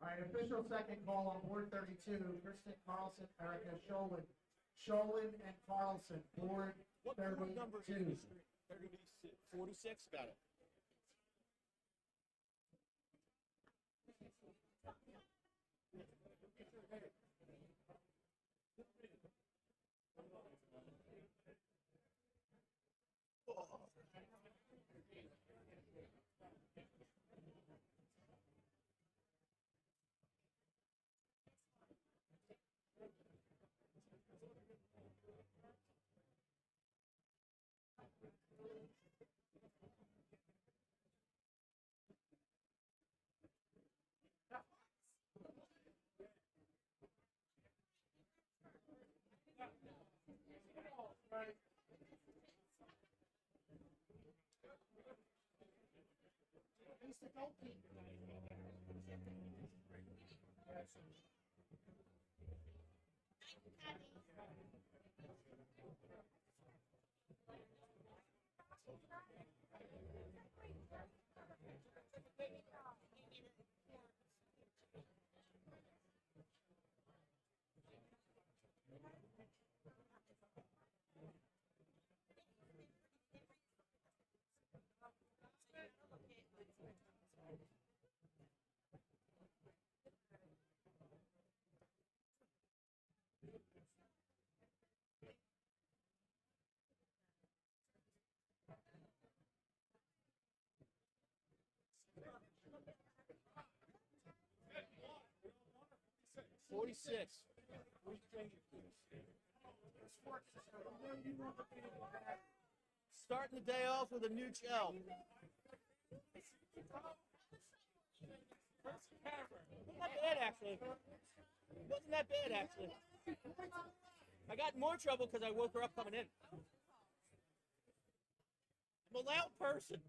All right, official second call on board 32, Kristen Carlson, Erica Sholin. Sholin and Carlson, board What 32. number is it? 46? Got it. He's the goalkeeper. $46. Starting the day off with a new gel. Wasn't that bad, actually. Wasn't that bad, actually. I got in more trouble because I woke her up coming in. I'm a loud person.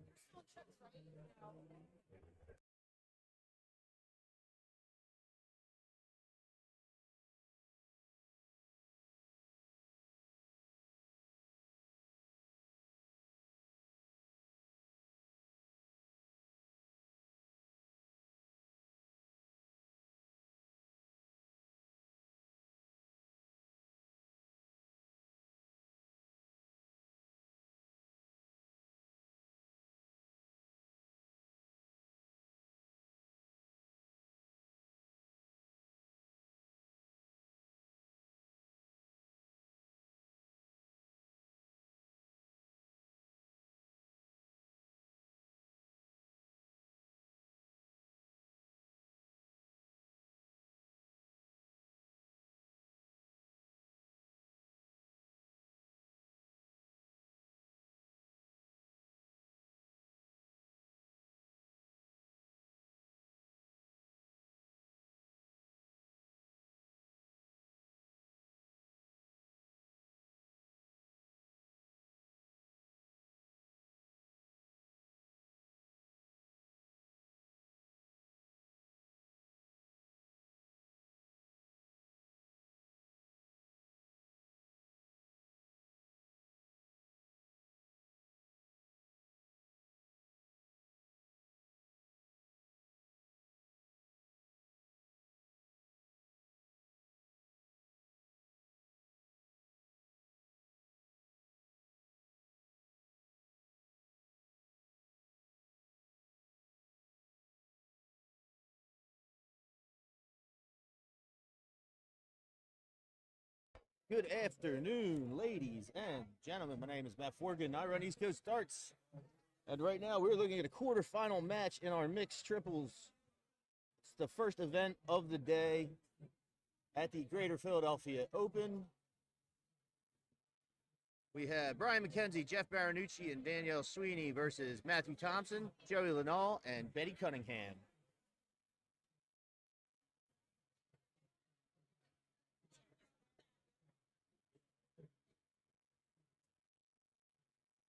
Good afternoon, ladies and gentlemen. My name is Matt Forgan. I run East Coast Starts. And right now we're looking at a quarterfinal match in our mixed triples. It's the first event of the day at the Greater Philadelphia Open. We have Brian McKenzie, Jeff Baranucci, and Danielle Sweeney versus Matthew Thompson, Joey Lenall, and Betty Cunningham.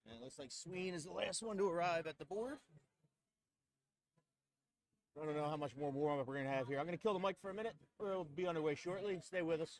And it looks like Sween is the last one to arrive at the board. I don't know how much more warm-up we're going to have here. I'm going to kill the mic for a minute. We'll be underway shortly. Stay with us.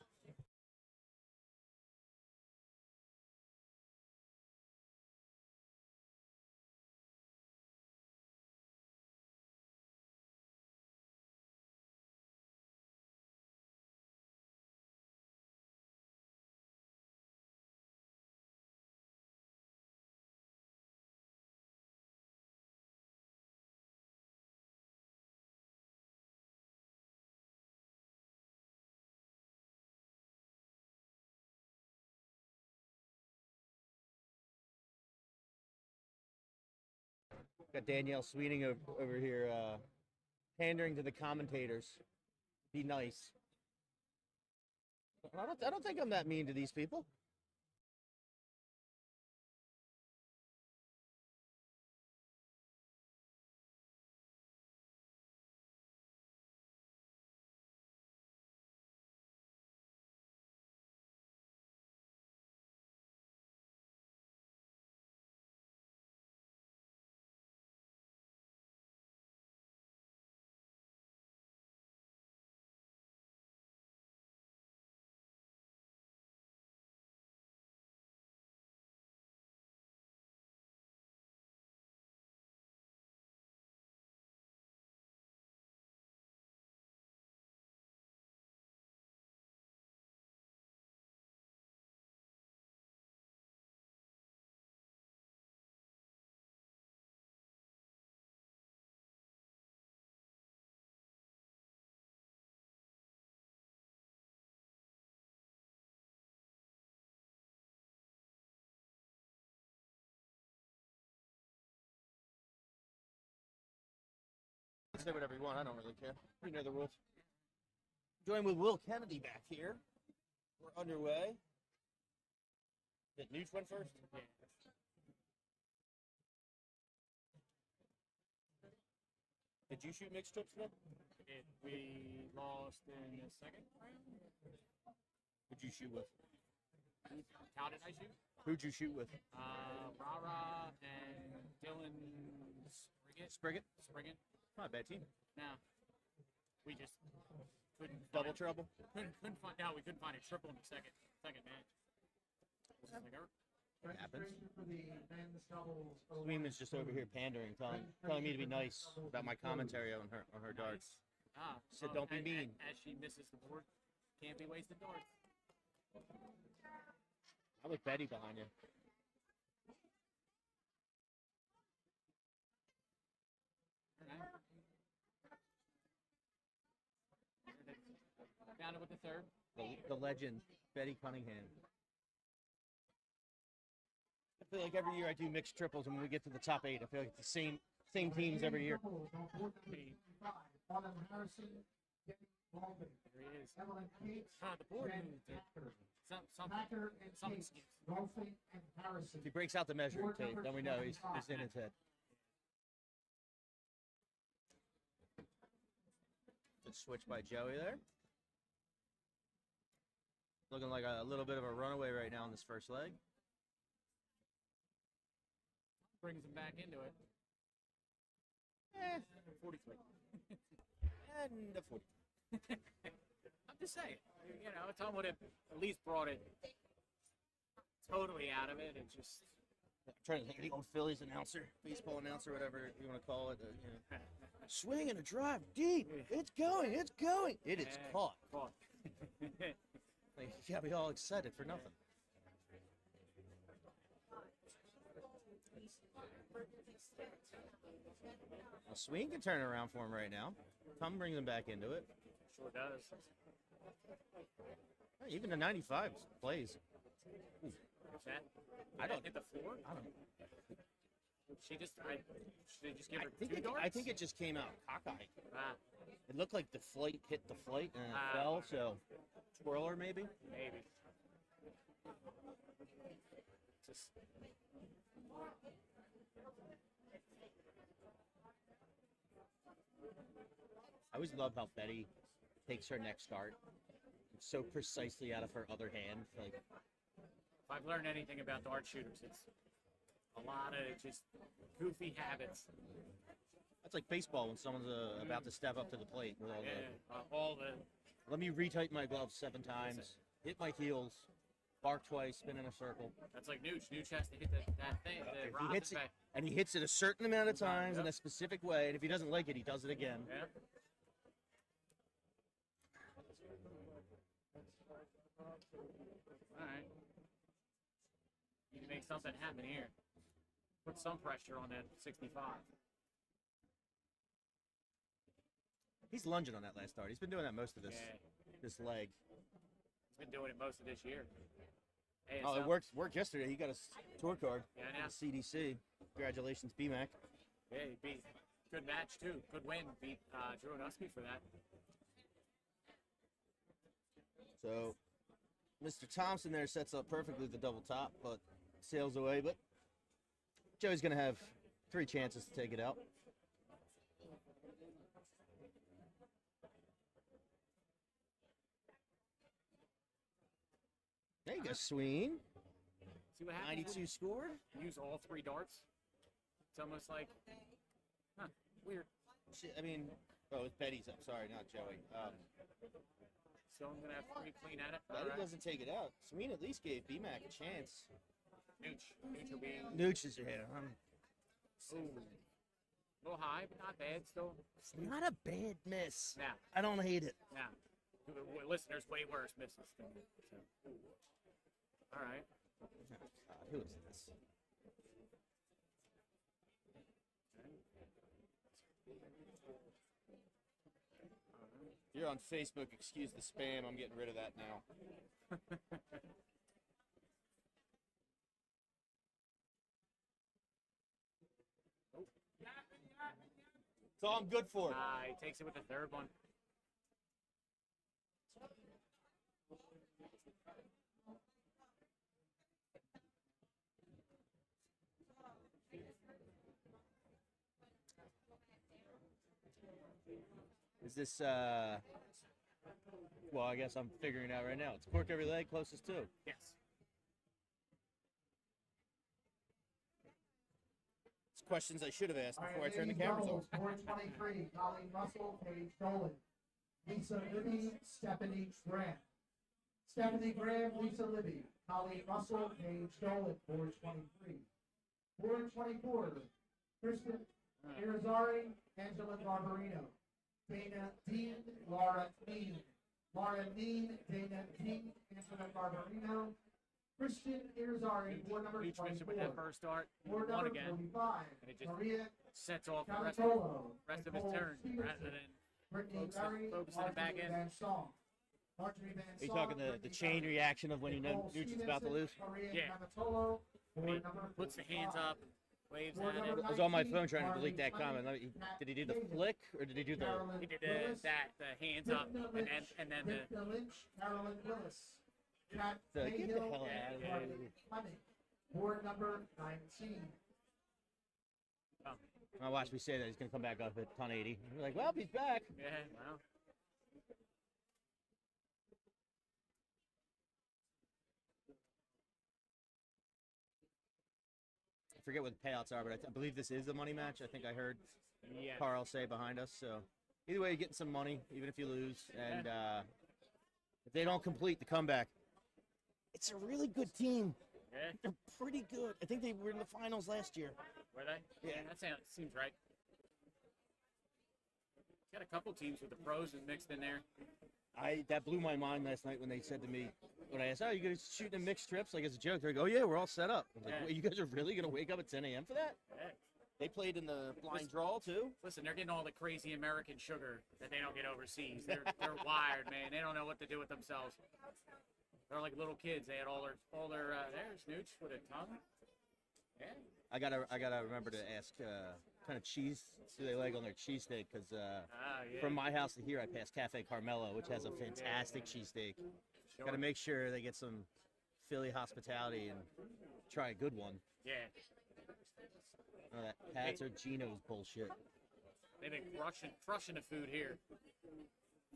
Got Danielle Sweeney over here pandering to the commentators. Be nice. I don't think I'm that mean to these people. Say whatever you want. I don't really care. You know the rules. Joined with Will Kennedy back here. We're underway. Did Nooch went first? Yeah. Did you shoot mixed trips today? We lost in the second round. Who'd you shoot with? How did I shoot? Who'd you shoot with? Rara and Dylan Spriggett. Spriggett? Not a bad team. No. We just couldn't Double trouble? Couldn't find out. We couldn't find a triple in the second match. It happens. For the men's doubles. Sweeman's just over here pandering, telling me to be nice about my commentary on her darts. Said don't be mean. As she misses the board, can't be wasted darts. I'm with Betty behind you. Down with the third. The legend, Betty Cunningham. I feel like every year I do mixed triples, and when we get to the top 8, I feel like it's the same teams every year. There he is. The board moved. Some excuse. If he breaks out the measuring tape, then we know he's in his head. Good switch by Joey there. Looking like a little bit of a runaway right now in this first leg. Brings him back into it. 43. And a 40. I'm just saying. You know, Tom would have at least brought it totally out of it and just... I'm trying to think of the old Phillies announcer, baseball announcer, whatever you want to call it. You know. Swing and a drive deep. It's going. It's going. It is caught. Like, you got me all excited for nothing. Well, Swing can turn it around for him right now. Tom brings him back into it. Sure does. Hey, even the 95 plays. Ooh. That? I don't hit the floor. I don't know. Should they just give her two darts? I think it just came out cockeyed. Ah, It looked like the flight hit the flight and it fell, so twirler maybe. maybe. Just I always love how Betty takes her next start so precisely out of her other hand. Like, if I've learned anything about dart shooters, it's a lot of just goofy habits. that's like baseball when someone's about to step up to the plate with All the let me retighten my gloves 7 times, hit my heels, bark twice, spin in a circle. that's like Nooch. Nooch has to hit that thing. The If rosin he hits it, back. and he hits it a certain amount of times in Yep. a specific way, and if he doesn't like it, he does it again. Yeah. All right. You can make something happen here. Put some pressure on that 65. He's lunging on that last start. He's been doing that most of this Yeah. this leg. He's been doing it most of this year. Hey, Oh, it worked yesterday. He got a tour card. Yeah, I know. CDC. Congratulations, BMAC. Yeah, he beat. Good match too. Good win. Beat Drew Anuski for that. So, Mr. Thompson there sets up perfectly the double top, but sails away. But Joey's going to have 3 chances to take it out. There you go, Sween. See what happens? 92 scored. Use all 3 darts. It's almost like, weird. I mean, oh, it's Betty's up. Sorry, not Joey. So I'm gonna have 3 clean at it. Betty All right. doesn't take it out. Sween at least gave BMAC a chance. Nooch will be Nooch is here. a little high, but not bad. Still, It's not a bad miss. now, I don't hate it. listeners way worse misses than me. So. All right. God, who is this? If you're on Facebook, excuse the spam. I'm getting rid of that now. That's all I'm good for. He takes it with the 3rd one. Is this, well, I guess I'm figuring it out right now. It's cork every leg, closest to. Yes. It's questions I should have asked All right, before I turned the ladies cameras doubles, on. Board 23, Colleen Russell, Paige Dolan. Lisa Libby, Stephanie Graham. Stephanie Graham, Lisa Libby. Colleen Russell, Paige Dolan, Board 23. Board 24, Kristen Irizarry, Angela Barbarino. Dana Dean, Laura Dean. Laura Dean, Dana Dean, Angela Barbarino. Christian Irizarry, board number Nooch missed it with 24. that first start. Board Won number again. 45, And it just Maria sets off the rest Cavatolo. of his turn rather than Brittany Berry, focusing it back Marjorie in. Van Song. Marjorie Van Are you Song, talking the Brittany chain Berry, reaction of when you know Nicole Nooch is about to lose? Stevenson, Maria Yeah. Cavatolo, When he board number puts the hands 45. up, waves Board at number it. I was on my 19, phone trying to Marley delete that Fleming, comment. Pat Did he do the Davis, flick or did he do the? Carolyn He did Willis, the hands up, Brittany and then Lynch, the Brittany Lynch, Carolyn Willis. Kat Get the Cahill, hell and out of here. Marley Fleming. Board number 19. I watched me say that he's gonna come back up at 1080. We're like, well, he's back. yeah, well, I forget what the payouts are, but I believe this is the money match. I think I heard yeah. Carl say behind us. So either way, you're getting some money, even if you lose. And if they don't complete the comeback, it's a really good team. Yeah, They're pretty good. I think they were in the finals last year. were they? Yeah. That seems right. Got a couple teams with the pros mixed in there. That blew my mind last night when they said to me, when I asked, "Oh, you guys shooting in mixed trips?" Like as a joke, they're like, "Oh yeah, we're all set up." I was like, Yeah. "Wait, you guys are really gonna wake up at 10 a.m. for that?" Yeah. They played in the blind draw too. Listen, they're getting all the crazy American sugar that they don't get overseas. They're wired, man. They don't know what to do with themselves. They're like little kids. They had all their there's Nooch with a tongue. Yeah. I gotta remember to ask kind of cheese do they like on their cheesesteak because Yeah. from my house to here I pass Cafe Carmelo, which has a fantastic cheesesteak. Sure. Got to make sure they get some Philly hospitality and try a good one. Yeah, Oh, that Pats or Geno's bullshit. they've been crushing the food here.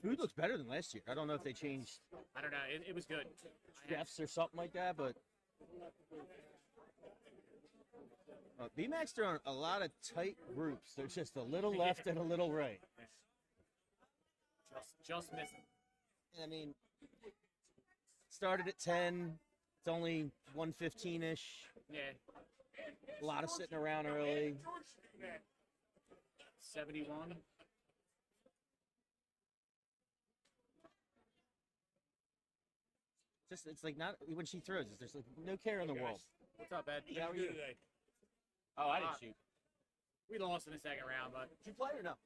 Food looks better than last year. I don't know if they changed I don't know. It was good. I had- chefs or something like that, but BMAX, they're on a lot of tight groups. They're just a little left and a little right. just missing. I mean, started at 10. It's only 1:15-ish. Yeah, A lot of sitting around early. 71. Just it's like not when she throws. There's like no care in the world. What's up, Ed? How are you? Today. Oh, I didn't shoot. We lost in the second round, but Did you play or no?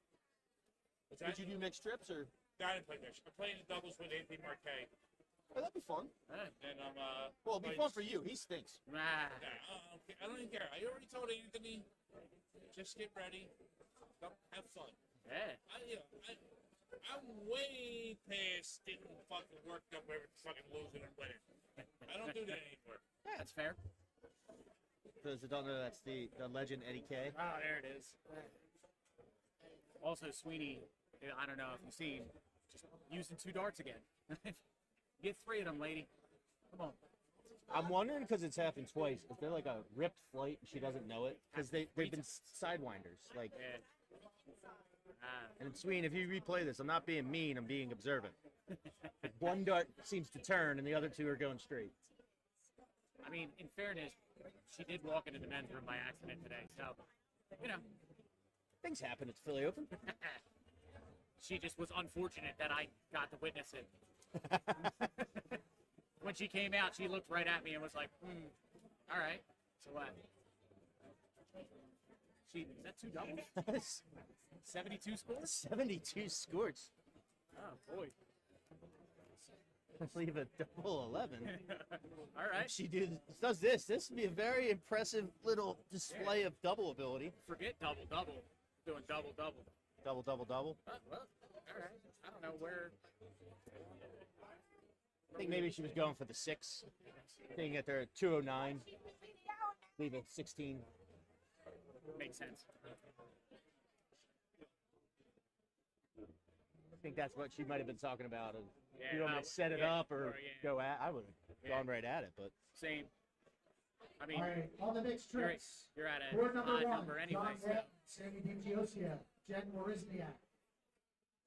What's Did that? you do mixed trips or? I didn't play mixed. I'm playing the doubles with Anthony Marquet, Oh, that'd be fun. and I'm Well, it'd be playing- fun for you. He stinks. nah. Yeah, I don't even care. I already told Anthony, just get ready, don't have fun. Yeah. I'm way past getting fucking worked up over fucking losing and winning. I don't do that anymore. Yeah, that's fair. For those that don't know, that's the legend Eddie K. Oh, there it is. Also, Sweeney, I don't know if you've seen, just using 2 darts again. Get 3 of them, lady. Come on. I'm wondering because it's happened twice. If they're like a ripped flight and she doesn't know it, because they've been sidewinders. Like, Yeah. and Sween, if you replay this, I'm not being mean. I'm being observant. One dart seems to turn, and the other 2 are going straight. I mean, in fairness, she did walk into the men's room by accident today, so, you know, Things happen at the Philly Open. she just was unfortunate that I got to witness it. When she came out, she looked right at me and was like, all right, so what? Is that 2 doubles? 72 scores? 72 scores. Oh, boy. Leave a double 11. All right. If she does this, this would be a very impressive little display of double ability. Forget double. Doing double. Double, double, double. Well, all right. I don't know where. I think maybe she was going for the 6. Thinking that they're at 209. Leave it 16. Makes sense. I think that's what she might have been talking about. Yeah, You want me to set it yeah, up or yeah. go at? I would have gone right at it, but Same. I mean, All right, on the mixed you're, trips. you're at a Board number odd 1, number anyway. John Webb, Sammy DiGiosia, Jen Morizniak,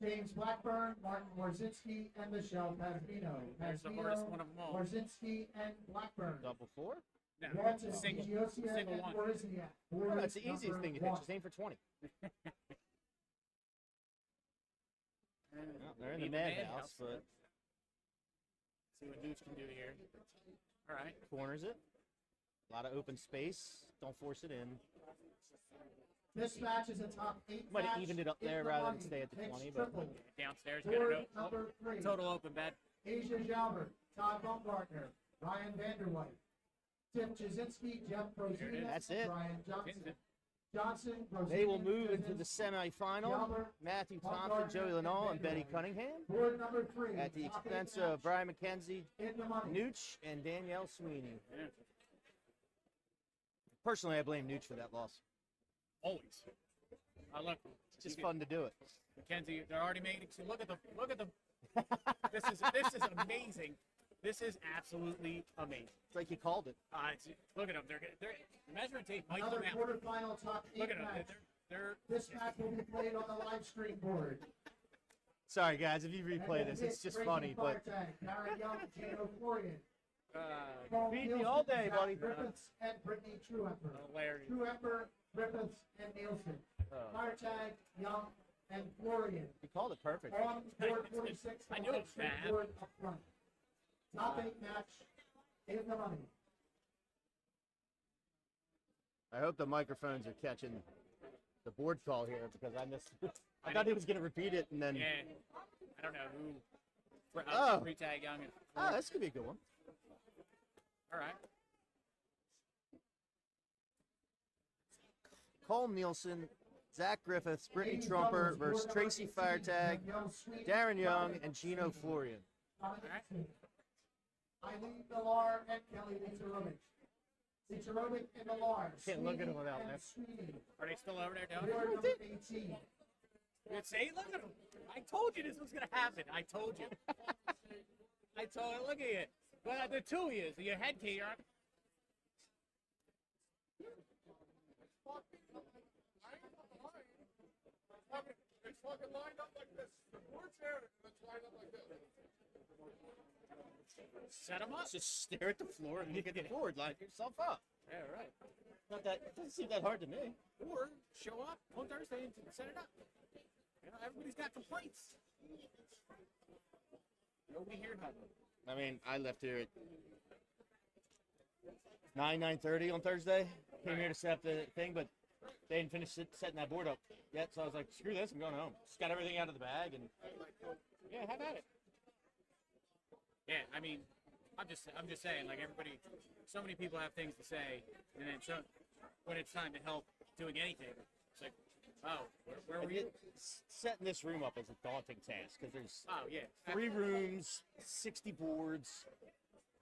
James Blackburn, Martin Morzinski, and Michelle Pazmino. There's the hardest one of them all. Morzinski, and Blackburn. double 4? No, Watson, single DiGiosia, and one. Morizniak. Oh, Board that's the easiest number thing to hit. 1. Just aim for 20. Well, they're in the Need madhouse, but See what Nooch can do here. All right. corners it. A lot of open space. Don't force it in. This match is a top 8 Might have match evened it up in there the rather than money. stay at the Mixed 20, but- triple. Downstairs, got Board it. number 3. Total open bet. Asia Jalbert, Todd Baumgartner, Ryan Vanderwhite, Tiff Jasinski, Jeff Rosina, That's it. Brian Johnson. Pins it. Johnson, They will Rosina, move into the Jasinski, semifinal. Jalbert, Matthew Thompson, Joey Lenall, and Betty Cunningham Board number 3. at the top expense 8 of match Brian McKenzie, in the money. Nooch, and Danielle Sweeney. Yeah. Personally, I blame Nooch for that loss. Always. Look. It's just fun to do it. Mackenzie, they're already making. So look at the. This is amazing. This is absolutely amazing. It's like you called it. Look at them. They're the measurement tape might Another come out. quarterfinal top 8 Look at them. match. They're This match will be played on the live stream board. Sorry, guys, if you replay this, it's just funny, but Karen Young, Gino Florian, uh, Paul beat me Nielsen, all day, Zach buddy. Griffiths, and Brittany Truemper. hilarious. Truemper, Griffiths, and Nielsen. Fire tag, Young, and Florian. you called it perfect. On board 46, I the knew it live was stream bad. board up front. Top 8 match in the money. I hope the microphones are catching the board call here because I missed. I thought he was going to repeat it and then. Yeah. I don't know who. Oh. Free tag Young. And Oh, this could be a good one. all right. Cole Nielsen, Zach Griffiths, Brittany Ladies Trumper doubles, versus board number Tracy 18, Firetag, Danielle Sweet, Darren Young, Robert and Gino Sweet. Florian. Top 18. Eileen Millar and Kelly Vicerovic. Vicerovic and Millar. Can't look at them without and that. Sweeney. Are they still over there doing Ward it? number 18. Good. See, look at them. I told you this was gonna happen. I told you. I told you. Look at it. Well, the two of you, your head here. It's fucking lined up like this. The board's there, and it's lined up like this. Set them up. Just stare at the floor and look at the board, line yourself up. Yeah, right. Not that, it doesn't seem that hard to me. Or show up on Thursday and set it up. You know, everybody's got complaints. Nobody here had them. I mean, I left here at 9:30 on Thursday. Came here to set up the thing, but they didn't finish setting that board up yet. So I was like, screw this, I'm going home. Just got everything out of the bag and Yeah, have at it. Yeah, I mean, I'm just saying, like everybody, so many people have things to say, and then so when it's time to help doing anything, it's like, oh, where were you? setting this room up is a daunting task because there's Oh yeah, 3 rooms, 60 boards,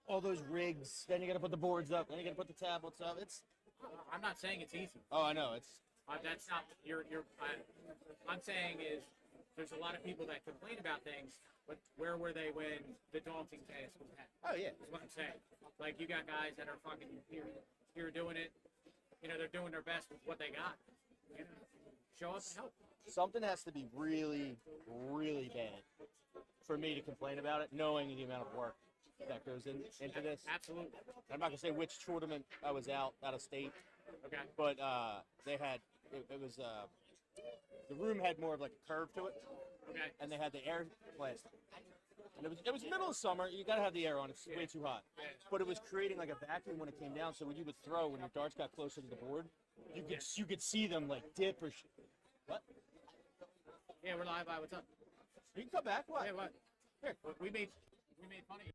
all those rigs. Then you got to put the boards up. Then you got to put the tablets up. It's I'm not saying it's easy. oh, I know it's That's not I'm saying is there's a lot of people that complain about things, but where were they when the daunting task was happening? oh yeah. Is what I'm saying. Like you got guys that are fucking here doing it. You know, they're doing their best with what they got. You know, show up and help. Something has to be really, really bad for me to complain about it, knowing the amount of work that goes into this. Absolutely. I'm not gonna say which tournament I was out of state, Okay. but they had it was the room had more of like a curve to it, Okay. and they had the air blast. And it was middle of summer. You gotta have the air on. It's way too hot. But it was creating like a vacuum when it came down. So when you would throw, when your darts got closer to the board, you could see them like dip or what? Yeah, we're live. What's up? You can come back. What? Hey, what? Here. We made fun of you.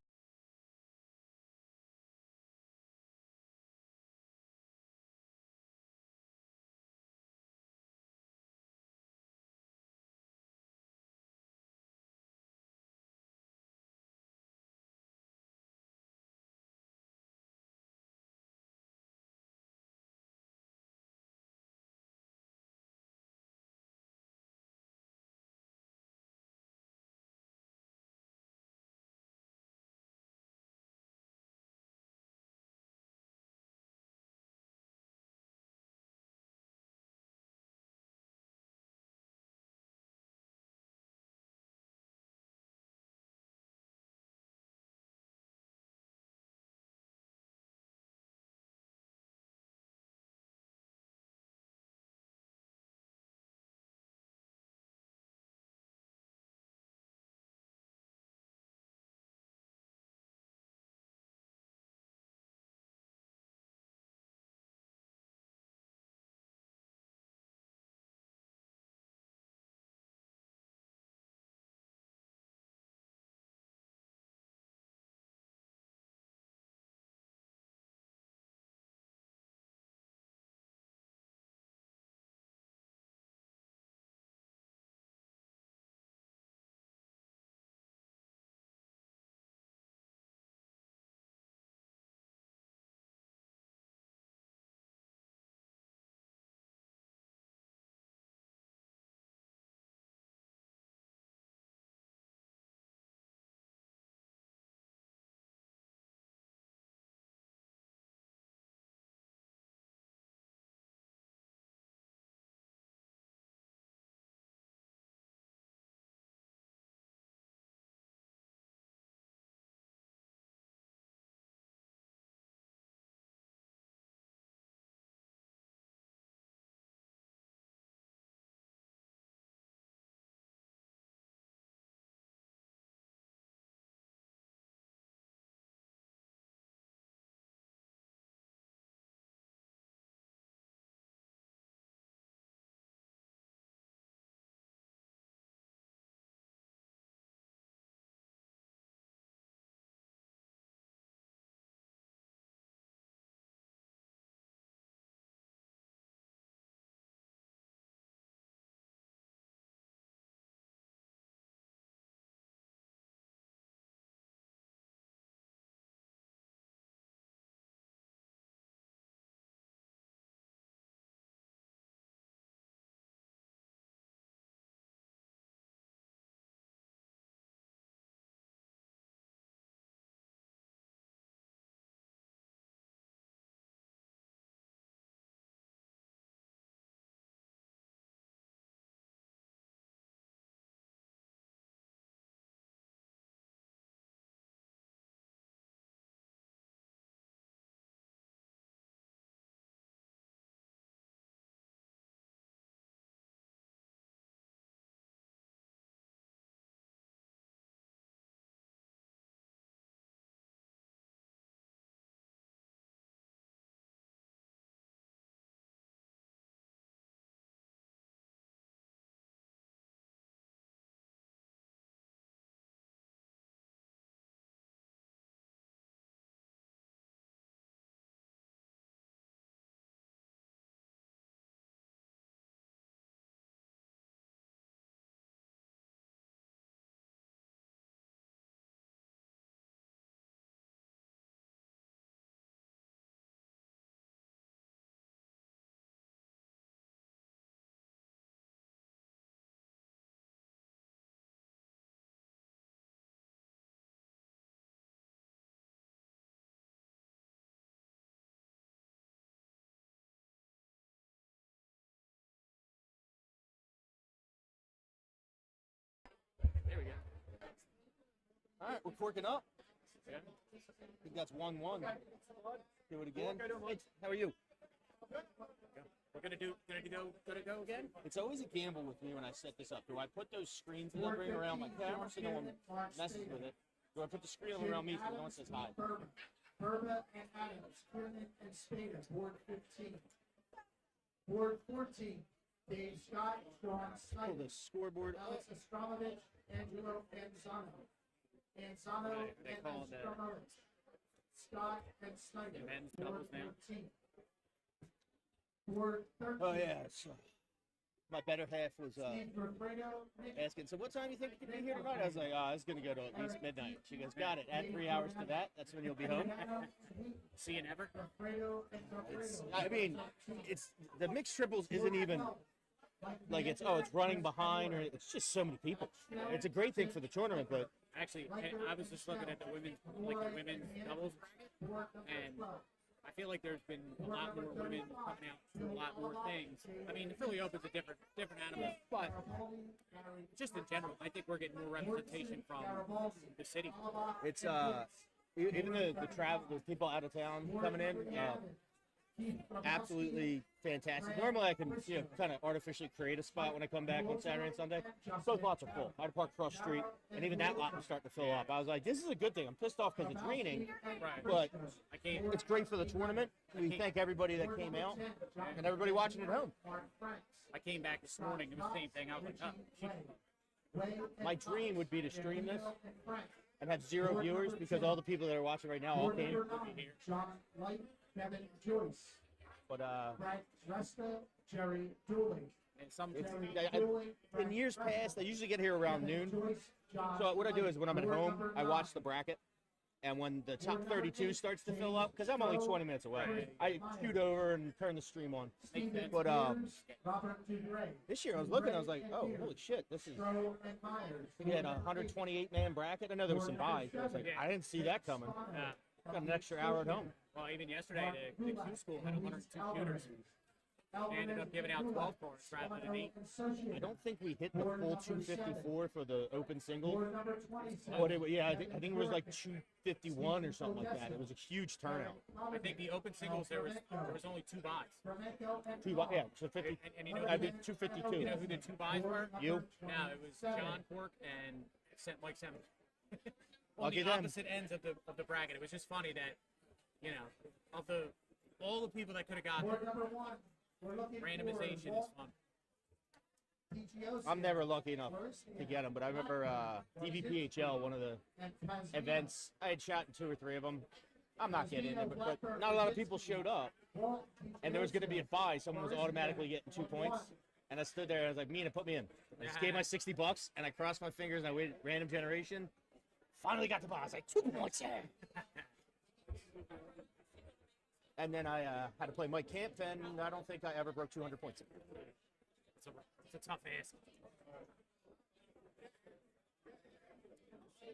All right, we're corking up. Yeah. I think that's 1-1. Do it again. Hey, how are you? We're gonna go again. It's always a gamble with me when I set this up. Do I put those screens that I bring around my camera so no one messes with it? Do I put the screen around me so no one says hi? Burba and Adams, Kiernan and Spada, Board 15. Board 14, Dave Scott, Sean Pull Snyder, the scoreboard up. Alex Astramovich, Angelo Anzano. Anzano They and call it the Astramovich. Scott and Snyder, men's Board doubles now. 15. Board 13, Oh, yeah. So my better half was Steve Refredo, Nick asking, so what time do you think we can be here tonight? I was like, it's going to go to at least midnight. She goes, got it. Add 3 hours to that. That's when you'll be home. See you never. Refredo and It's, Refredo. I mean, it's the mixed triples isn't even like it's running behind or it's just so many people. It's a great thing for the tournament, but Actually, I was just looking at the women's doubles bracket, and I feel like there's been a lot more women coming out to a lot more things. I mean, the Philly Open's a different animal, but just in general, I think we're getting more representation from the city. it's even the travel, the people out of town coming in, absolutely fantastic. Normally I can kind of artificially create a spot when I come back on Saturday and Sunday. Both lots are full. I had to park across the street, and even that lot was starting to fill up. I was like, this is a good thing. I'm pissed off because it's raining, Right. but I can't. it's great for the tournament. We thank everybody that came out and everybody watching at home. I came back this morning. It was the same thing. I was like, oh, My dream would be to stream this and have 0 viewers because all the people that are watching right now all came. John Light, Kevin Joyce, But Brad Resta, Jerry Dooley. and some. in years past, I usually get here around noon. So what I do is when I'm at home, I watch the bracket. And when the top 32 starts to fill up, because I'm only 20 minutes away, I shoot over and turn the stream on. But this year I was looking, I was like, oh, holy shit, this is, we had a 128-man bracket. I know there was some buys, but I was like, I didn't see that coming. Got an extra hour at home. Well, even yesterday, the Q school had 102 shooters. They ended up giving out 12 cards rather than 8. I don't think we hit the full 254 for the open single. But I think it was like 251 or something like that. It was a huge turnout. I think the open singles there was only 2 buys. So 50. And you know, I did 252. you know who the 2 buys were? You? No, it was John Cork and Mike Simmons. On Lucky the them. opposite ends of the bracket. It was just funny that, of all the people that could have gotten randomization is fun. I'm never lucky enough to get them, but I remember DVPHL, one of the events, I had shot in 2 or 3 of them. I'm not getting it, but not a lot of people showed up. And there was going to be a buy. Someone was automatically getting 2 points. And I stood there and I was like, Mina, put me in. I just gave my $60 and I crossed my fingers and I waited, random generation. Finally got the buy. I was like, 2 points, yeah. And then I had to play Mike Camp, and I don't think I ever broke 200 points. It's a tough ask.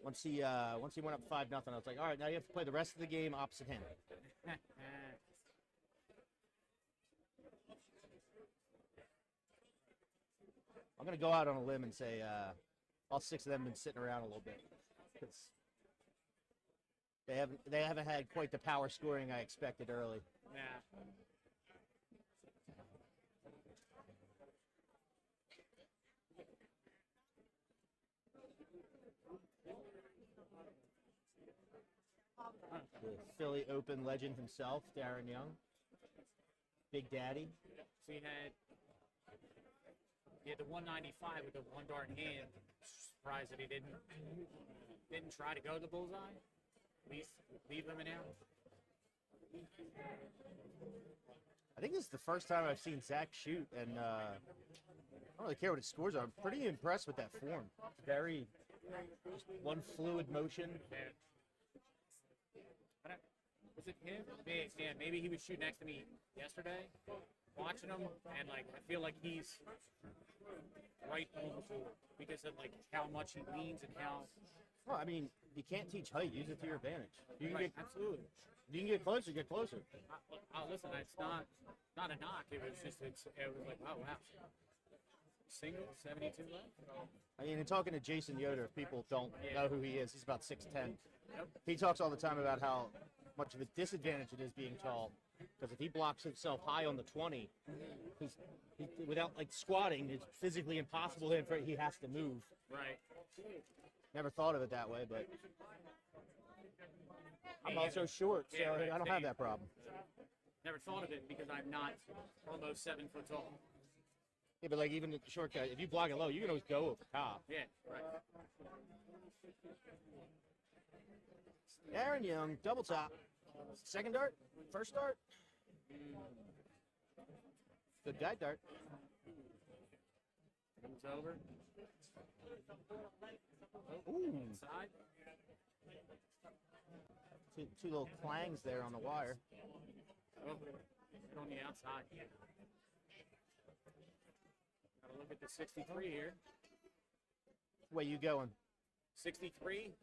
Once he went up 5-0, I was like, all right, now you have to play the rest of the game opposite him. I'm gonna go out on a limb and say all 6 of them have been sitting around a little bit because they haven't had quite the power scoring I expected early. Yeah. The Philly Open legend himself, Darren Young, Big Daddy. So he had the 195 with the 1 dart hand. Surprised that he didn't try to go to the bullseye. At least leave them in out. I think this is the first time I've seen Zach shoot, and I don't really care what his scores are. I'm pretty impressed with that form. Very, just one fluid motion. Was it him? Maybe he was shooting next to me yesterday, watching him, and I feel like he's right on the floor because of how much he leans and how. Well, I mean, you can't teach height. Use it to your advantage. You can Absolutely. you can get closer. Get closer. Listen, it's not a knock. It was just it was like, oh wow. single, 72 left. I mean, in talking to Jason Yoder, if people don't know who he is, he's about 6'10". Yep. He talks all the time about how much of a disadvantage it is being tall. Because if he blocks himself high on the 20, without like squatting, it's physically impossible for him. He has to move. Right. Never thought of it that way, but I'm Yeah. also short, so Yeah, right. I don't have that problem. Never thought of it because I'm not almost 7 foot tall. Yeah, but like even the short guy, if you block it low, you can always go over top. Yeah, right. Aaron Young, double top. Second dart, first dart. Good guy dart. Moves over. Ooh, Side. two little clangs there on the wire. Oh, hit on the outside. Gotta look at the 63 here. Where you going? 63,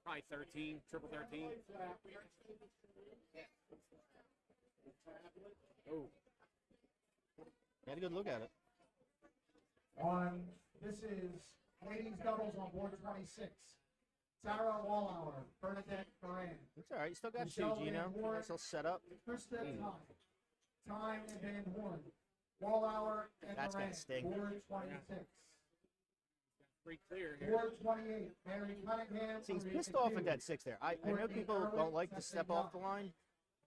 probably 13, triple 13. Oh, Had a good look at it. This is ladies doubles on board 26. Sarah Wallauer, Bernadette Moran, It's all right. You still got two, Michelle Gino. Van Horn. Nice little setup. Krista Time and Van Horn, Wallauer and That's Moran, gonna sting. board 26. pretty clear here. Board 28, Mary Cunningham. See, he's Maria pissed off at Hughes. that 6 there. I know people don't like to step off the line.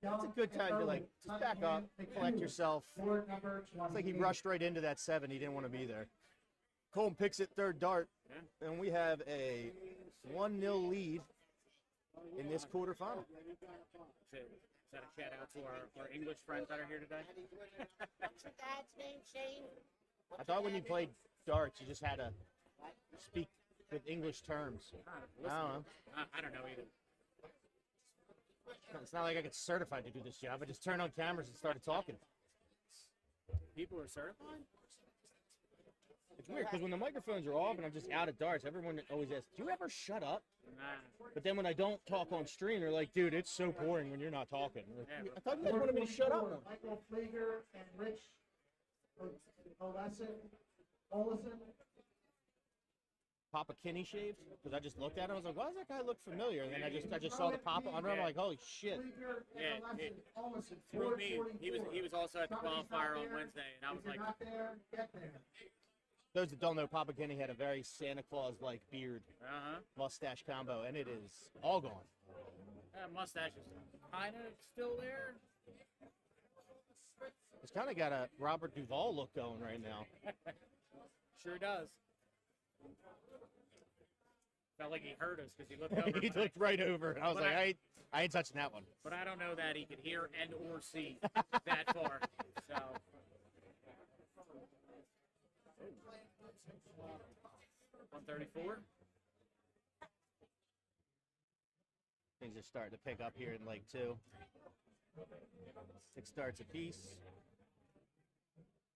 It's a good time to like just back up, collect yourself. Board number 28. It's like he rushed right into that 7. He didn't want to be there. Colton picks it third dart, and we have a 1-0 lead in this quarterfinal. Is that a shout out to our English friends that are here today? What's your dad's name, Shane? I thought when you played darts, you just had to speak with English terms. I don't know. I don't know either. It's not like I get certified to do this job. I just turned on cameras and started talking. People are certified? It's weird because when the microphones are off and I'm just out of darts, everyone always asks, "Do you ever shut up?" Nah. But then when I don't talk on stream, they're like, "Dude, it's so boring when you're not talking." I'm like, Yeah, I thought you guys wanted me to shut up more. Michael Flieger and Rich Olesen. Papa Kinney shaved because I just looked at him. I was like, "Why does that guy look familiar?" And then I just saw the Papa under him. I'm like, "Holy shit!" Flieger Yeah, and it Olesen. threw me. He was 44. also at the Somebody's qualifier not on there. Wednesday, and I was If you're like, not there, get there. Those that don't know, Papa Kinney had a very Santa Claus-like beard, uh-huh. mustache combo, and it is all gone. That mustache is kind of still there. It's kind of got a Robert Duvall look going right now. Sure does. Felt like he heard us because he looked over. He but I- looked right over, and I was But like, I ain't touching that one. But I don't know that he could hear and or see that far. So 134. Things are starting to pick up here in Lake 2. 6 starts apiece.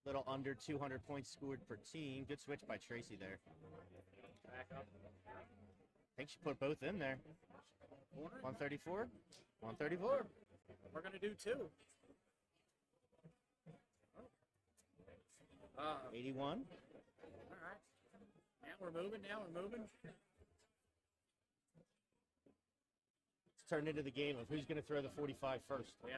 Little under 200 points scored per team. Good switch by Tracy there. Back up. I think she put both in there. Corner. 134. 134. We're gonna do 2. 81. All right. Now we're moving. It's turned into the game of who's going to throw the 45 first. Yeah.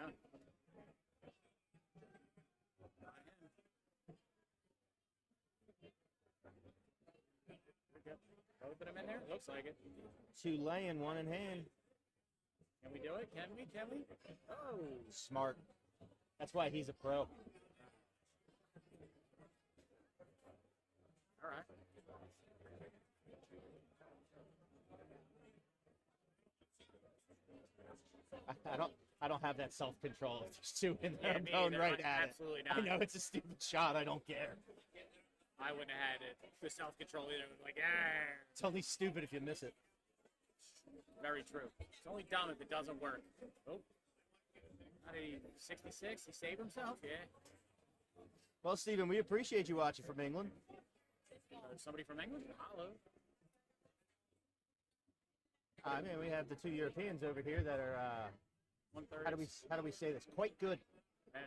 Open him in there. Looks like it. 2 laying, 1 in hand. Can we do it? Can we? Oh. Smart. That's why he's a pro. All right. I don't have that self-control. If there's 2 in there, Yeah, I'm me going either. right at it. Absolutely I not. know it's a stupid shot. I don't care. I wouldn't have had it. The self-control either. Like, ah. It's only stupid if you miss it. Very true. It's only dumb if it doesn't work. Oh. How did he? 66? He saved himself? Yeah. Well, Stephen, we appreciate you watching from England. Somebody from England? Hello. I mean, we have the 2 Europeans over here that are, 130. how do we say this? Quite good. Yeah.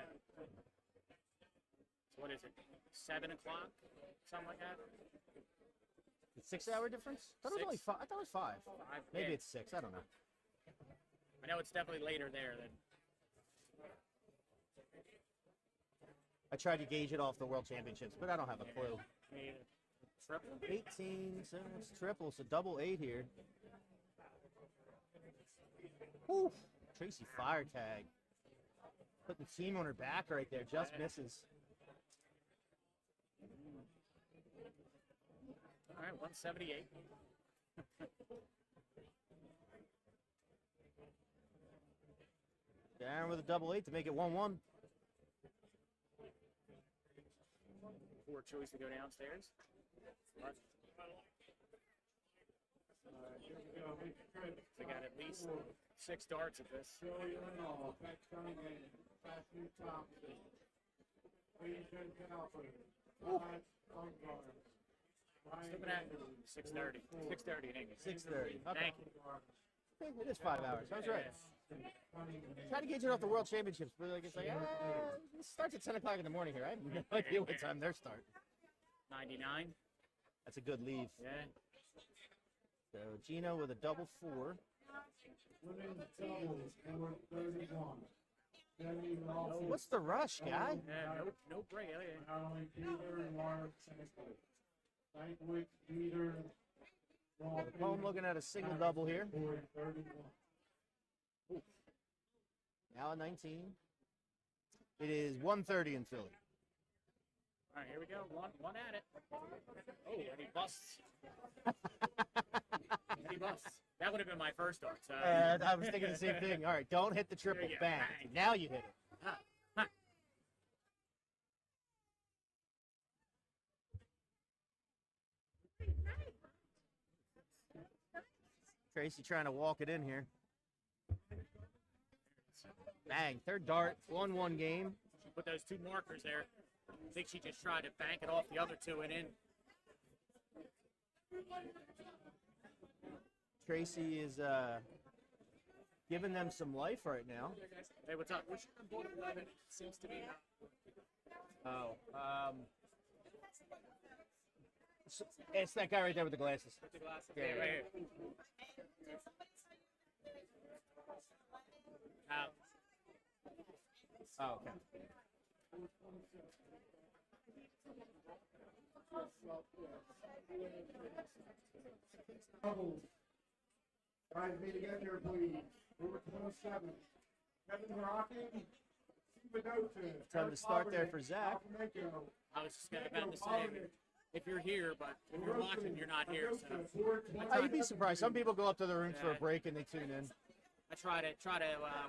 what is it, 7 o'clock, something like that. 6-hour difference? I thought it was only Six. five. I thought it was 5. Maybe Yeah. it's 6. I don't know. I know it's definitely later there than. I tried to gauge it off the World Championships, but I don't have a clue. Me either. Triple. 18, so it's triple, so double 8 here. Woo! Tracy fire tag. Put the team on her back right there, just misses. All right, 178. Down with a double 8 to make it 1-1. Poor choice to go downstairs. But, they got at least 6 darts at this. Looking at 6:30. 6:30 in English. 6:30. Okay. Thank you. It is 5 hours. I was right. Try to gauge it off the World Championships, but like it's like, it starts at 10 o'clock in the morning here. I have no idea what time they're starting. 99. That's a good leave. Yeah. So Gino with a double 4. What's the rush, guy? Yeah, no break. Home looking at a single double here. Now at 19. It is 1:30 in Philly. All right, here we go. One at it. Oh, and he busts. And he busts. That would have been my first dart. So. I was thinking the same thing. All right, don't hit the triple. There you go. Bang. Bang. Now you hit it. Ha, ha. Tracy trying to walk it in here. Bang. Third dart. 1-1 game. She put those 2 markers there. I think she just tried to bank it off the other 2 and in. Tracy is giving them some life right now. Hey, what's up? Which board 11 seems to be. Oh, it's that guy right there with the glasses. The glasses. Yeah, Yeah, right here. Oh, okay. Doubles. Guys, meet again here, please. Number 27. Kevin Rocking. Time to start there for Zach. I was just about to say, if you're here, but if you're watching, you're not here. So You'd be surprised. Some people go up to the rooms for a break and they tune in. I try to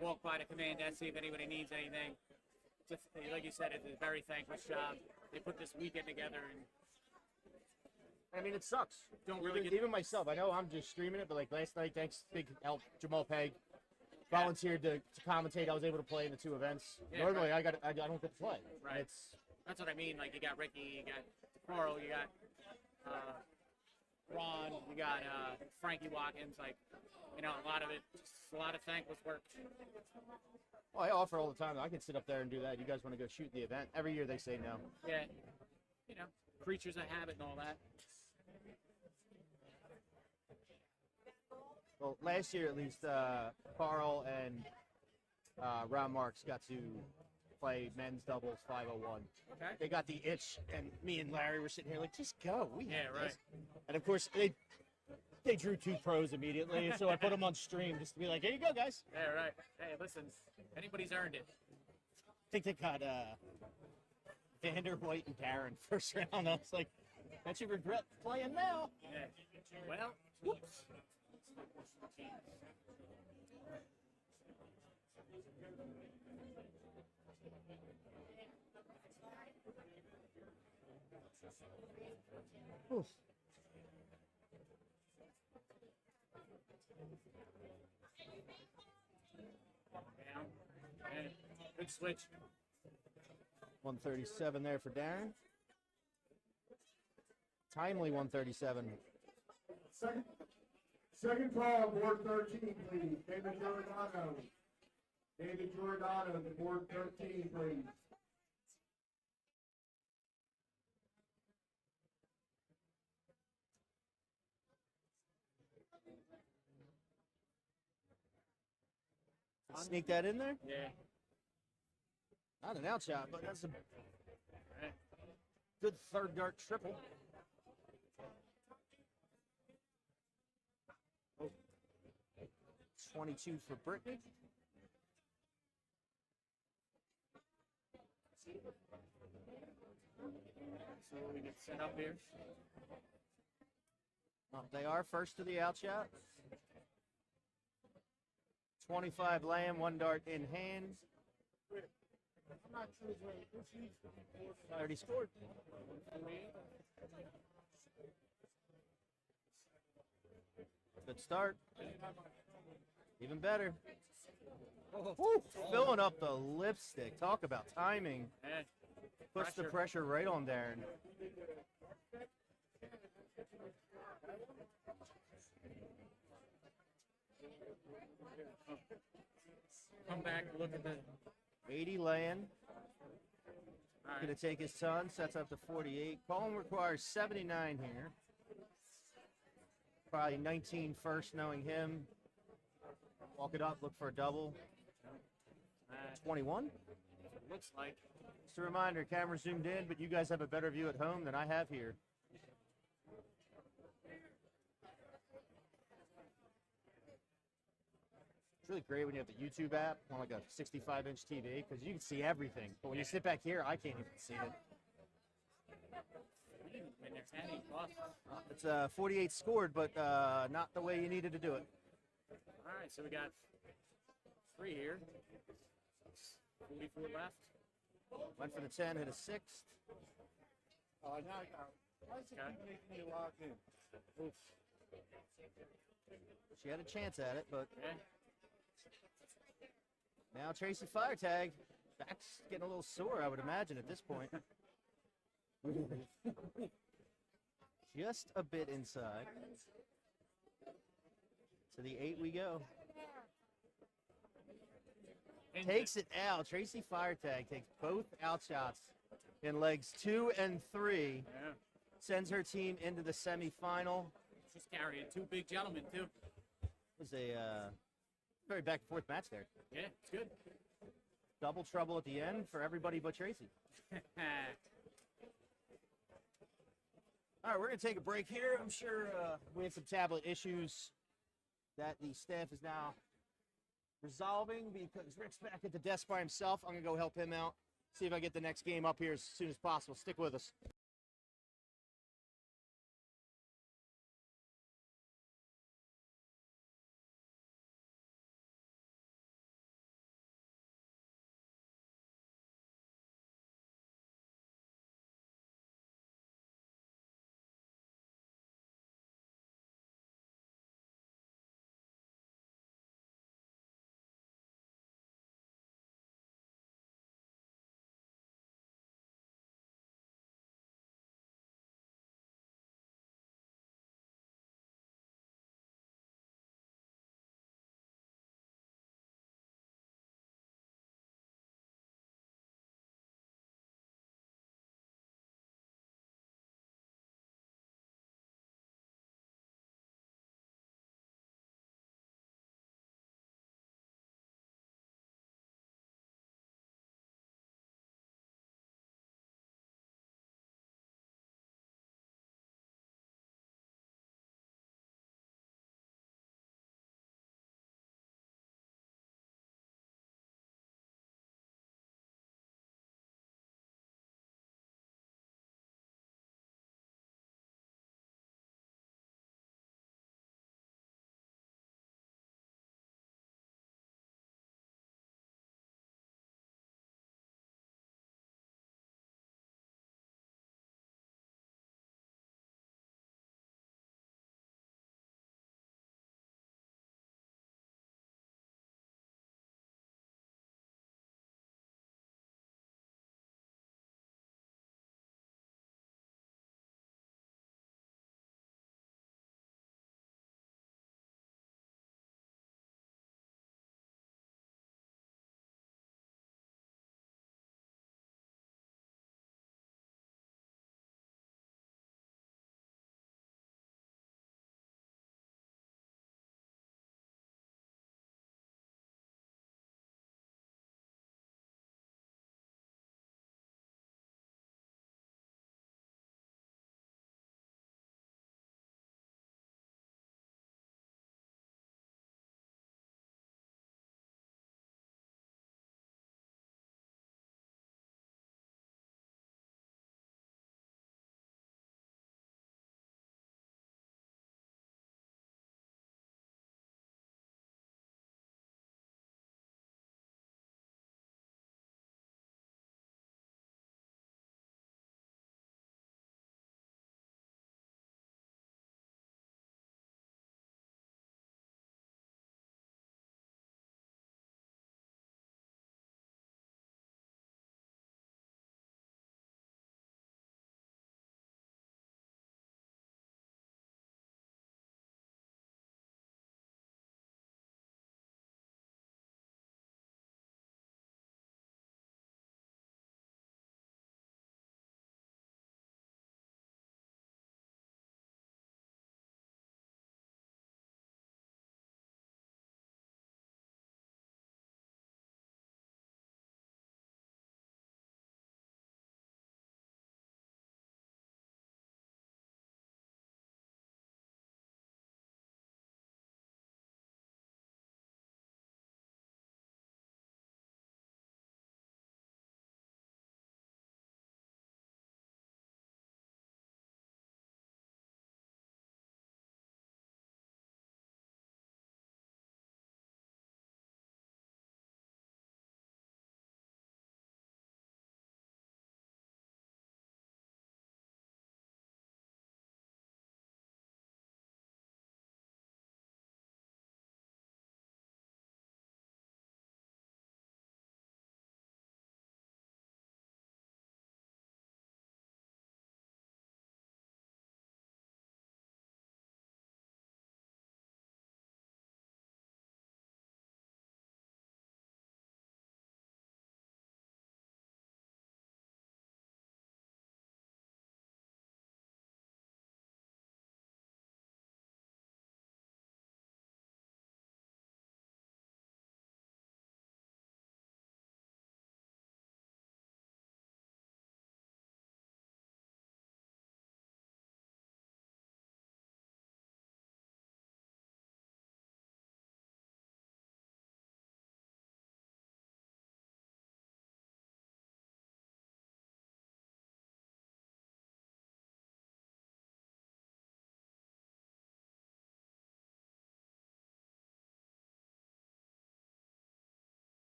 walk by the command desk, see if anybody needs anything. Just, like you said, it's a very thankless job. They put this weekend together, and I mean, it sucks. Don't really get- even myself. I know I'm just streaming it, but like last night, thanks big help Jamal Peg volunteered to commentate. I was able to play in the 2 events. Yeah, Normally, right. I don't get to play. Right. That's what I mean. Like, you got Ricky, you got Carl, you got Ron, you got Frankie Watkins. Like, you know, a lot of it, just a lot of thankless work. Well, I offer all the time. I can sit up there and do that. You guys want to go shoot the event? Every year they say no. Yeah, you know, creatures of habit and all that. Well, last year at least, Carl and Ron Marks got to play men's doubles 501. Okay. They got the itch, and me and Larry were sitting here like, just go. We Yeah, have right. this. And of course, they drew 2 pros immediately, so I put them on stream just to be like, here you go, guys. Yeah, right. Hey, listen, anybody's earned it. I think they got Vander White and Darren first round. I was like, don't you regret playing now? Yeah. Well, whoops. Oof. Down. And good switch. 137 there for Darren. Timely 137. Second call, board 13, please. David Giordano. David Giordano, the board 13, please. Sneak that in there. Yeah. Not an outshot, but that's a Right. good third dart triple. Oh. 22 for Brittany. So we get set up here. Up they are, first to the outshot. 25 lamb, 1 dart in hand. 30 scored. Good start. Even better. Woo, filling up the lipstick. Talk about timing. Yeah. Puts the pressure right on Darren. Come back, look at the. 80 laying. All Gonna right. take his ton, sets up to 48. Colin requires 79 here. Probably 19 first, knowing him. Walk it up, look for a double. 21. Looks like. Just a reminder, camera zoomed in, but you guys have a better view at home than I have here. It's really great when you have the YouTube app on like a 65-inch TV because you can see everything. But when you sit back here, I can't even see it. I mean, they're 10 plus. It's 48 scored, but not the way you needed to do it. All right, so we got 3 here. 44 left. Went for the 10, hit a 6th. Why is it Okay. keep making me lock in? Oof. She had a chance at it, but Okay. now Tracy fire tag. Back's getting a little sore, I would imagine, at this point. Just a bit inside. To the 8 we go. Takes it out. Tracy fire tag takes both outshots in legs 2 and 3. Yeah. Sends her team into the semifinal. She's carrying 2 big gentlemen, too. It was a very back and forth match there. Yeah, it's good. Double trouble at the end for everybody but Tracy. All right, we're going to take a break here. I'm sure we had some tablet issues that the staff is now resolving because Rick's back at the desk by himself. I'm going to go help him out, see if I get the next game up here as soon as possible. Stick with us.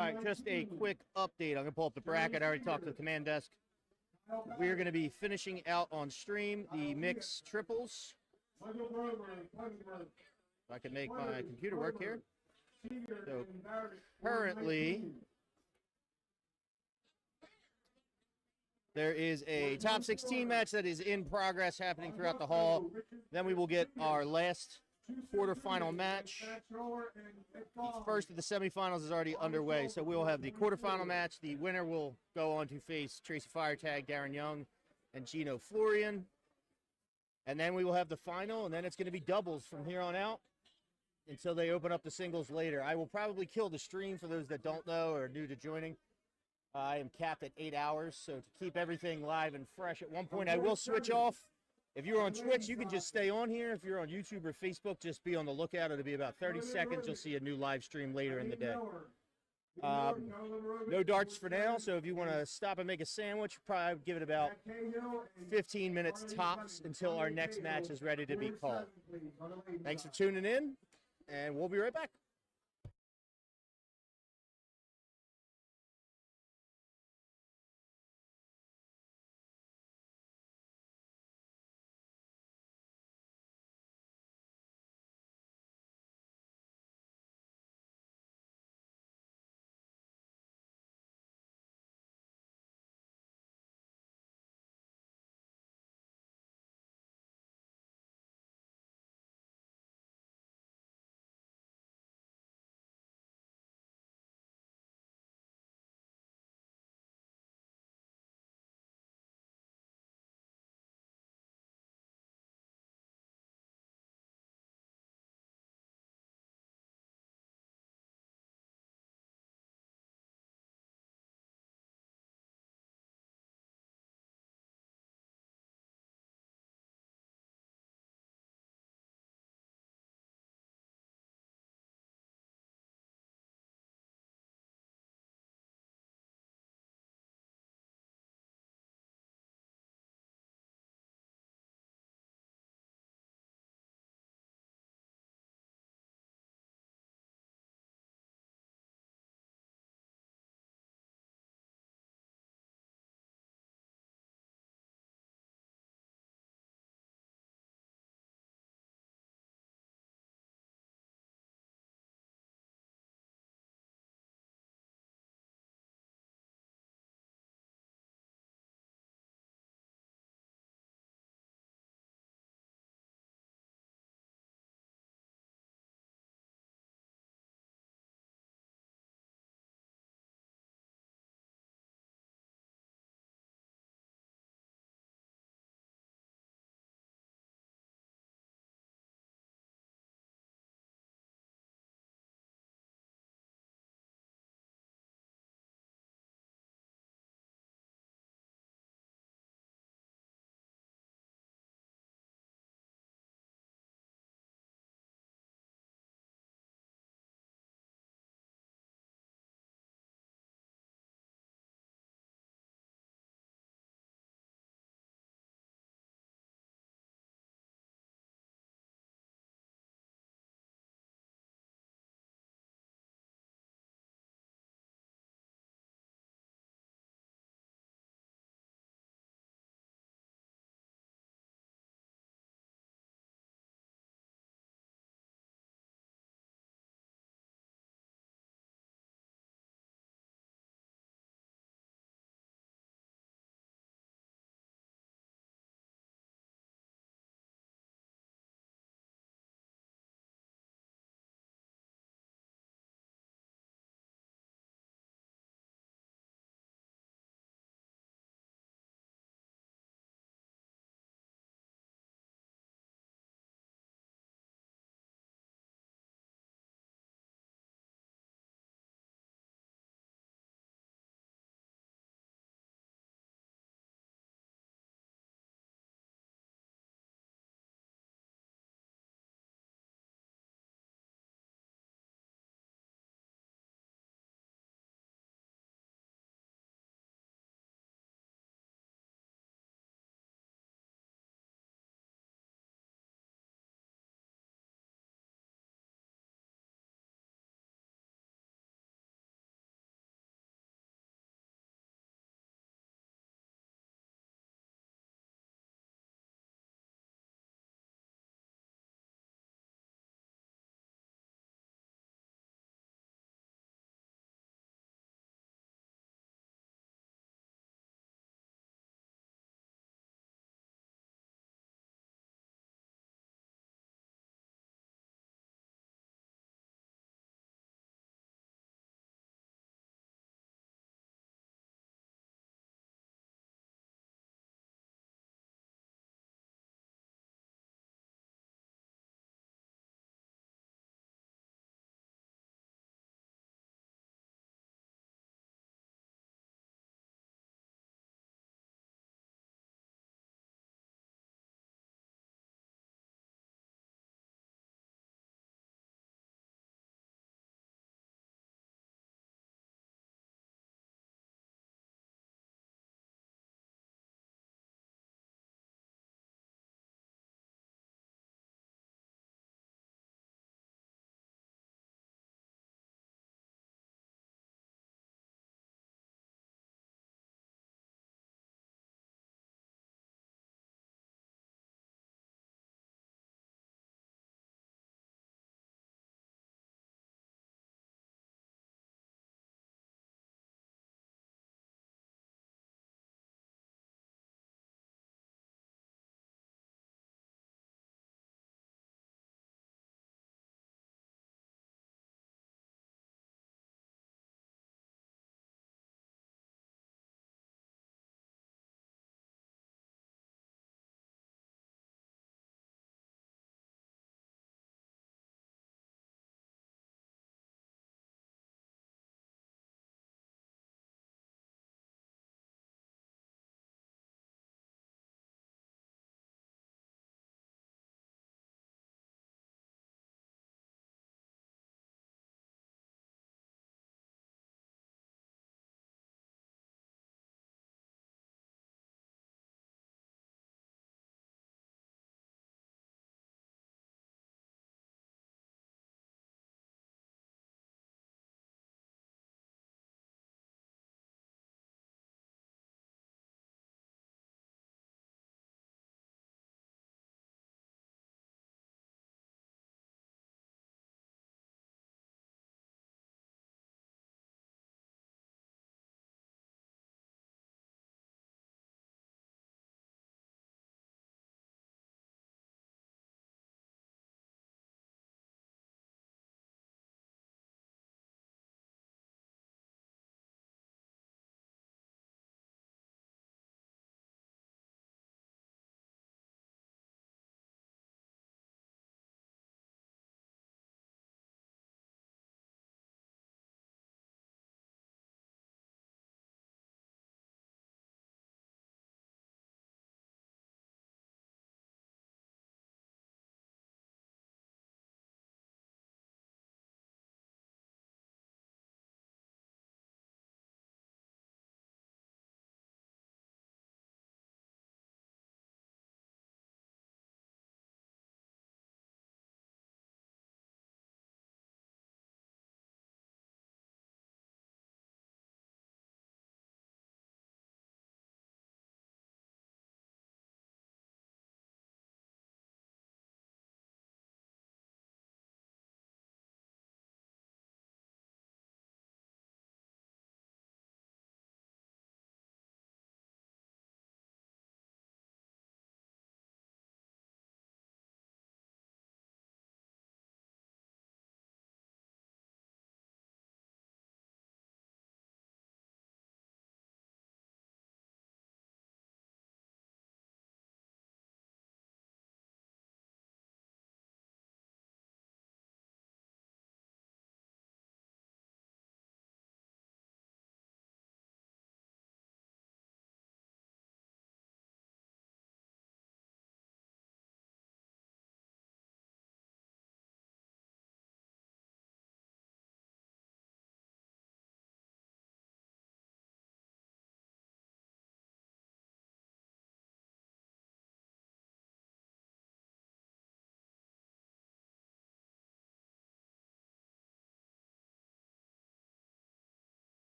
All right, just a quick update. I'm going to pull up the bracket. I already talked to the command desk. We're going to be finishing out on stream the mix triples. If I can make my computer work here. So currently, there is a top 16 match that is in progress happening throughout the hall. Then we will get our last quarterfinal match. The first of the semifinals is already underway, so we will have the quarterfinal match. The winner will go on to face Tracy Firetag, Darren Young, and Gino Florian. And then we will have the final, and then it's going to be doubles from here on out until they open up the singles later. I will probably kill the stream for those that don't know or are new to joining. I am capped at 8 hours, so to keep everything live and fresh, at one point I will switch off. If you're on Twitch, you can just stay on here. If you're on YouTube or Facebook, just be on the lookout. It'll be about 30 seconds. You'll see a new live stream later in the day. No darts for now, so if you want to stop and make a sandwich, probably give it about 15 minutes tops until our next match is ready to be called. Thanks for tuning in, and we'll be right back.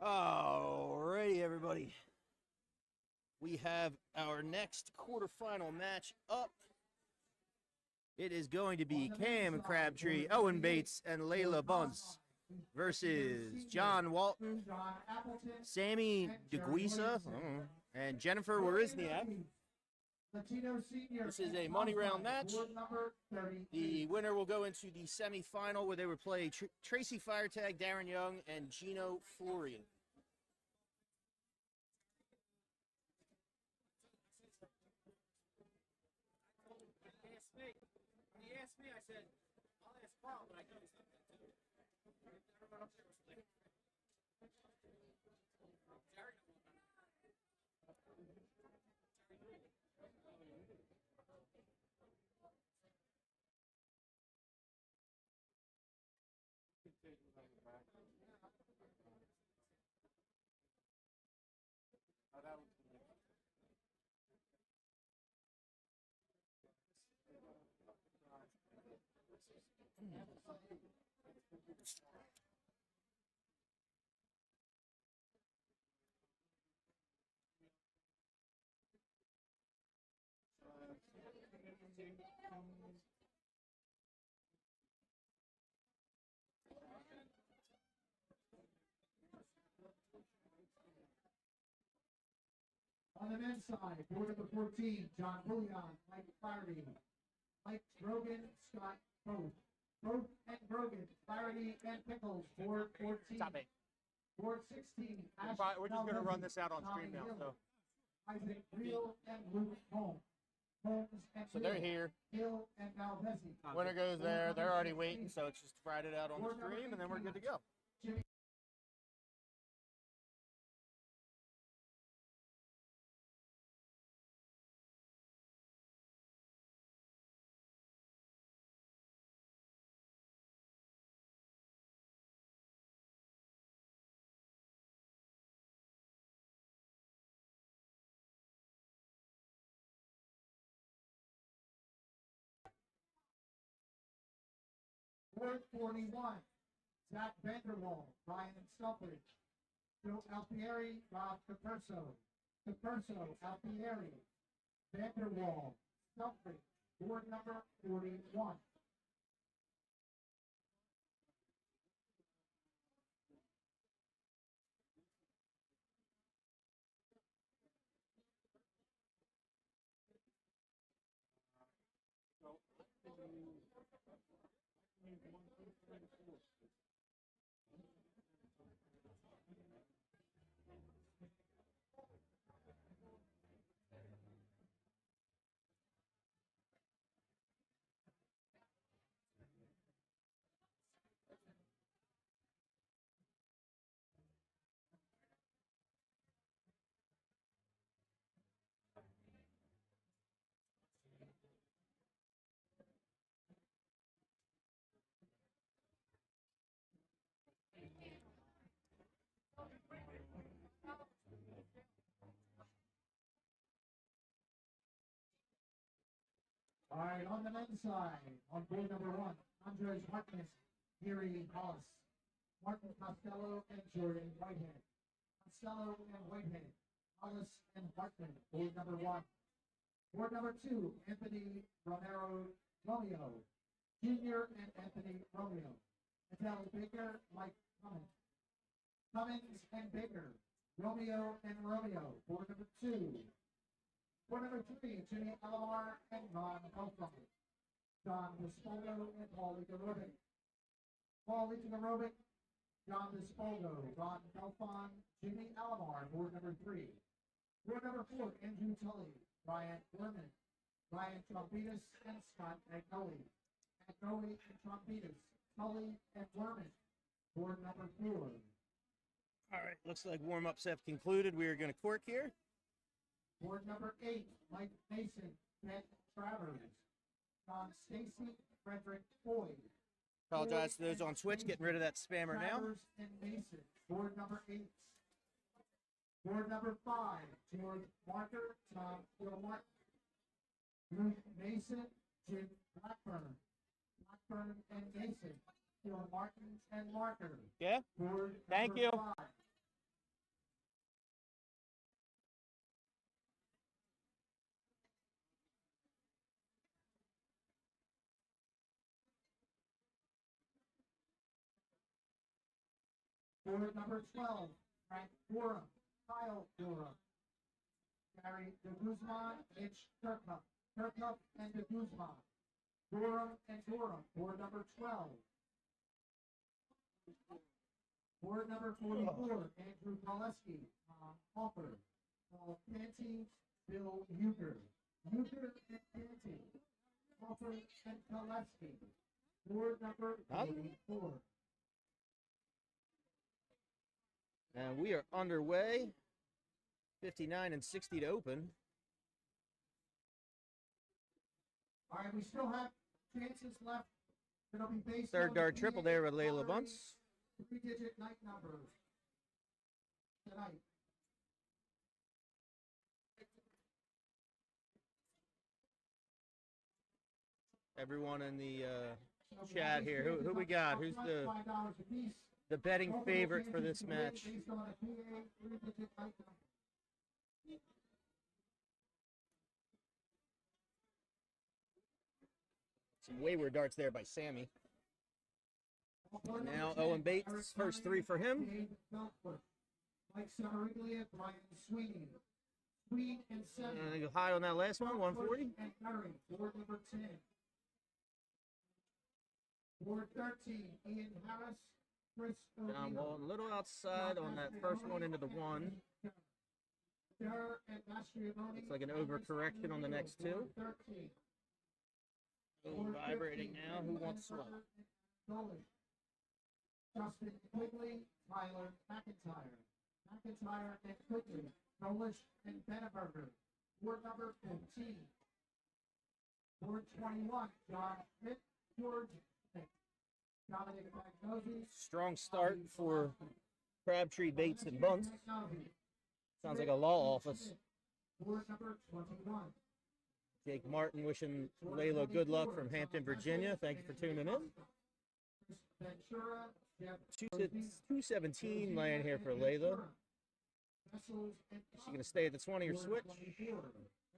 Alrighty, everybody. We have our next quarterfinal match up. It is going to be Cam Crabtree, Owen Bates, and Layla Bunce versus John Walton, John Appleton, Sammy DeGuisa, and Jennifer Warisniak. Latino senior. This is a and money round top match. board number 33. The winner will go into the semifinal where they would play Tracy Firetag, Darren Young, and Gino Florian. He asked me, I said, I'll ask Carl, but I know he's not that too. Everyone up there was like, Jerry. On the men's side, board number 14, John Bullion, Mike Flaherty, Mike Brogan, Scott Both. Both and Brogan, Flaherty and Pickles, board 14. Stop it. Board 16, Ash We're just going to run Valdez, this out on Tommy stream now. Hill, So, Isaac Real and Luke Holmes. Holmes and So they're Hill, here. Hill and Valdezi. Winner goes there. They're already waiting, so it's just fried it out on the stream, and then we're good to go. Jimmy Board 41, Zach Vanderwall, Ryan Stuffridge, Joe Alfieri, Rob Caperso, Alfieri, Vanderwall, Stuffridge, board number 41. All right, on the men's side, on board number 1, Andres Hartness, Gary Hollis, Martin Costello, and Jordan Whitehead. Costello and Whitehead, Hollis and Hartman, board number 1. Board number 2, Anthony Romero, Jr. and Anthony Romeo. Natalie Baker, Mike Cummins. Cummins and Baker, Romeo and Romeo, board number 2. Board number 3, Jimmy Alamar and Ron Elfon. John Despolgo and Paul Licorobic. Paul Licorobic, John Despolgo, Ron Elfon, Jimmy Alamar, board number 3. Board number 4, Andrew Tully, Brian Berman, Ryan Trompetus, and Scott Agnoli. Agnoli and Trompetus, Tully and Berman, board number 4. All right, looks like warm-ups have concluded. We are going to cork here. Board number 8, Mike Mason, Ben Travers, John Stacy, Frederick Boyd. Apologize to those on Twitch, getting rid of that spammer now. Travers and Mason, board number 8. Board number 5, George Marker, Tom Martin. Luke Mason, Jim Blackburn. Blackburn and Mason, Phil Martin and Marker. Yeah, Board Thank number you. 5. Board number 12, Frank Durham, Kyle Durham. Gary De Guzman, Mitch Kirkup, and De Guzman. Durham and Durham, board number 12. Board number 44, Andrew Koleski, Tom Hopper. Canty, Bill Euchre. Euchre and Canty. Hopper and Koleski. Board number 44. And we are underway. 59 and 60 to open. All right, we still have chances left. It'll be based Third on dart the triple PA there with Layla lottery, Bunce. 3-digit night numbers tonight. Everyone in the So we chat have here. these Who we chances got? up Who's front, the $5 apiece. betting Multiple favorite for chances this to win match? Based on a PA 3-digit night number. Some wayward darts there by Sammy. Board number Now 10, Owen Bates, Eric first Murray, three for him. Dave Belfort, Mike Samariglia, Brian Sweeney. Sweeney and Seven. And go high on that last one, 140. And Murray, board number 10. Board 13, Ian Harris, Chris John O'Neill. Walton, a little outside on that first one into the one. Sarah and Mastriamone. Looks like an overcorrection on the next two. 13. Oh, vibrating now. Who wants what? Nolan. Justin Quigley, Tyler McIntyre. McIntyre and Quigley, Nolish and Benneberger. Board number 15. Board 21, John Schmidt, George Schmidt. Dominic Magnosi. Strong start for Crabtree, Bates, and Bunce. Sounds like a law office. Board number 21. Jake Martin wishing Layla good luck from Hampton, Virginia. Thank you for tuning in. Ventura, Jeff 217 laying here for Layla. Is she going to stay at the 20 or switch?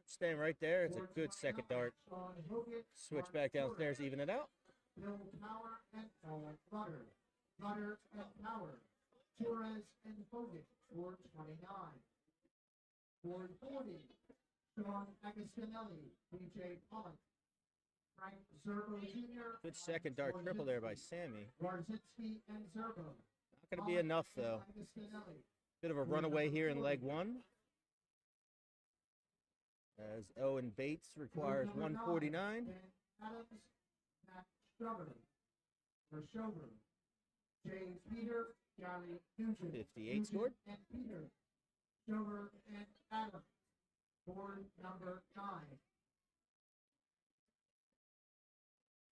Staying right there. It's a good second dart. Switch back downstairs, even it out. Bill Power and Paul Butter. Butter and Power. Torres and Hogan, Board 29. Board 40, Sean Agostinelli, DJ Pollock. Frank Zerbo Jr. Good second dart triple there by Sammy. Warzitsky and Zerbo. Not going to be enough, though. Agostinelli. Bit of a runaway here in leg one. As Owen Bates requires 149. Adams, Matt Strubber. For Shover. James Peter, Gary Nugent. 58 scored. And Peter. Shover and Adams. Board number 9.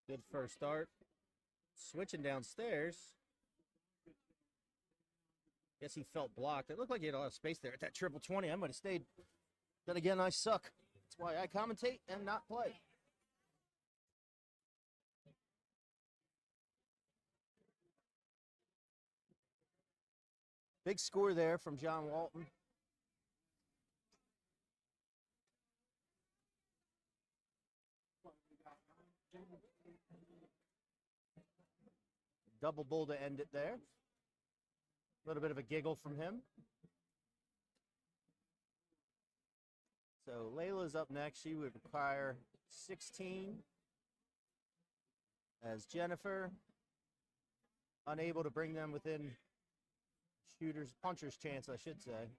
Good first start. Switching downstairs. Guess he felt blocked. It looked like he had a lot of space there at that triple 20. I might have stayed. Then again, I suck. That's why I commentate and not play. Big score there from John Walton. Double bull to end it there. A little bit of a giggle from him. So Layla's up next. She would require 16. As Jennifer, unable to bring them within puncher's chance, I should say.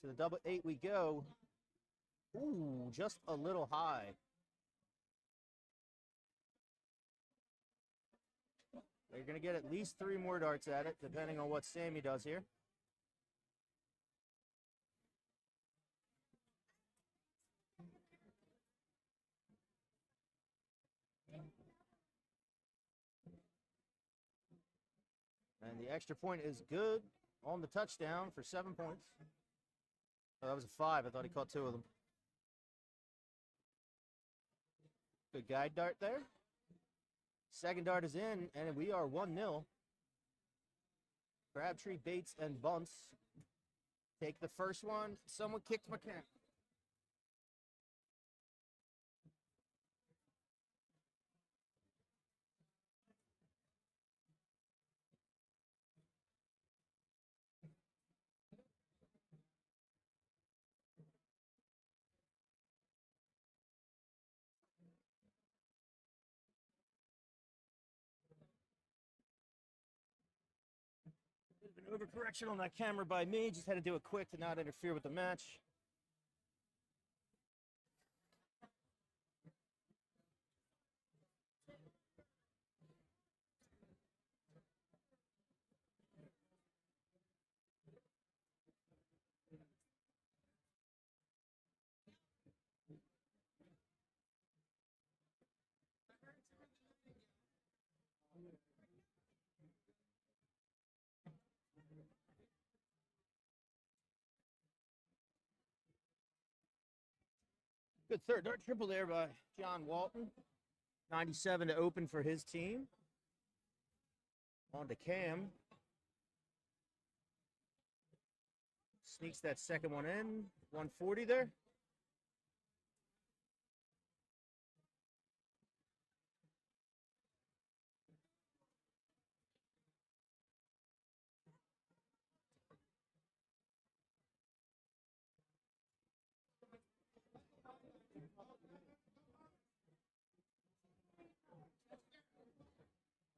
To the double 8 we go. Ooh, just a little high. They're going to get at least 3 more darts at it, depending on what Sammy does here. And the extra point is good on the touchdown for 7 points. Oh, that was a 5. I thought he caught 2 of them. Good guide dart there. Second dart is in, and we are 1-0. Crabtree, Bates, and Bunce take the first one. Someone kicked my cat. Overcorrection on that camera by me. Just had to do it quick to not interfere with the match. Good third dart triple there by John Walton. 97 to open for his team. On to Cam. Sneaks that second one in. 140 there.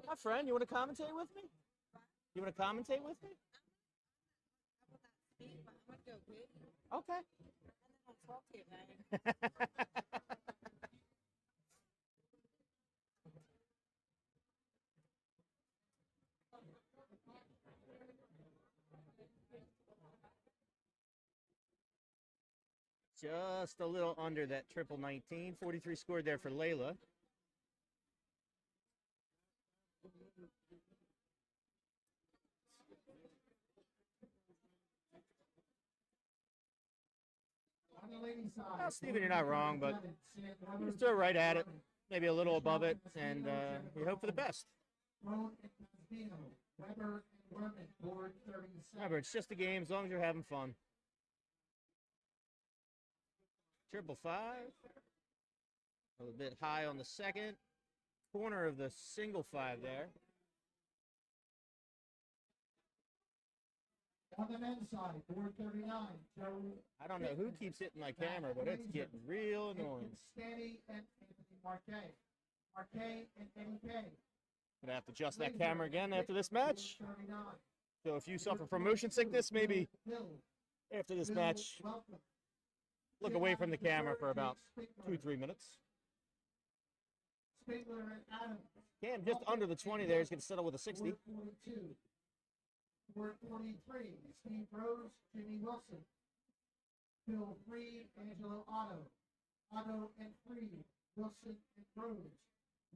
Hi, friend. You want to commentate with me? You want to commentate with me? Okay. Just a little under that triple 19. 43 scored there for Layla. On the ladies' side, Well, Steven, you're not wrong, but you just throw right at it, maybe a little above it, and you hope for the best. Roan and Pasbino, Weber and Werman, board 37. Remember, it's just a game as long as you're having fun. Triple five. A little bit high on the second. Corner of the single five there. On the men's side, board 39, Joe. I don't know who keeps hitting my camera, but it's getting real annoying. Stanny and Anthony Marquet. Marquet and Eddie Kay. Gonna have to adjust that camera again after this match. Board 39. So if you suffer from motion sickness, maybe Bill, after this Bill, match, welcome. look away from the camera for about 2-3 minutes. Spigler and Adams. Cam just under the 20 there. He's gonna settle with a 60. Board 42. Board 43, Steve Rose, Jimmy Wilson. Bill Freed, Angelo Otto. Otto and Freed, Wilson and Rose.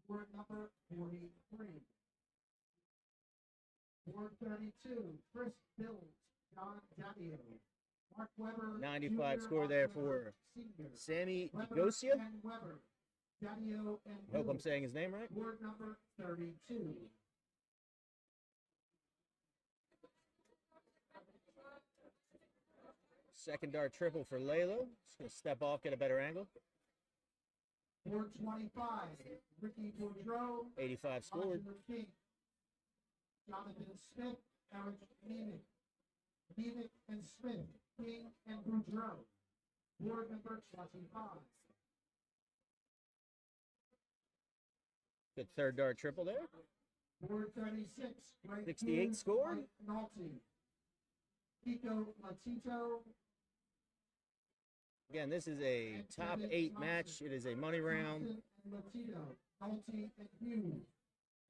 Board number 43. Board 32, Chris Bills, John Jadio. Mark Weber. 95 Jr. score there October, for Senior. Sammy Weber Gosia. and Weber. Jadio and I hope I'm Bills. saying his name right. Board number 32. Second dart triple for Layla. Just gonna step off, get a better angle. Board 25, Ricky Boudreau, 85 scored. Roger King, Jonathan Smith, Eric Nemick, Nemick and Smith, King and Boudreau. Board number 25. Good third dart triple there. Board 36, Greg 68 Kuhn, scored. Mike Nolte, Pico Latito, Again, this is a top 8 match. It is a money round. Johnson and Latito, Nolte and Hughes.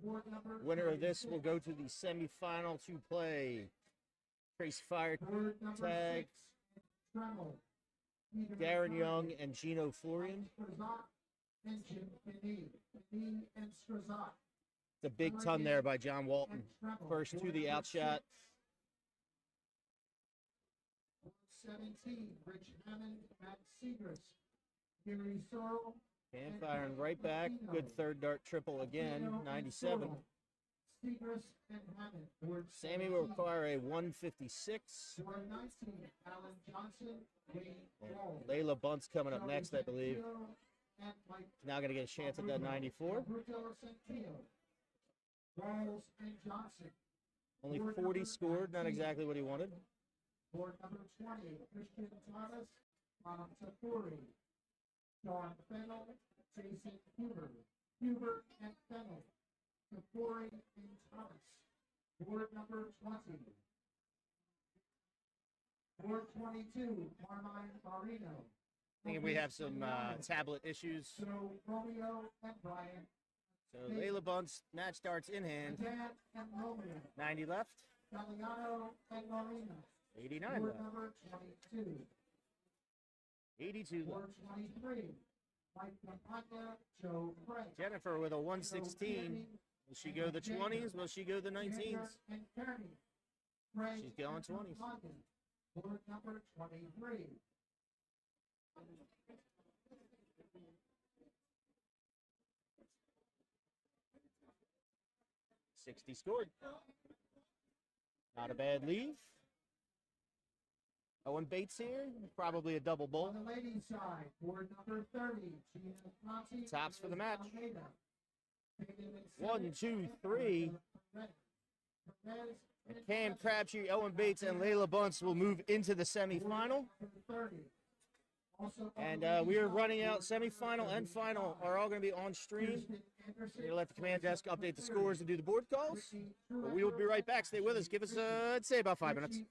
Board number Winner of this 36. will go to the semifinal to play Trace Fire Board number Tag, 6, Tremel, Peter Darren McCarthy, Young and Gino Florian. Strazat and Jim Finney, Finney and Strazat. It's a big ton there by John Walton. First to the outshot. 17, Rich Hammond, Matt Segrist, Gary Sorrell, And firing right back. Good third dart triple again. 97. Segrist and Hammond. Board Sammy will require a 156. Board 19, Alan Johnson, Wayne And Wall. Layla Bunt's coming up next, I believe. And Mike Now going to get a chance at that 94. Bruto Centillo, Walls and Johnson. Only 40 scored. Not exactly what he wanted. Board number 20, Christian Thomas, Tafuri, John Fennel, Jason Huber, Huber and Fennel, Tafuri and Thomas. Board number 20, Board 22, Carmine Marino. Thinking we have some tablet issues. So Romeo and Brian, So Layla Bunce, match starts in hand. Dan and Romeo. 90 left, Galliano and Marino. 89 Board left, number 22. 82 left. Board 23, Mike Campagna, Joe Frank. Jennifer with a 116. Will she go the 20s? Will she go the 19s? And Kearney. Frank She's going and 20s. Campagna. Board number 23. 60 scored. Not a bad leave. Owen Bates here, probably a double On bowl. the ladies' side, board number 30, Gina Conti. Tops for the match. Almeida. Taken in 1, 2, seventh, 3. Perez And Cam Crabtree, Owen Bates, and Layla Bunce will move into the semifinal. 30. Also on And the ladies' we are side, running out. board Semifinal and final are all going to be on stream. Kirsten Anderson, We're going to let the command desk update the scores and do the board calls. Ricky But we will be right back. Stay with us. Give us, I'd say, about 5 minutes. Richie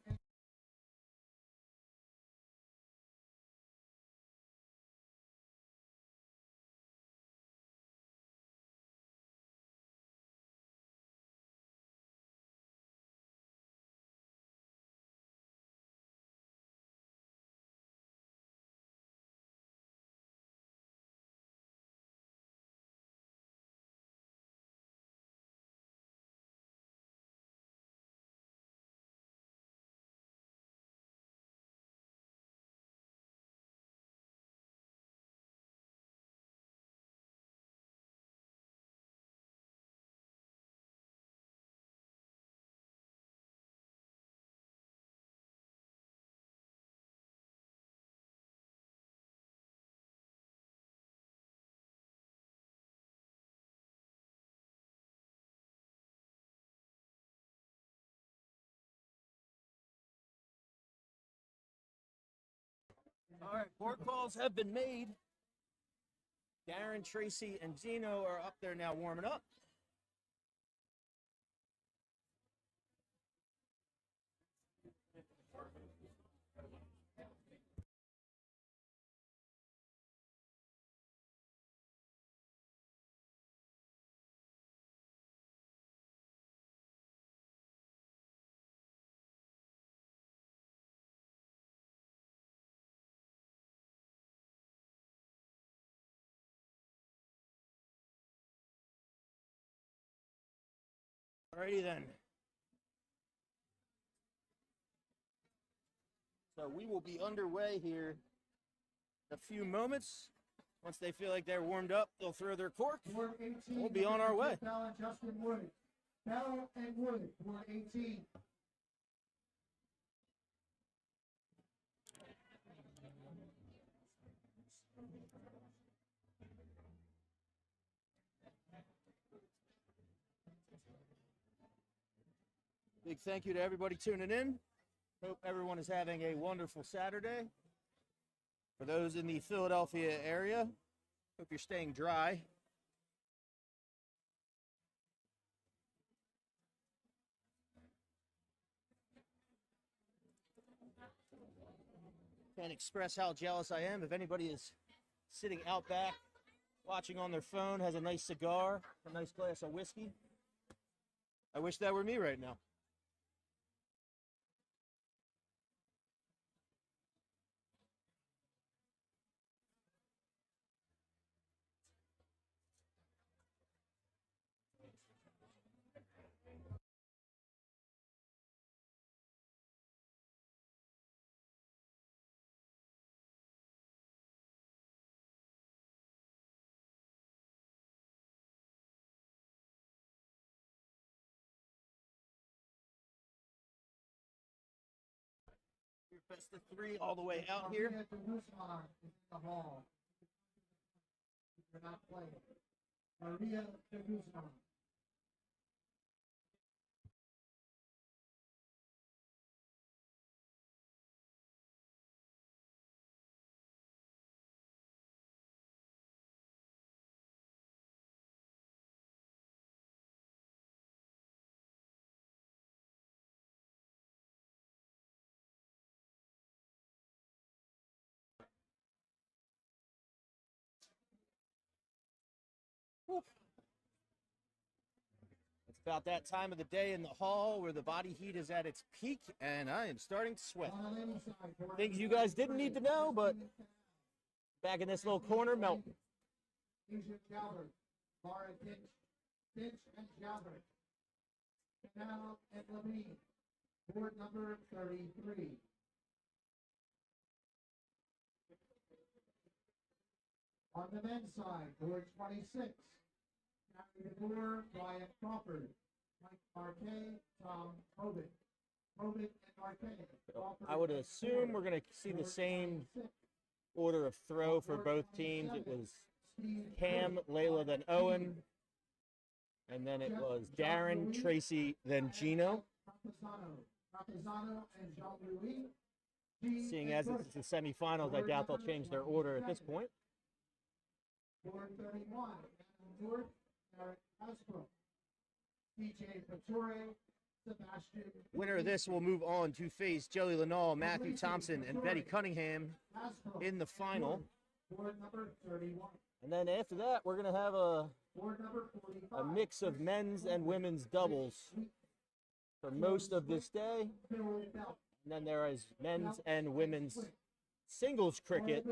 All right, board calls have been made. Darren, Tracy, and Gino are up there now warming up. Alrighty then. So we will be underway here in a few moments. Once they feel like they're warmed up, they'll throw their cork. Board 18. We'll be on our way. Bell and Justin Wood. Bell and Wood, board 18. Big thank you to everybody tuning in. Hope everyone is having a wonderful Saturday. For those in the Philadelphia area, hope you're staying dry. Can't express how jealous I am. If anybody is sitting out back, watching on their phone, has a nice cigar, a nice glass of whiskey, I wish that were me right now. Best of 3 all the way out here. Maria de Guzman is in the hall. You're not playing. Maria de Guzman. It's about that time of the day in the hall where the body heat is at its peak, and I am starting to sweat. On the ladies' side, board Things you number guys didn't need to know, but back in this little corner, melting. Asia Jalbert, Laura Finch and Jalbert, Canal and Levine, board number 33. On the men's side, board 26, Gary DeBoer, Brian Crawford, Mike Marquet, Tom Hovitt. Hovitt and Marquet. Crawford I would and assume DeBoer. we're going to see the Board same 26, order of throw for both teams. It was Cam, Layla, then Owen. And then it was Darren, Tracy, then Gino. Rapizano and Jean-Louis. Seeing as it's the semifinals, I doubt they'll change their order at this point. Board 31, Adam North, Eric Hasbro. DJ Pature, Sebastian. Winner of this will move on to face Joey Lenall, Matthew Thompson, and Betty Cunningham Hasbro. in the final. Board number 31. And then after that, we're going to have a Board number 45. mix of men's and women's doubles for most of this day. Bill Belt. And then there is men's and women's singles cricket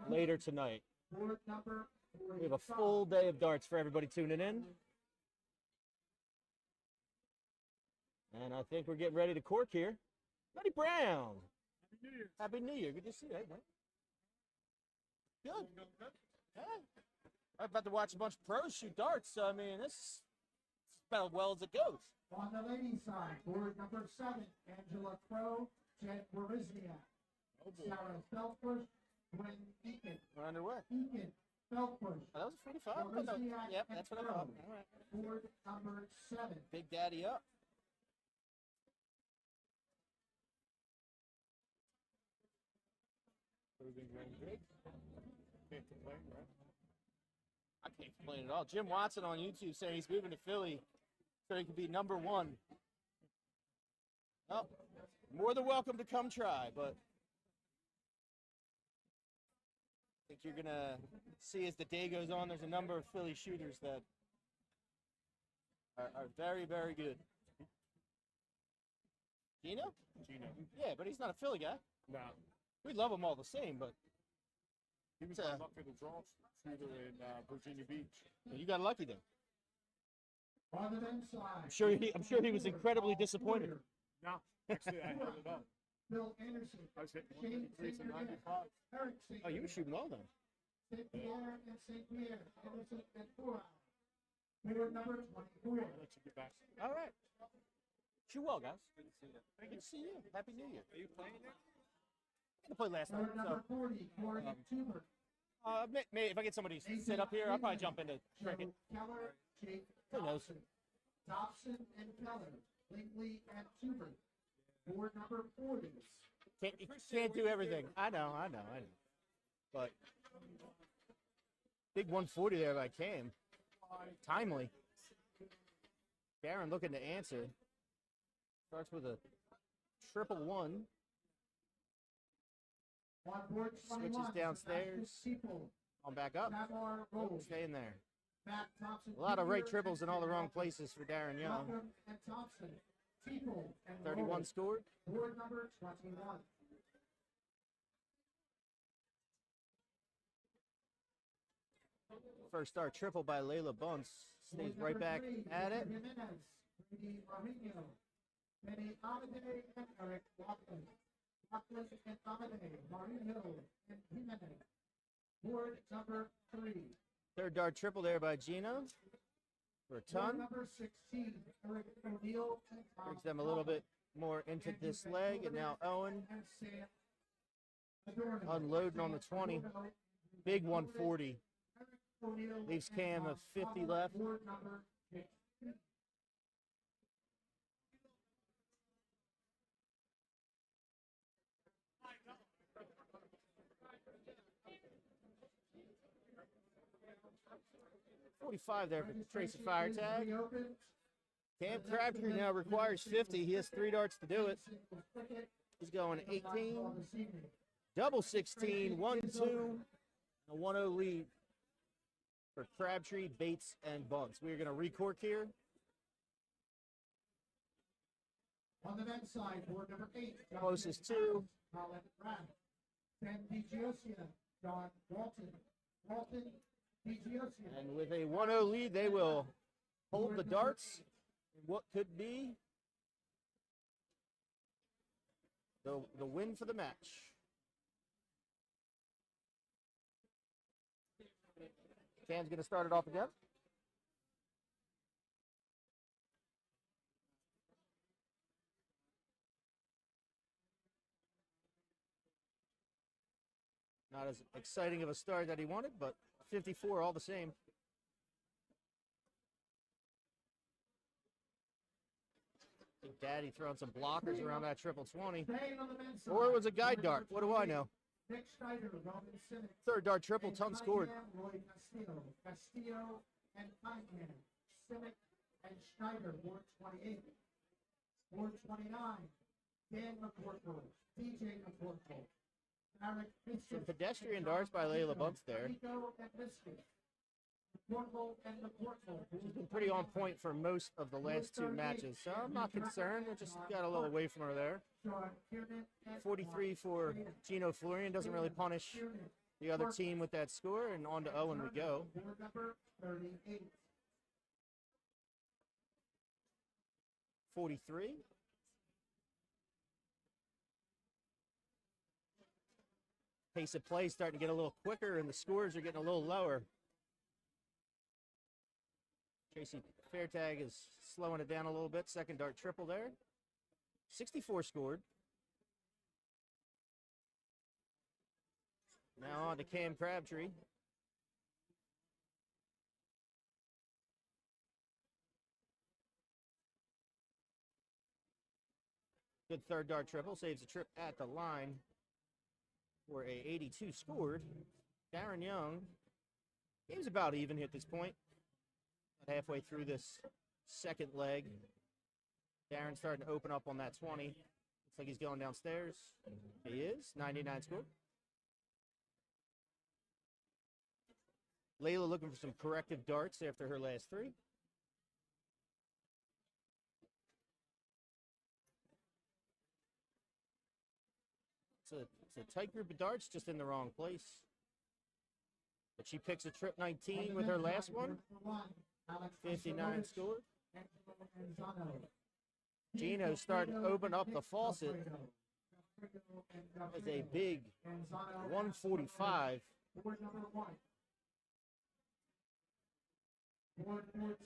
later tonight. Board number 45. We have a full day of darts for everybody tuning in. And I think we're getting ready to cork here. Buddy Brown. Happy New Year. Good to see you, man. Good. Yeah. I'm about to watch a bunch of pros shoot darts, so I mean, this is about as well as it goes. On the ladies' side, board number 7, Angela Crow, Jen Warizniak, Sarah Feldbush, Gwen Eakin. We're underway. Eakin, Feldbush, Oh, that was a 45. I thought that was- Yep, that's what I thought. All right. board number 7. Big Daddy up. Everything going good? Can't complain, right? I can't complain at all. Jim Watson on YouTube saying he's moving to Philly so he can be number 1. Well, more than welcome to come try, but I think you're going to see as the day goes on, there's a number of Philly shooters that are very, very good. Gino? Gino. Yeah, but he's not a Philly guy. Nah. We love them all the same, but He was It's, my luck in the draw shooter in Virginia Beach. you got lucky then. On the men's side. I'm sure he was incredibly disappointed. No, actually, I held it up. Bill Anderson, I was hitting Shane 153 to 95. Eric St. Oh, you were shooting well then. St. Pierre and St. Pierre, Anderson and Pura. Board number 24. I'll let you get back. All right. Shoot well, guys. Good to see you. Happy New Year. Are you playing there? I played last night. Board number 40, Morgan Tuber. If I get somebody to sit up here, I'll probably jump into cricket. Keller, Jake Who knows? Dobson and Keller, Lingley and Tuber. Board number 40. You can't do everything. I know. But big 140 there by Cam. Timely. Darren looking to answer. Starts with a 111. On board 21. Switches downstairs. Sebastian People, On back up. Tamar Rose, Staying there. Matt Thompson. A lot of right Jr. triples in all the wrong and places for Darren Young. Malcolm and Thompson. People and 31 Rose. scored. Board number 21. First start triple by Layla Bunce. Stays Board right number back 3, at it. Jimenez, Brady Marino, Benny Amade and Eric Watson. Watson and Amade, Marino and Jimenez. Board number 3. Third dart triple there by Gino for a Board ton. number 16, Eric O'Neill and Tom Brings them a little bit more into Andrew this leg, and now Owen and Sam Adorno. unloading on the 20. Adorno, Big 140. Eric O'Neill Leaves and Cam Tom of 50 Thomas. left. Board number 15. .45 there for Tracy Fire Tag. Reopened. Cam Crabtree now requires 50. He has 3 darts to do it. He's going 18, double 16, 1-2, a 1-0 lead. for Crabtree, Bates, and Bunts. We're going to recork here. On the men's side, board number 8. Closest to. Colin Brown. Sam DiGiosia, John Walton. Walton DiGiosia. And with a 1-0 lead, they will hold the darts in what could be the win for the match. Cam's going to start it off again. Not as exciting of a start that he wanted, but 54 all the same. Big Daddy throwing some blockers around that triple 20. Staying on the men's side. Or it was a guide dart. What do I know? Nick Schneider, Robin Simmons. Third dart triple, and ton scored. Cunningham, Roy Castillo. Castillo and Cunningham. Simic and Schneider, board 28. Board 29. Dan McCorkle. DJ McCorkle. Alec Some Biscuit. pedestrian darts by Layla Bunts there. Rico and Biscuit. McCorkle and McCorkle. She's been pretty on point for most of the last two matches, so I'm not concerned. I just got a little away from her there. Sean Kiernan and 43 for Gino Florian. Doesn't really punish Kiernan. the other team with that score, and on to Owen we go. Board number 38. 43. Pace of play starting to get a little quicker, and the scores are getting a little lower. Tracy Fairtag is slowing it down a little bit. Second dart triple there. 64 scored. Now on to Cam Crabtree. Good third dart triple. Saves a trip at the line for a 82 scored. Darren Young, game's about even at this point. About halfway through this second leg. Darren's starting to open up on that 20. Looks like he's going downstairs. He is. 99 scored. Layla looking for some corrective darts after her last three. It's a tight group of darts, just in the wrong place. But she picks a trip 19 with her last one. 59 scored. Gino's starting to open up the faucet. That's a big 145.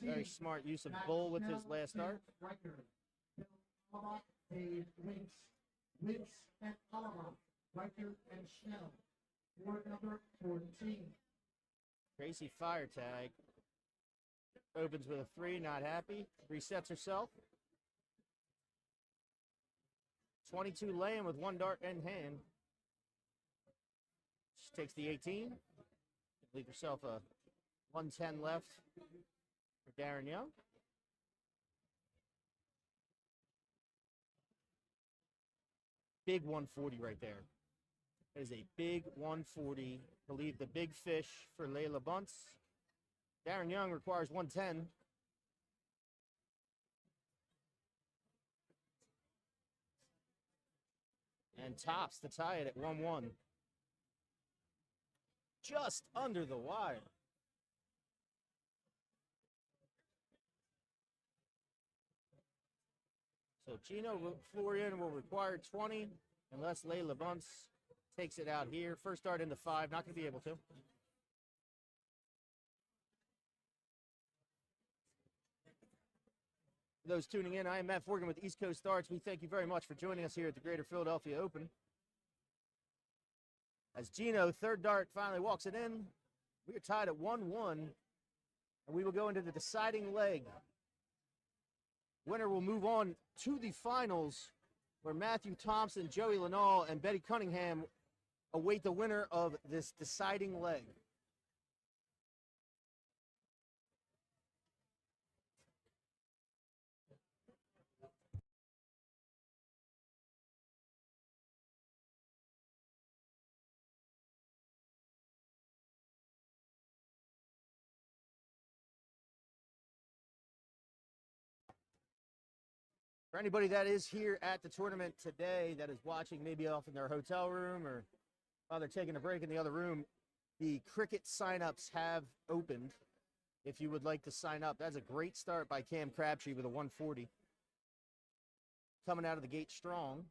Very smart use of bull with his last dart. Wicks and Alama, Riker and Schnell. Board number 14. Tracy Fairtag opens with a 3, not happy. Resets herself. 22 laying with one dart in hand. She takes the 18. Leave herself a 110 left for Darren Young. Big 140 right there. That is a big 140 to leave the big fish for Layla Bunts. Darren Young requires 110. And tops to tie it at 1-1. Just under the wire. So Gino Florian will require 20 unless Layla Bunts takes it out here. First dart into 5, not going to be able to. For those tuning in, I am Matt Forgan with East Coast Darts. We thank you very much for joining us here at the Greater Philadelphia Open. As Gino, third dart, finally walks it in. We are tied at 1-1, and we will go into the deciding leg. Winner will move on to the finals, where Matthew Thompson, Joey Lenall, and Betty Cunningham await the winner of this deciding leg. For anybody that is here at the tournament today that is watching maybe off in their hotel room or while they're taking a break in the other room, the cricket signups have opened. If you would like to sign up, that's a great start by Cam Crabtree with a 140. Coming out of the gate strong.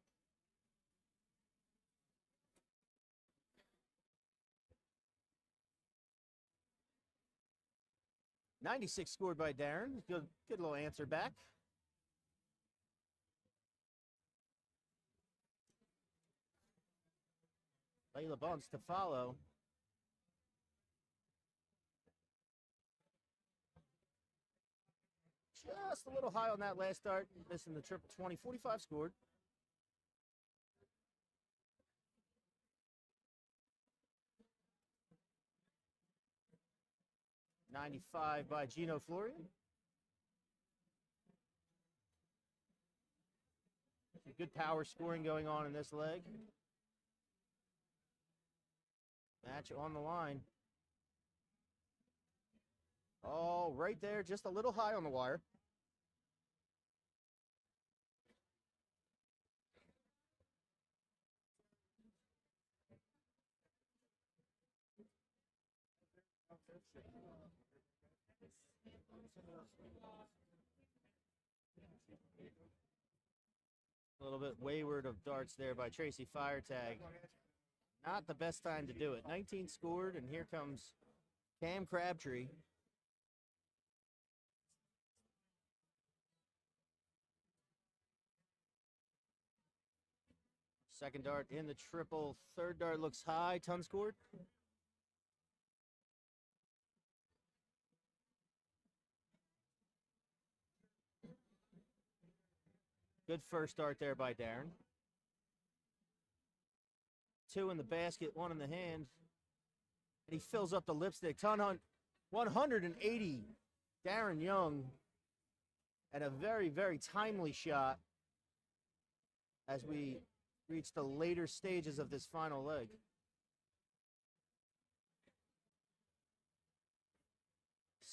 .96 scored by Darren. Good little answer back. Layla Bunce to follow. Just a little high on that last start, missing the triple 20. 45 scored. .95 by Gino Florian. Some good power scoring going on in this leg. Match on the line. Oh, right there, just a little high on the wire. A little bit wayward of darts there by Tracy Firetag. Not the best time to do it. 19 scored, and here comes Cam Crabtree. Second dart in the triple. Third dart looks high. Ton scored. Good first start there by Darren. 2 in the basket, 1 in the hand. And he fills up the lipstick. 180. Darren Young. And a very, very timely shot as we reach the later stages of this final leg.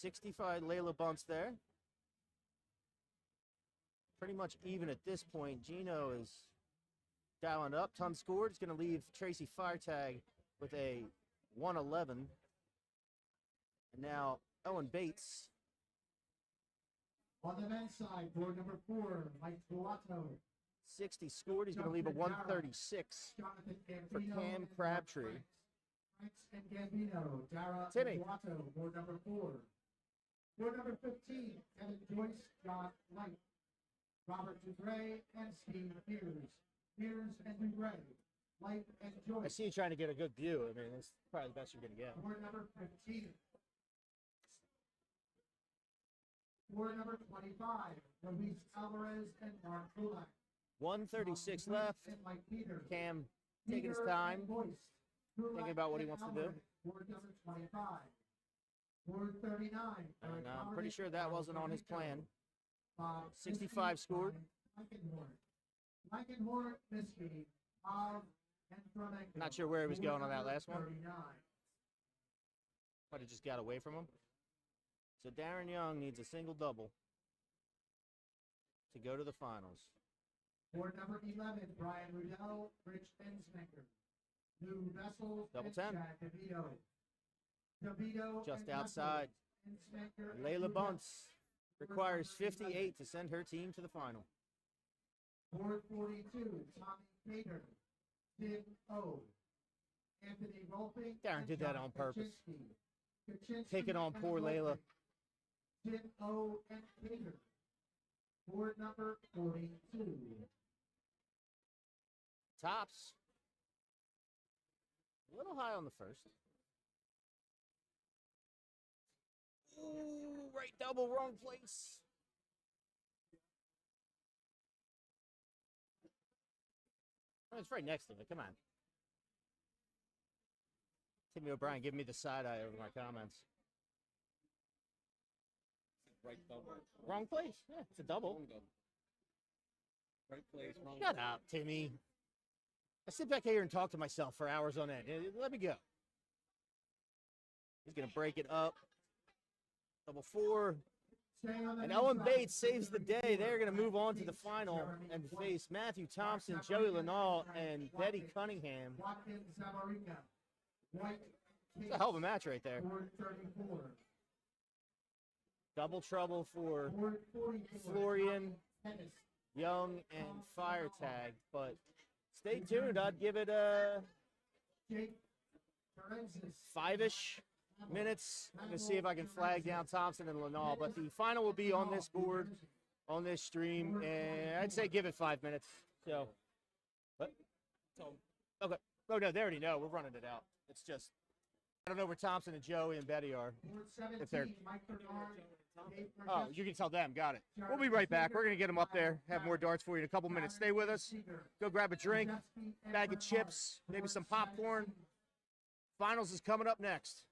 .65 Layla Bunce there. Pretty much even at this point. Gino is dialing up. Ton scored. It's going to leave Tracy Firetag with a 111. And now Owen Bates. On the men's side, board number 4, Mike Tuato. 60 scored. He's going to leave a 136 for Cam Crabtree. Franks and Gambino, Dara Timmy. Tuato, board number 4. Board number 15, Kevin Joyce, John Light. Robert DeGray and Steve Piers. Piers and DeGray. Light and I Joyce. see you trying to get a good view. I mean, that's probably the best you're going to get. Board number 15. Board number 25, Luis Alvarez and Mark Kulak. 136 left. And Mike Peter. Cam taking his Peter time. and Boyce. Kulak thinking about what he and wants to do. Alvarez. Board number 25. Board 39. And I'm pretty sure that wasn't on his plan. 65 65 scored. Meikenhorn, Miski, and Flamenco. Not sure where he was going on that last one. 39. But it just got away from him. So Darren Young needs a single double to go to the finals. Board number 11, Brian Rudell, Rich Ensmaker. New Vessels, Double and 10. Jack DeVito. DeVito Just and outside. Vessels, Ensmaker, and Layla Rudell. Bunce requires 58 to send her team to the final. Board 42, Tommy Cater, Tim O. Anthony Rolfing. Darren and did that John on purpose. Kaczynski. Taking on and poor Layla. Rolfing. Tim O. and Cater. Board number 42. Tops. A little high on the first. Ooh, right double, wrong place. Oh, it's right next to me. Come on. Timmy O'Brien giving me the side eye over my comments. Right double. Wrong place. Yeah, it's a double. Wrong double. Right place, wrong Shut up, Timmy. I sit back here and talk to myself for hours on end. Let me go. He's going to break it up. Double 4. And Owen Bates saves the day. They're going to move on to the final and face Matthew Thompson, Joey Lenal, and Betty Cunningham. Watkins Zamarika. White It's a hell of a match right there. Board 34. Double trouble for Board 44. Florian, Tennis. Young, and Fire Tag. But stay tuned. I'd give it a Jake Forensis. 5-ish minutes to see if I can flag down Thompson and Lenal. But the final will be on this board, on this stream, and I'd say give it 5 minutes. So, what? Okay. Oh, no, they already know. We're running it out. It's just, I don't know where Thompson and Joey and Betty are. Board If they're- 17. Mike Bernard. Dave Oh, you can tell them. Got it. We'll be right back. We're going to get them up there, have more darts for you in a couple minutes. Stay with us. Go grab a drink, bag of chips, maybe some popcorn. Finals is coming up next.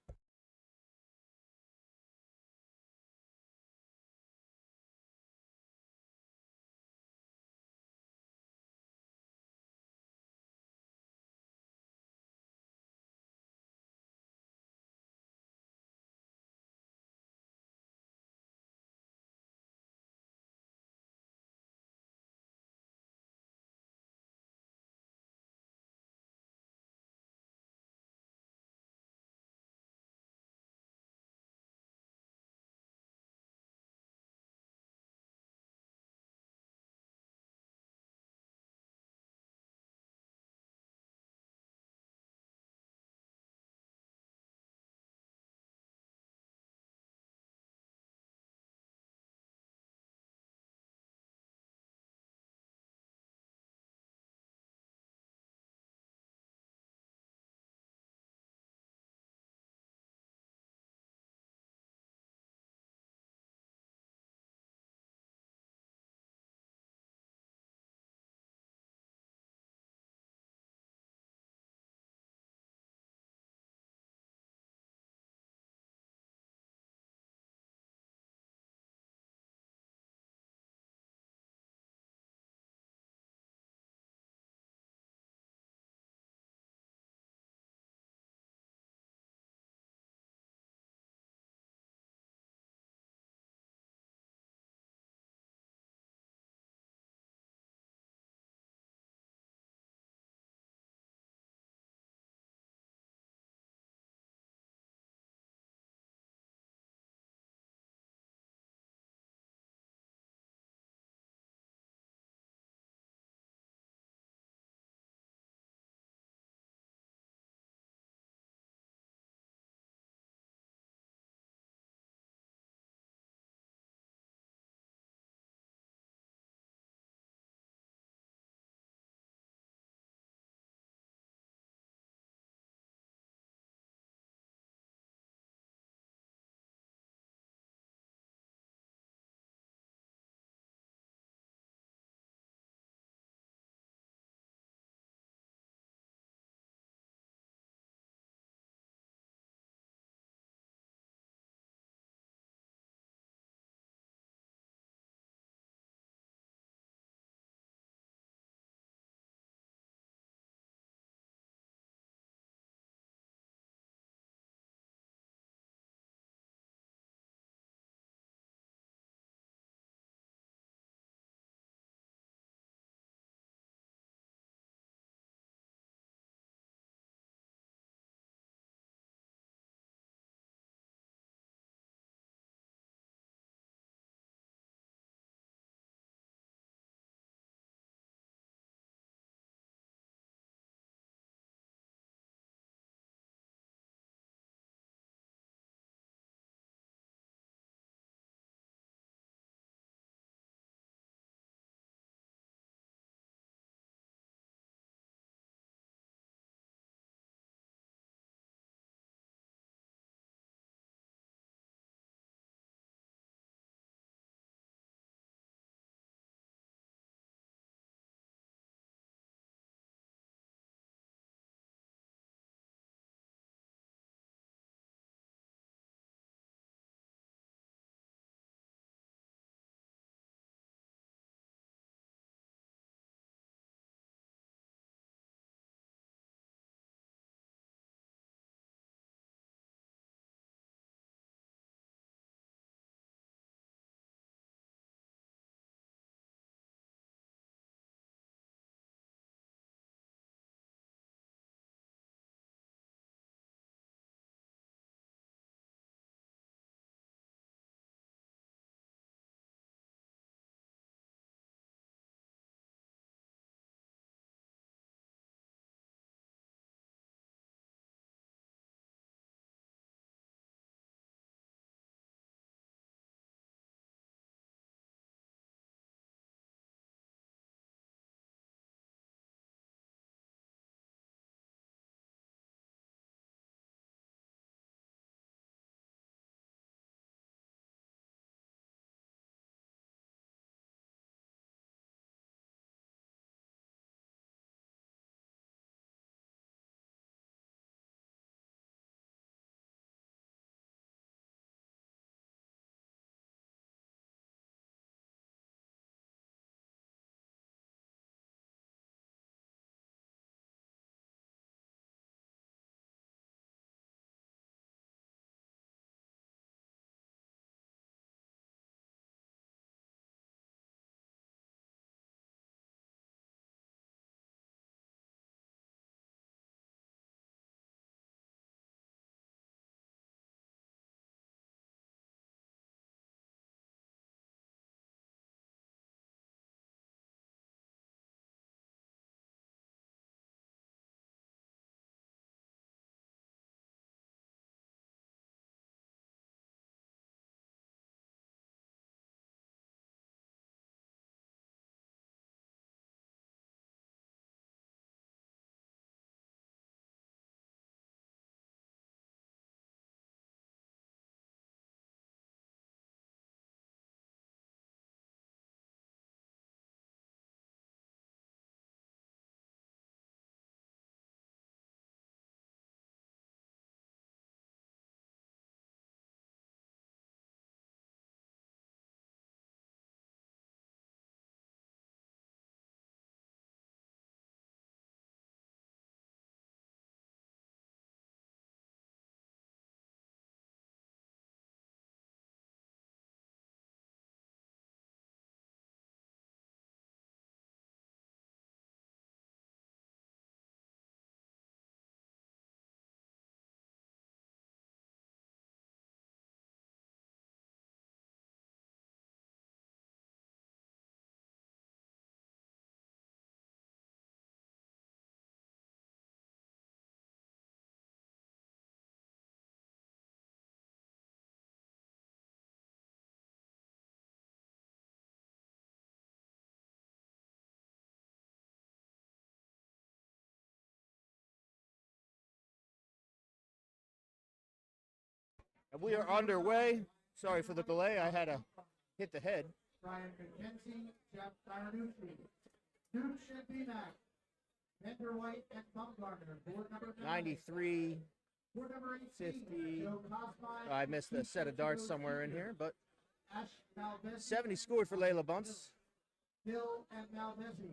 And we are underway. Sorry for the delay. I had to hit the head. Brian McKenzie, Jeff Dianucci, Duke Shantinak, Bender White, and Bumgarner. Board number 9. 93. Board number 18, 50. Joe Cosby. I missed a set of darts somewhere in here, but Ash Malvesi. 70 scored for Layla Bunce. Bill and Malvesi.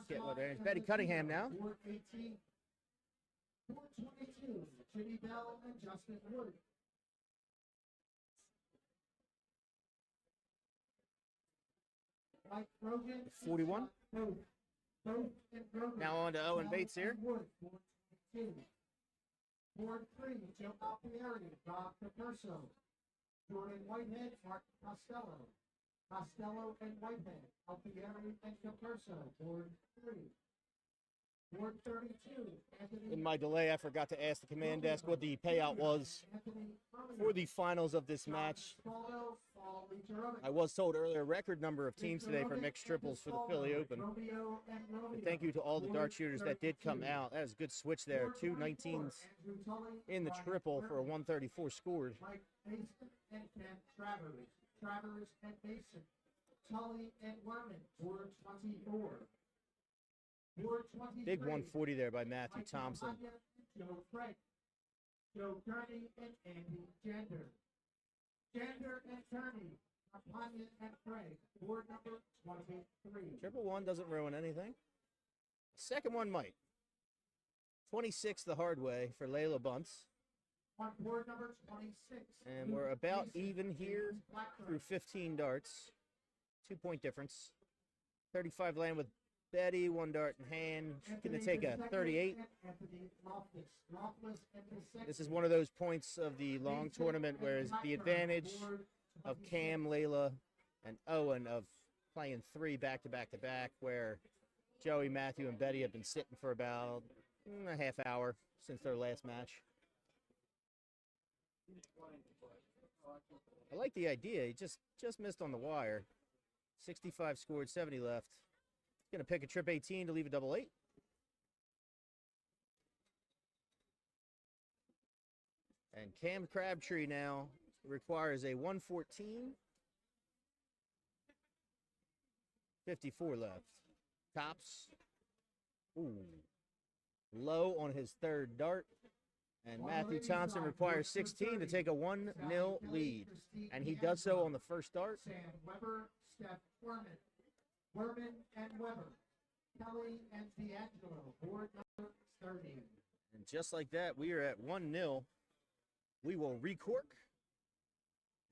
Get what there is. and Betty Cunningham Latino. now. Board 18. Board 22, Jimmy Bell and Justin Wood. Mike Rogan. 41. Both and Rogan. Now on to Owen Bell Bates here. and Wood, board 22. Board 3, Joe Alfieri, Rob Capurso. Jordan Whitehead, Mark Costello. Costello and Whitehead, Alfieri and Capurso. Board 3. Board 32, Anthony. In my delay, I forgot to ask the command desk what the payout was Anthony for the finals of this match. Spaldo, Paul Leacher-Owen. I was told earlier, record number of teams today for mixed triples for the Philly Open. Romeo and Romeo. But thank you to all the dart shooters that did come out. That was a good switch there. Board Two 24, 19s Andrew Tully, in the Brian triple for a Burton, 134 scored. Mike Mason and Ken Travers. Travers and Mason. Tully and Werman. Board 24. Board 23. Big 140 there by Matthew Mike Thompson. Mahoney and Joe Craig. Joe Kearney and Andy Gender. Gender and Kearney. Mahoney and Craig. Board number 23. Triple one doesn't ruin anything. Second one might. 26 the hard way for Layla Bunce. On board number 26. And we're about even here Blackburn. through 15 darts. 2-point difference. 35 land with Betty, 1 dart in hand. She's going to take a 38. Anthony Loftus. Loftus and his second. This is one of those points of the long tournament where the advantage of Cam, Layla, and Owen of playing 3 back-to-back-to-back, where Joey, Matthew, and Betty have been sitting for about a half hour since their last match. I like the idea. He just missed on the wire. 65 scored, 70 left. Gonna pick a trip 18 to leave a double 8. And Cam Crabtree now requires a 114. 54 left. Tops. Ooh. Low on his third dart. And Matthew Thompson requires 16 to take a 1-0 lead. And he does so on the first dart. Sam Weber, Steph Werman. Werman and Weber. Kelly and D'Angelo. Board number 30. And just like that, we are at 1-0. We will recork.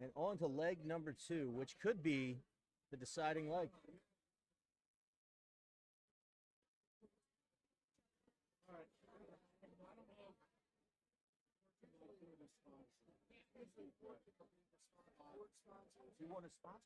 And on to leg number 2, which could be the deciding leg. Do you want a sponsor?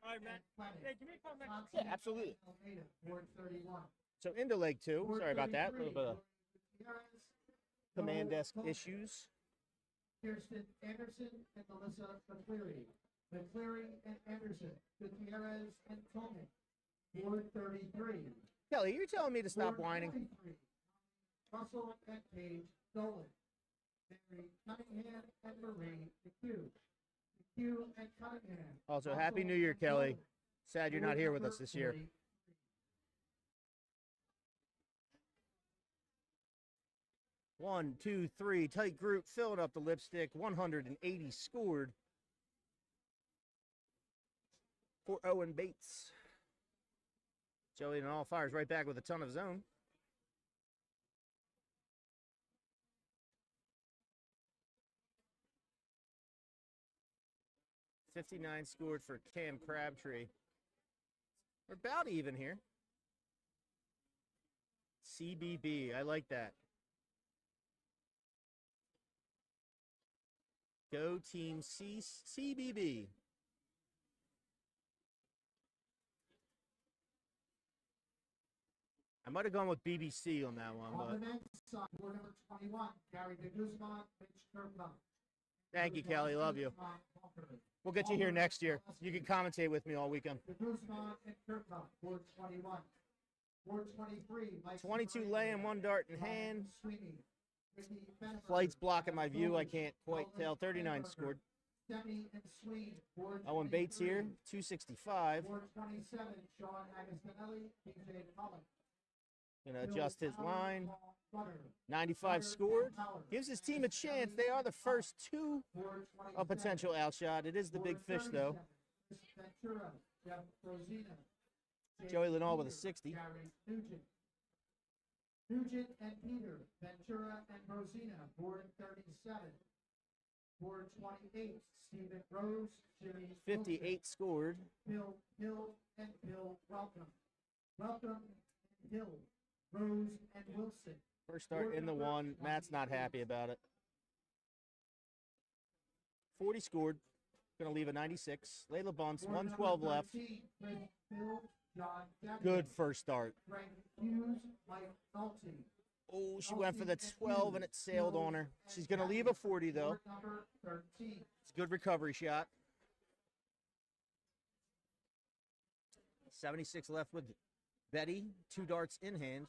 All right, man. Hey, give me a call next. Yeah, absolutely. Board 31. So into leg 2. Board Sorry about that. A 33, little bit of Gutierrez, command Noel desk Coleman, issues. Kirsten Anderson and Melissa McCleary. McCleary and Anderson. Gutierrez and Coleman. Board 33. Kelly, you're telling me to stop Board whining? 23, Russell and Paige Dolan. Mary Cunningham and Marie McHugh. McHugh and Cunningham. Also, Russell Happy New Year, and Kelly. Dolan. Sad you're Board not here with number us this year. 43. One, two, three. Tight group filling up the lipstick. 180 scored for Owen Bates. Joey and all fires right back with a ton of his own. 59 scored for Cam Crabtree. We're about even here. CBB, I like that. Go Team CBB. I might have gone with BBC on that one, On but the men's side, board number 21, Gary de Guzman, Mitch Kirkland. thank you, Kelly. Love you. We'll get you here next year. You can commentate with me all weekend. De Guzman and Kirkland, board 21. Board 23, Mike 22 Smiley, laying, one dart in Ryan hand. Sweeney, Ricky Fennefer, Flight's blocking my view. I Adam can't quite Foley, tell. 39 Fennefer, scored. Demi and Sweeney, board Owen Bates here, 23. 265. Board 27, Sean Agostinelli, PJ Cullen. Gonna adjust his line. Butter, 95 scored. Gives his team a chance. They are the first two board a 27. potential outshot. It is the big fish, though. Ventura, Jeff Rosina, Joey Lenall with a 60. Gary Nugent. Nugent and Peter, Ventura and Rosina, board 37. Board 28, Stephen Rose, Jimmy 58 scored. Wilson, Bill Hill and Bill Welcome. Welcome and Hill, Rose and Wilson. First start in the one. Matt's not happy about it. 40 scored. Gonna leave a 96. Layla bunts. Board 112 number left. 13, Chris Bill, John Decker, Good first start. Frank Hughes, Mike Nolte. Oh, she went for the 12 and it sailed on her. She's gonna leave a 40 though. Board number 13. It's a good recovery shot. 76 left with Betty. 2 darts in hand.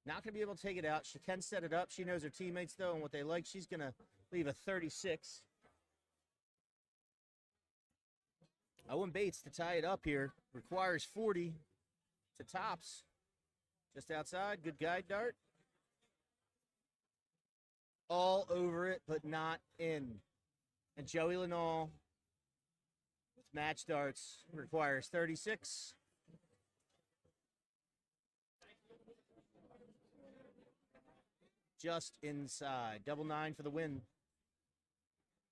Not going to be able to take it out. She can set it up. She knows her teammates, though, and what they like. She's going to leave a 36. Owen Bates to tie it up here. Requires 40 to tops. Just outside. Good guide dart. All over it, but not in. And Joey Lenall with match darts requires 36. Just inside. Double 9 for the win.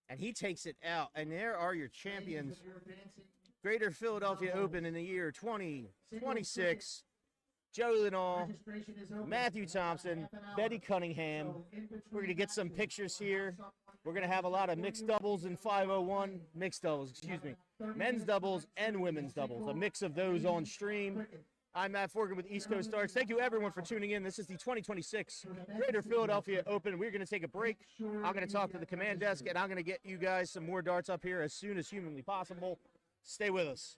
And he takes it out. And there are your champions. Ladies, if you're advancing, Greater Philadelphia Open in the year 2026. Joey Lenall, registration is open. Matthew Thompson, Half an hour. Betty Cunningham. So in between We're going to get some matches, pictures we'll have here. someone We're going to have a lot of mixed doubles in 501. Mixed doubles, excuse me. Men's doubles and women's doubles. A mix of those on stream. cricket. I'm Matt Forgan with East Coast Starts. Thank you, everyone, for tuning in. This is the 2026 Greater Philadelphia Open. We're going to take a break. I'm going to talk to the command desk, and I'm going to get you guys some more darts up here as soon as humanly possible. Stay with us.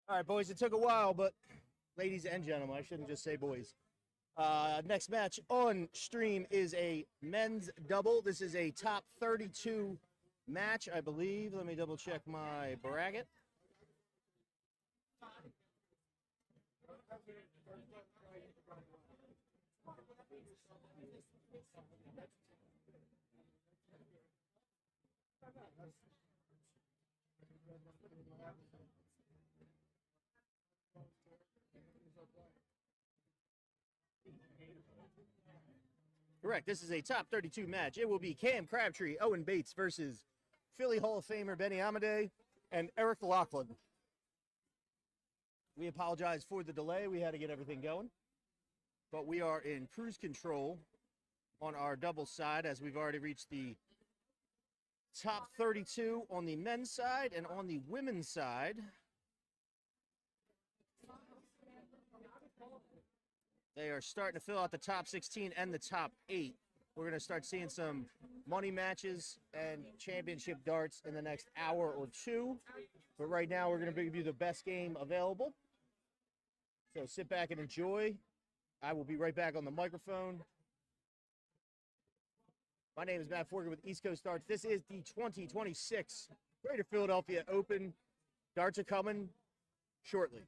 All right, boys, it took a while, but ladies and gentlemen, I shouldn't just say boys. Next match on stream is a men's double. This is a top 32 match, I believe. Let me double check my bracket. Correct. This is a top 32 match. It will be Cam Crabtree, Owen Bates versus Philly Hall of Famer Benny Amade and Eric Lachlan. We apologize for the delay. We had to get everything going. But we are in cruise control on our double side as we've already reached the top 32 on the men's side, and on the women's side, they are starting to fill out the top 16 and the top 8. We're going to start seeing some money matches and championship darts in the next hour or two. But right now, we're going to give you the best game available. So sit back and enjoy. I will be right back on the microphone. My name is Matt Forgan with East Coast Darts. This is the 2026 Greater Philadelphia Open. Darts are coming shortly.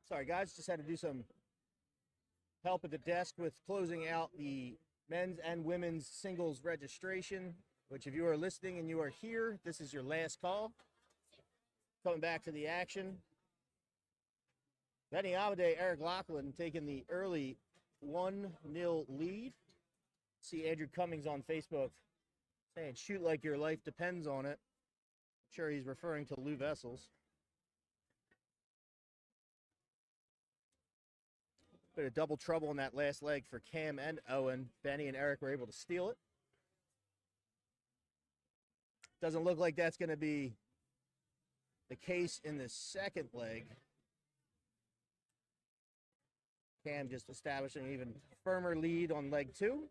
Sorry, guys, just had to do some help at the desk with closing out the men's and women's singles registration, which if you are listening and you are here, this is your last call. Coming back to the action. Benny Amadei, Eric Lachlan taking the early 1-0 lead. See Andrew Cummings on Facebook saying, shoot like your life depends on it. I'm sure he's referring to Lou Vessels. Bit of double trouble in that last leg for Cam and Owen. Benny and Eric were able to steal it. Doesn't look like that's going to be the case in the second leg. Cam just establishing an even firmer lead on leg 2.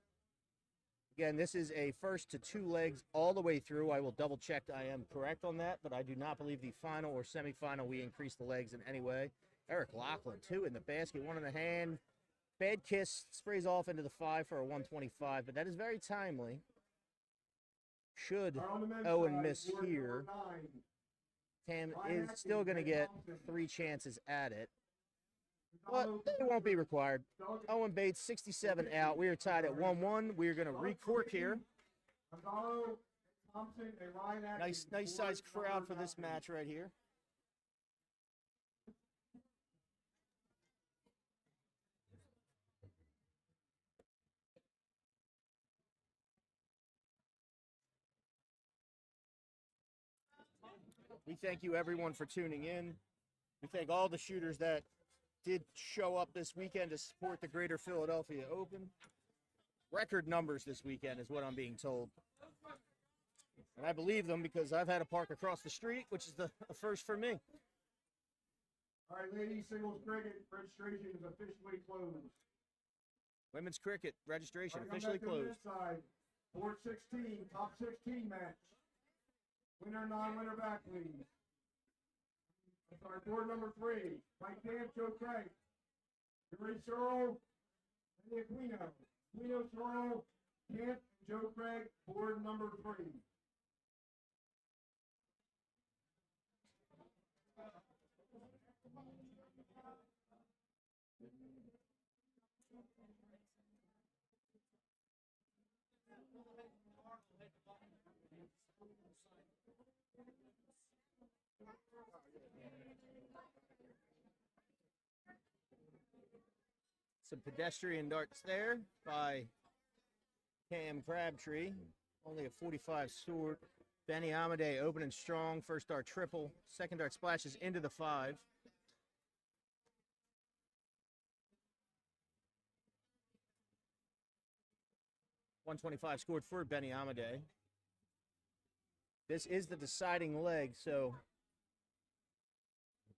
Again, this is a first to 2 legs all the way through. I will double check I am correct on that, but I do not believe the final or semifinal we increase the legs in any way. Eric Lachlan, 2 in the basket, 1 in the hand. Bad kiss, sprays off into the 5 for a 125, but that is very timely. Should Owen miss here, Cam is still going to get 3 chances at it, but it won't be required. Owen Bates, 67 out. We are tied at 1-1. We are going to recork here. Nice sized crowd for this match right here. We thank you, everyone, for tuning in. We thank all the shooters that did show up this weekend to support the Greater Philadelphia Open. Record numbers this weekend is what I'm being told. And I believe them because I've had to park across the street, which is a first for me. All right, ladies, singles cricket registration is officially closed. Women's cricket registration All right, officially come back to closed. this side. Board 16, top 16 match. Winner, non-winner back, please. I'm sorry, board number 3. Mike Camp, Joe Craig. Gary Searle, and Aquino. Aquino, Searle, Camp, and Joe Craig, board number 3. Some pedestrian darts there by Cam Crabtree. Only a 45 sword. Benny Amadei opening strong. First dart triple. Second dart splashes into the 5. .125 scored for Benny Amadei. This is the deciding leg, so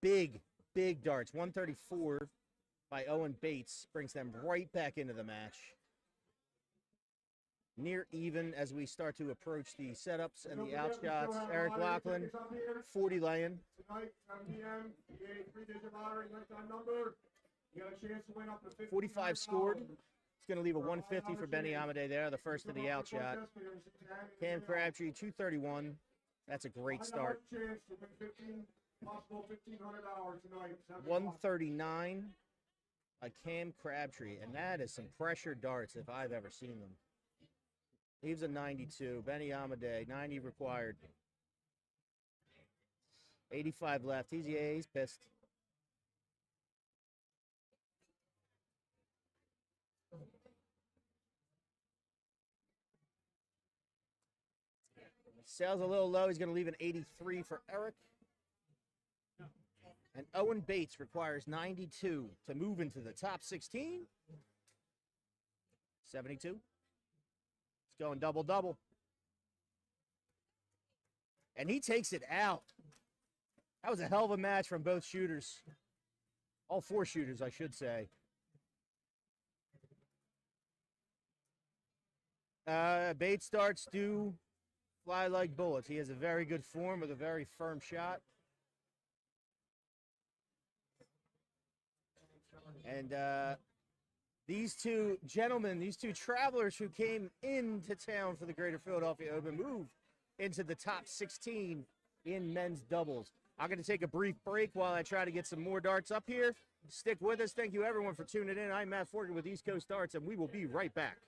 big darts. 134 by Owen Bates brings them right back into the match. Near even as we start to approach the setups and the outshots. Eric Lachlan, 40 laying. Tonight, 7 p.m., PA 3-digit lottery, lifetime number. You got a chance to win up to 45 scored. It's going to leave a 150 for Benny Amadei there, the first of the outshot. Cam Crabtree, 231. That's a great start. Chance to win 15, possible $1,500 tonight. 139 by Cam Crabtree, and that is some pressure darts if I've ever seen them. Leaves a 92. Benny Amadei, 90 required. 85 left. He's pissed. Sails a little low. He's going to leave an 83 for Eric. And Owen Bates requires 92 to move into the top 16. 72. It's going double-double. And he takes it out. That was a hell of a match from both shooters. All 4 shooters, I should say. Bates starts to fly like bullets. He has a very good form with a very firm shot. And these two gentlemen, these two travelers who came into town for the Greater Philadelphia Open, moved into the top 16 in men's doubles. I'm going to take a brief break while I try to get some more darts up here. Stick with us. Thank you, everyone, for tuning in. I'm Matt Forgan with East Coast Darts, and we will be right back.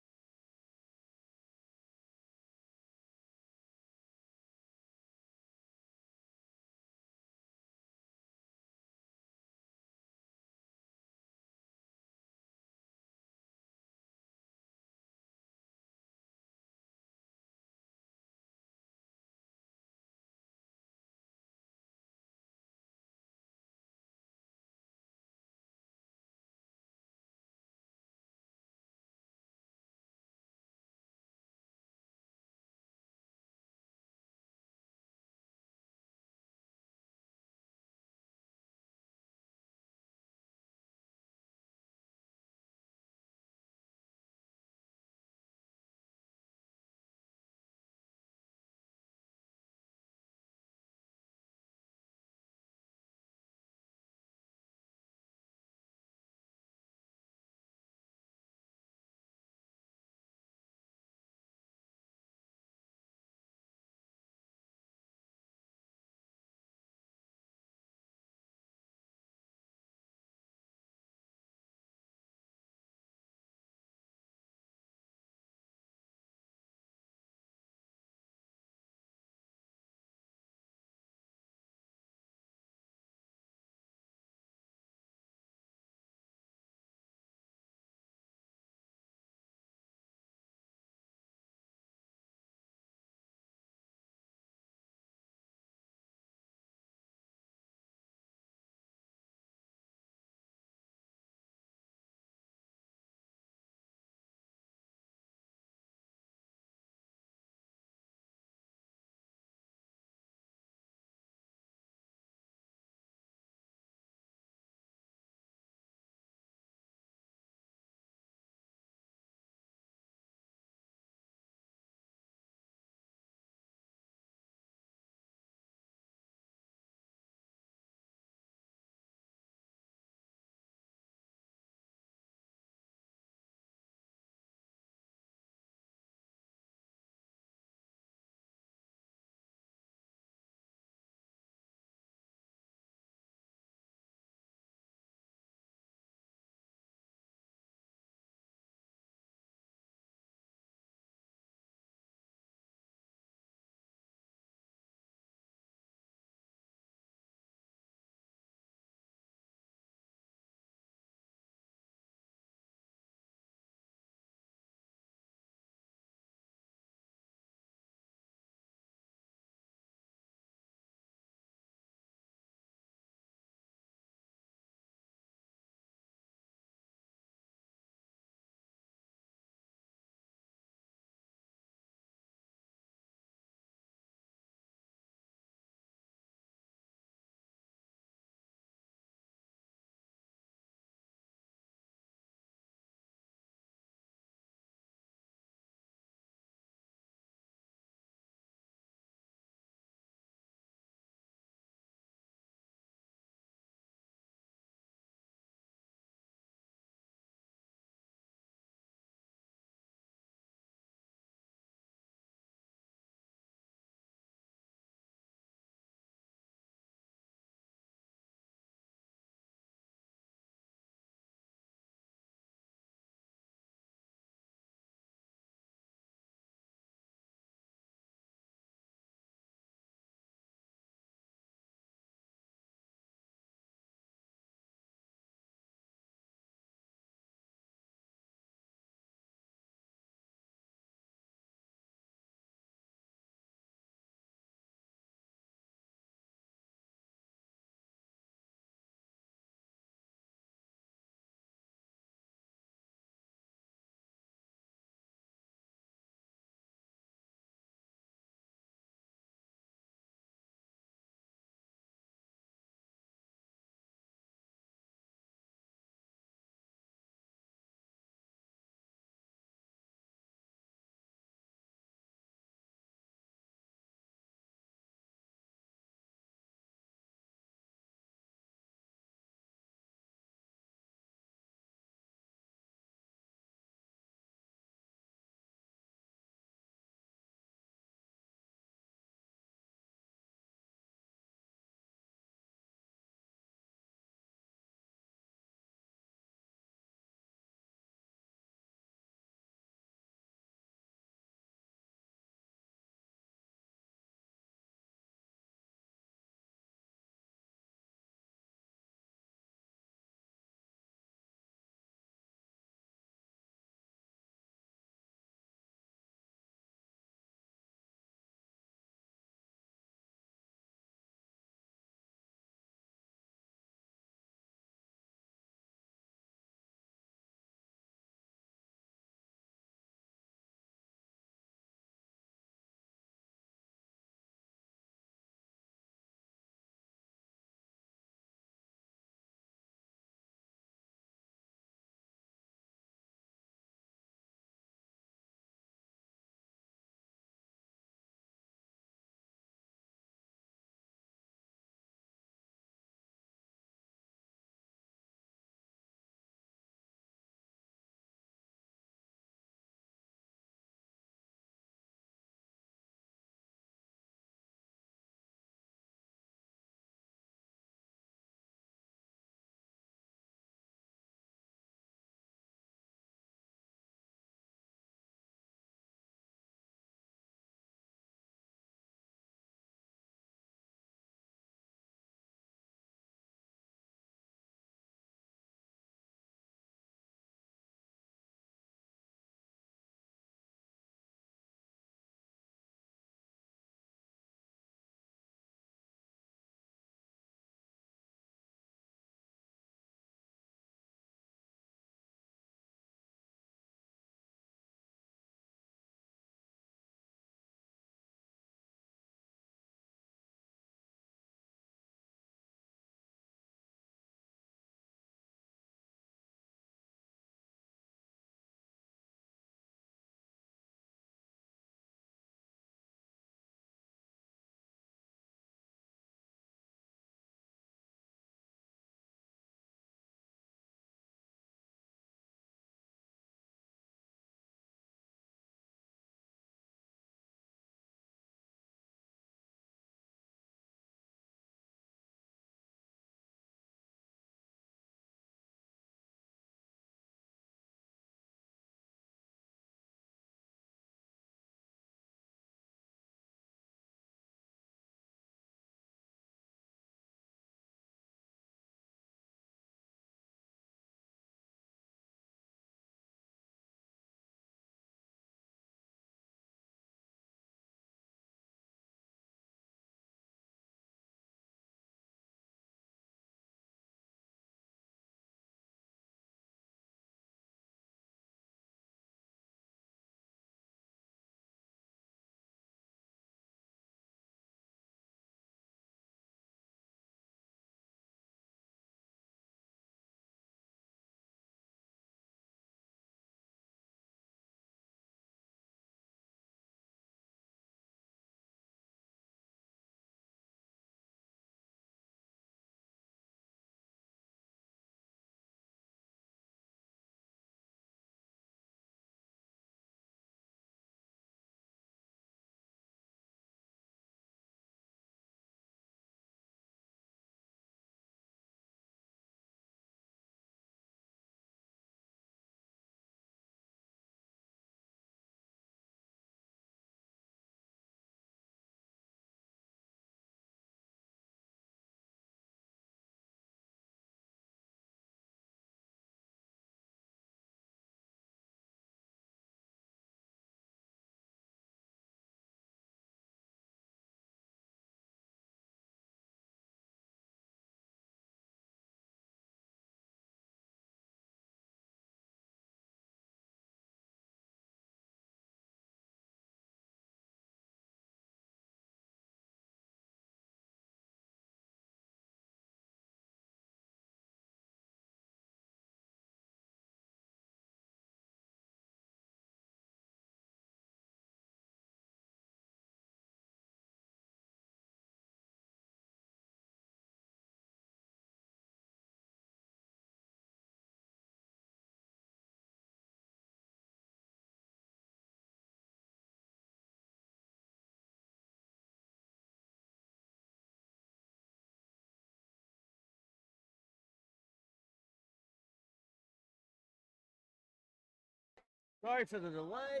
Sorry for the delay.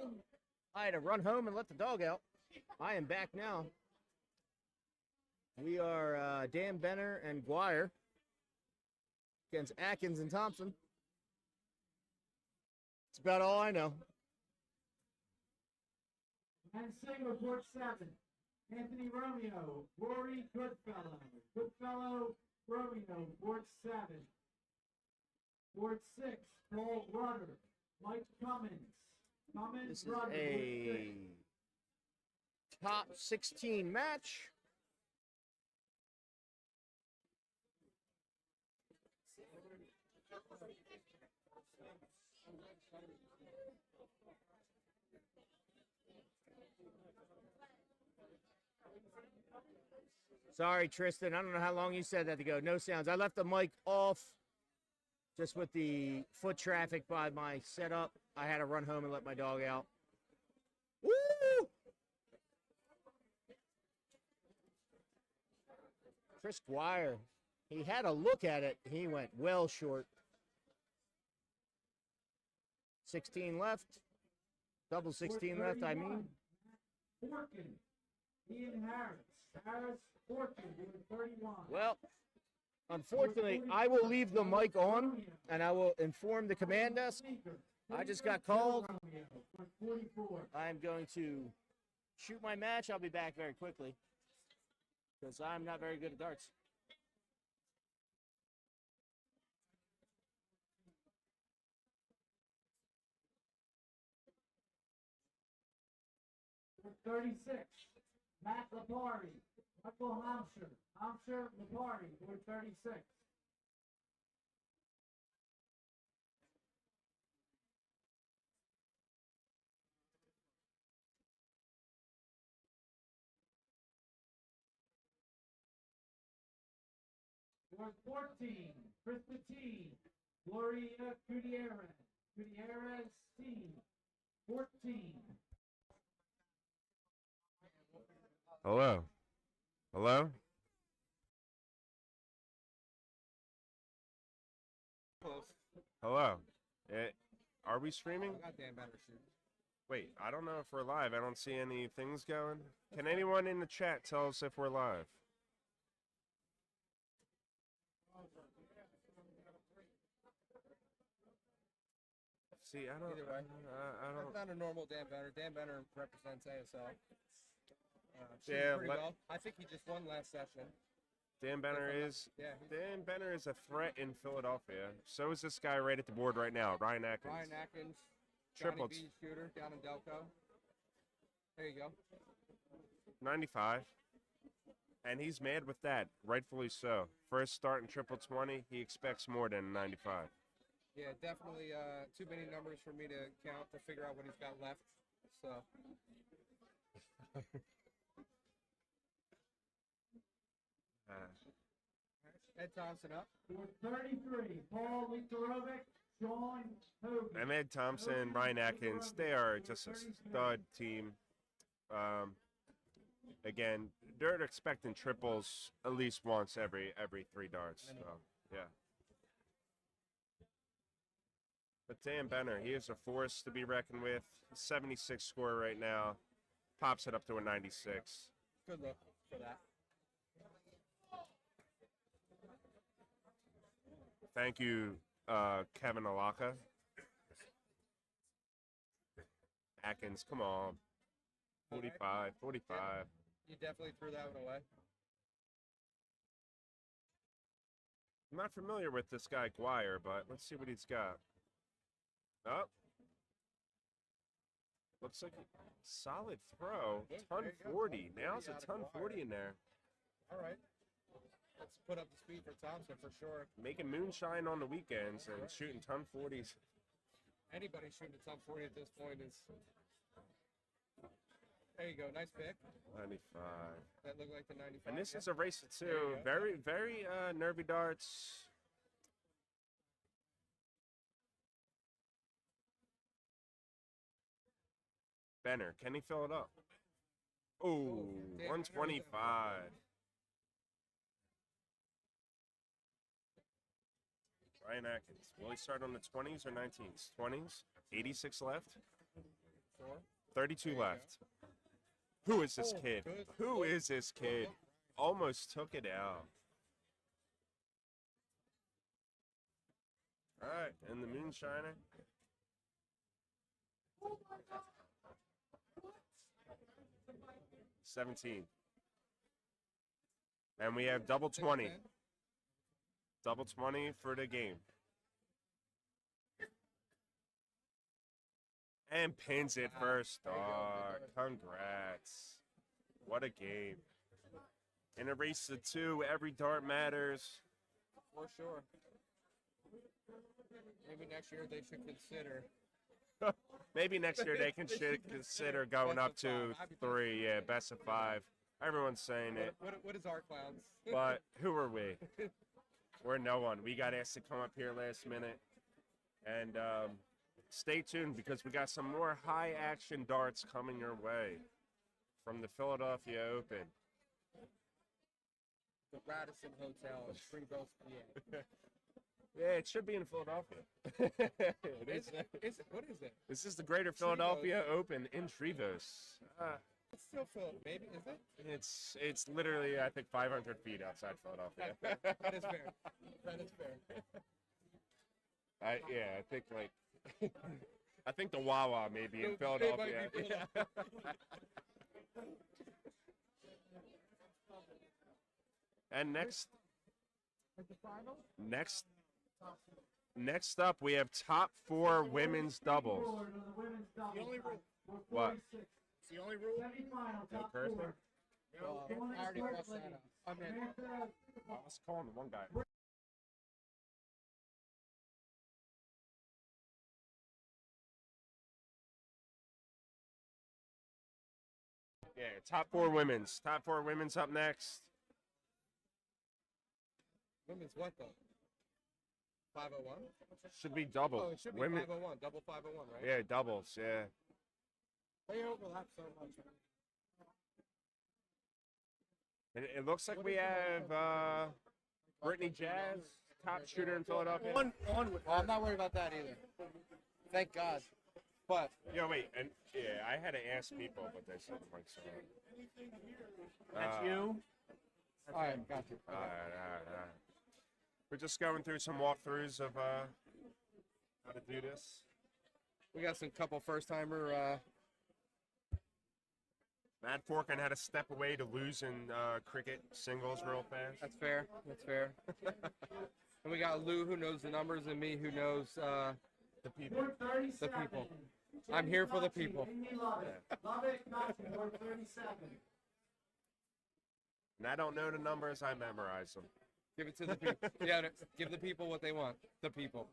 I had to run home and let the dog out. I am back now. We are Dan Benner and Guire against Atkins and Thompson. That's about all I know. And single court 7. Anthony Romeo, Rory Goodfellow. Goodfellow, Romeo, court 7. Court 6, Paul Rudder, Mike Cummins. Cummins, This is Rudder, court 6. a top 16 match. Sorry, Tristan. I don't know how long you said that to go. No sounds. I left the mic off just with the foot traffic by my setup. I had to run home and let my dog out. Woo! Chris Guire. He had a look at it. He went well short. 16 left. Double 16 left, I mean. Forkin, Ian Harris. Harris, Forkin, with 31. Well, unfortunately, I will leave the mic on and I will inform the command desk. I just got called. I'm going to shoot my match. I'll be back very quickly because I'm not very good at darts. For 36, Matt Lapari, Michael Hampshire. Hampshire, Lapari, for 36. For 14, Chris Petit, Gloria Gutierrez. Gutierrez, C, 14. Hello. Hello? Close. Hello. Are we streaming? I got Dan Benner shooting. Wait, I don't know if we're live. I don't see any things going. Can anyone in the chat tell us if we're live? See, I don't. Either way. I That's don't. not a normal Dan Benner. Dan Benner represents ASL. Yeah, Shooting pretty let- well. I think he just won last session. Dan Benner is. Yeah, Dan Benner is a threat in Philadelphia. So is this guy right at the board right now, Ryan Atkins. Ryan Atkins, Johnny Triplets. B shooter down in Delco. There you go. 95. And he's mad with that, rightfully so. First start in triple 20, he expects more than 95. Yeah, definitely too many numbers for me to count to figure out what he's got left. So Ed Thompson up. For 33, Paul Viktorovich, Sean Hogan. And Ed Thompson, Ryan Atkins, they are just a stud team. Again, they're expecting triples at least once every 3 darts. So, yeah. But Dan Benner, he is a force to be reckoned with. 76 score right now. Pops it up to a 96. Good look for that. Thank you, Kevin Alaka. Atkins, come on. 45, 45. You definitely threw that one away. I'm not familiar with this guy, Guire, but let's see what he's got. Oh. Looks like a solid throw. Yeah, Ton there you go. 40. Ton Now's 40 a out of ton Guire. 40 in there. All right. Let's put up the speed for Thompson for sure. Making moonshine on the weekends and shooting ton 40s. Anybody shooting a top 40 at this point is. There you go. Nice pick. 95. That looked like the 95. And this yeah. is a race to There you two. go. Very, very nervy darts. Benner, can he fill it up? Oh, damn, 125. Ryan Atkins. Will he start on the 20s or 19s? 20s? 86 left? Sure. 32 you left. Who is this Oh, kid? good. Who is this kid? Almost took it out. All right, and the Moonshiner. $17. And we have double 20. Double 20 for the game. And pins it first star. Congrats. What a game. In a race to 2, every dart matters. For sure. Maybe next year they should consider. Maybe next year they should consider going up to 3. Yeah, best of 5. Everyone's saying it. What is our clowns? But who are we? We're no one. We got asked to come up here last minute. And stay tuned because we got some more high action darts coming your way from the Philadelphia Open. The Radisson Hotel in Springville, PA. Yeah, it should be in Philadelphia. Is it? What is it? This is the Greater Philadelphia Open in Trevose. It's still Philly, maybe, is it? It's literally, I think, 500 feet outside Philadelphia. That is fair. That is fair. I think like I think the Wawa may be in It might Philadelphia. be Philadelphia. And next up we have top 4 women's doubles. The only rule. What? It's the only rule. Semifinal, top Curse me? 4. I already crossed that out. I mean, I was calling the one guy. Yeah, top 4 women's. Top 4 women's up next. women's what though? 501? Should be double. Oh, it should be Women. 501. Double 501, right? Yeah, doubles. Yeah. They overlap so much. It looks like we have Brittany Jazz, top shooter in Philadelphia. Well, I'm not worried about that either. Thank God. But Yo, wait, and yeah, I had to ask people, but they said like so. That's you. all right, got you. All right. We're just going through some walkthroughs of how to do this. We got some couple first timer. Matt Forkin had to step away to lose in cricket singles real fast. That's fair. That's fair. And we got Lou who knows the numbers and me who knows The people. the people. I'm here for the people. Love it, Board 37. And I don't know the numbers, I memorize them. Give it to the people. Yeah, no, give the people what they want. The people.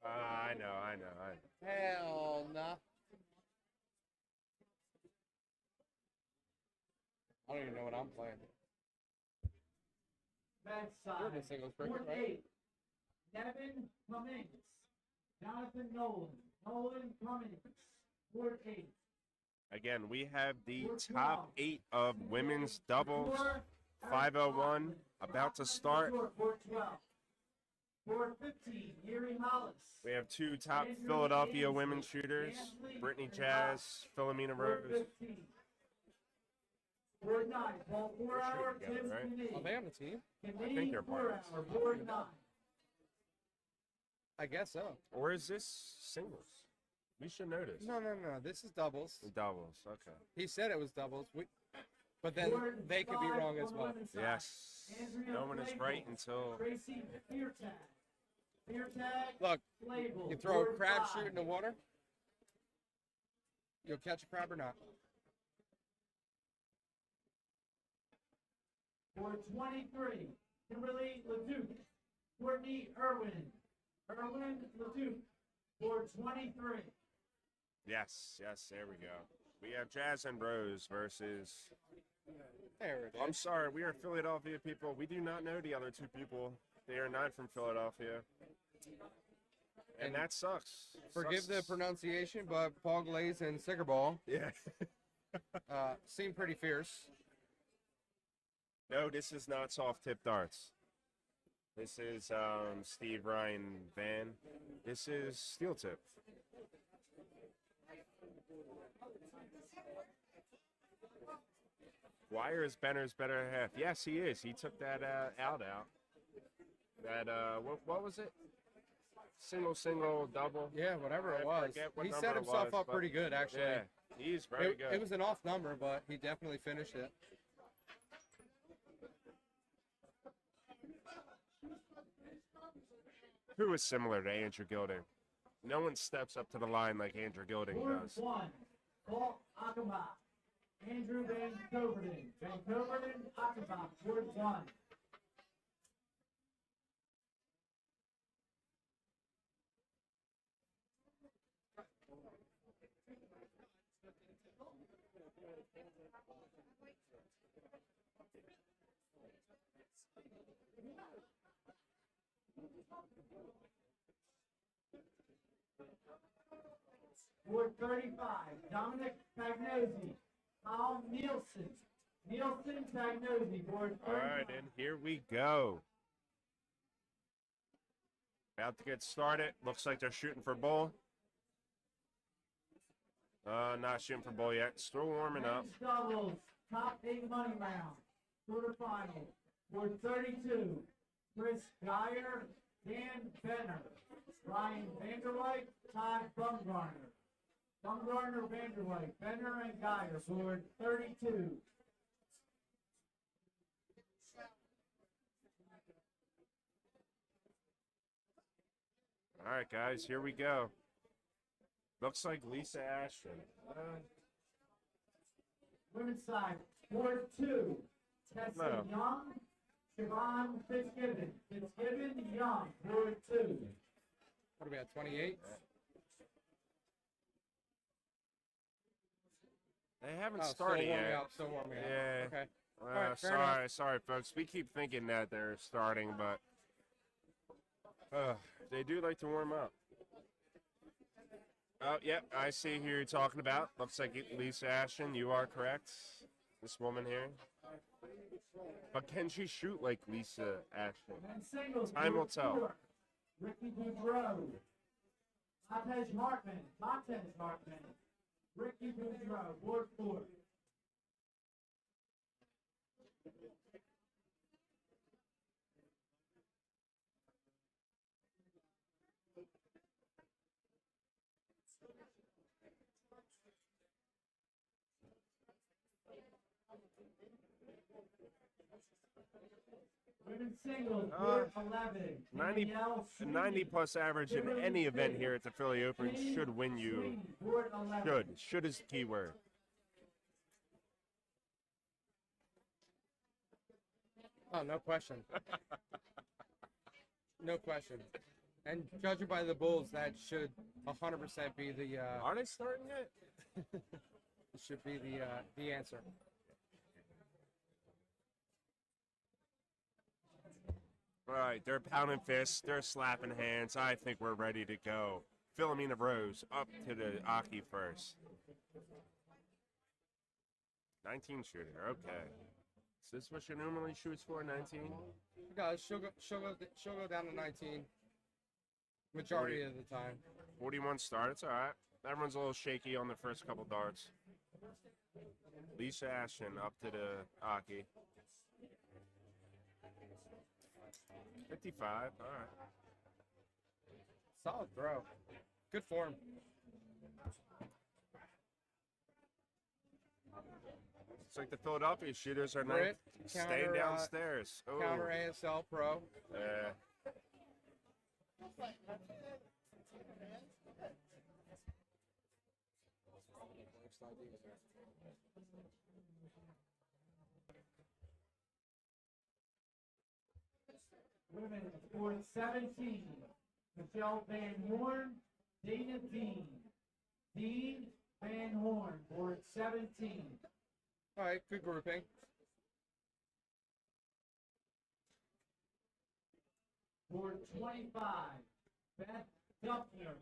I know. Hell nah. I don't even know what I'm playing. Men's You're in side. the singles Board cricket, right? 8. Devin Cummings. Jonathan Nolan Cummings. Board 8. Again, we have the top 8 of women's doubles. 501 about to start. Board 12. Board 15. Yuri Hollis. We have 2 top Philadelphia women shooters, Brittany Jazz, Philomena Board Rose. 15. Board 9. Paul 4-hour. They're shooting Tim together, right? Are they on the team? think they're partners. Board 9. I guess so. Or is this singles? We should know this. No. This is doubles. Doubles, okay. He said it was doubles. But then they could be wrong as well. Yes. No one is right until Tracy Feartag. Feartag. Look, Label. you throw a Board crab 5. shoot in the water, you'll catch a crab or not. Board 23. Kimberly Leduc. Courtney Irwin. Irwin Leduc. Board 23. yes, there we go. We have Jazz and Rose versus. There it I'm is. sorry, we are Philadelphia people. We do not know the other 2 people. They are not from Philadelphia. And that sucks. Forgive the Sucks. pronunciation, but Paul Glaze and Sickerball Yeah. seem pretty fierce. No, this is not soft tip darts. This is Steve Ryan Van. This is steel tip. Wire is Benner's better half. Yes, he is. He took that out. That what was it? Single, double. Yeah, whatever I it was. forget what He number set it himself was, up but- pretty good, actually. Yeah, he's very good. It was an off number, but he definitely finished it. Who is similar to Andrew Gilding? No one steps up to the line like Andrew Gilding Board does. 1, Paul Achenbach. Andrew Van Coverding. Van Coverding, Achenbach, Board 1. Board 35, Dominic Pagnozzi, Paul Nielsen. Nielsen, Pagnozzi, Board 35. All right, and here we go. About to get started. Looks like they're shooting for bull. Not shooting for bull yet. Still warming up. Men's doubles, top 8 money round, quarterfinal. Board 32, Chris Geyer, Dan Benner, Ryan Vanderwyk, Todd Bumgarner. Bumgarner, Vanderwyk, Benner, and Geyer, board 32. All right, guys, here we go. Looks like Lisa Ashton. Women's side, board 2, Tessa No. Young, Siobhan Fitzgibbon. Fitzgibbon, Young, board 2. What are we at, 28? They haven't Oh, started still warming yet. up, still warming up. Yeah. Okay. right, fair Sorry, folks. We keep thinking that they're starting, but they do like to warm up. Oh, yep, I see who you're talking about. Looks like Lisa Ashton. You are correct. This woman here. But can she shoot like Lisa Ashton? Men's singles, Time will board tell. 4, Ricky Boudreau, Montez Hartman, Ricky Boudreau, board 4. Women's singles, board 11. 90 Danielle A 90 plus average in any event here at the Philly Open Sweeney, should win you. Sweeney, board 11. Should is the key word. Oh, no question. No question. And judging by the Bulls, that should 100% be the Are they starting yet? should be the answer. All right, they're pounding fists, they're slapping hands. I think we're ready to go. Philomena Rose up to the Aki first. 19 shooter, okay. Is this what she normally shoots for, 19? Guys, she'll go down to 19. Majority of the time. 41 start, it's all right. Everyone's a little shaky on the first couple darts. Lisa Ashton up to the Aki. 55, all right. Solid throw. Good form. It's like the Philadelphia shooters are not Britt, staying counter, downstairs. Oh, Counter ASL Pro. yeah. Women, board 17. Michelle Van Horn, Dana Dean. Dean Van Horn, board 17. All right, good grouping. Board 25. Beth Duffner.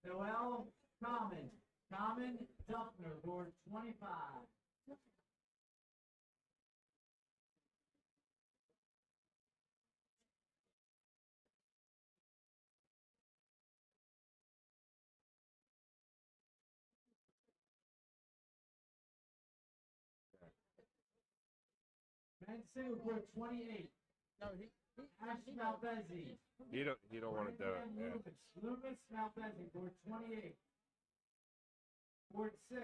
Noel Common. Common Duffner, board 25. Men's single board 28. No, Ash Malvezzi. You don't want to do it. Yeah. Loomis Malvezzi, board 28. Board 6,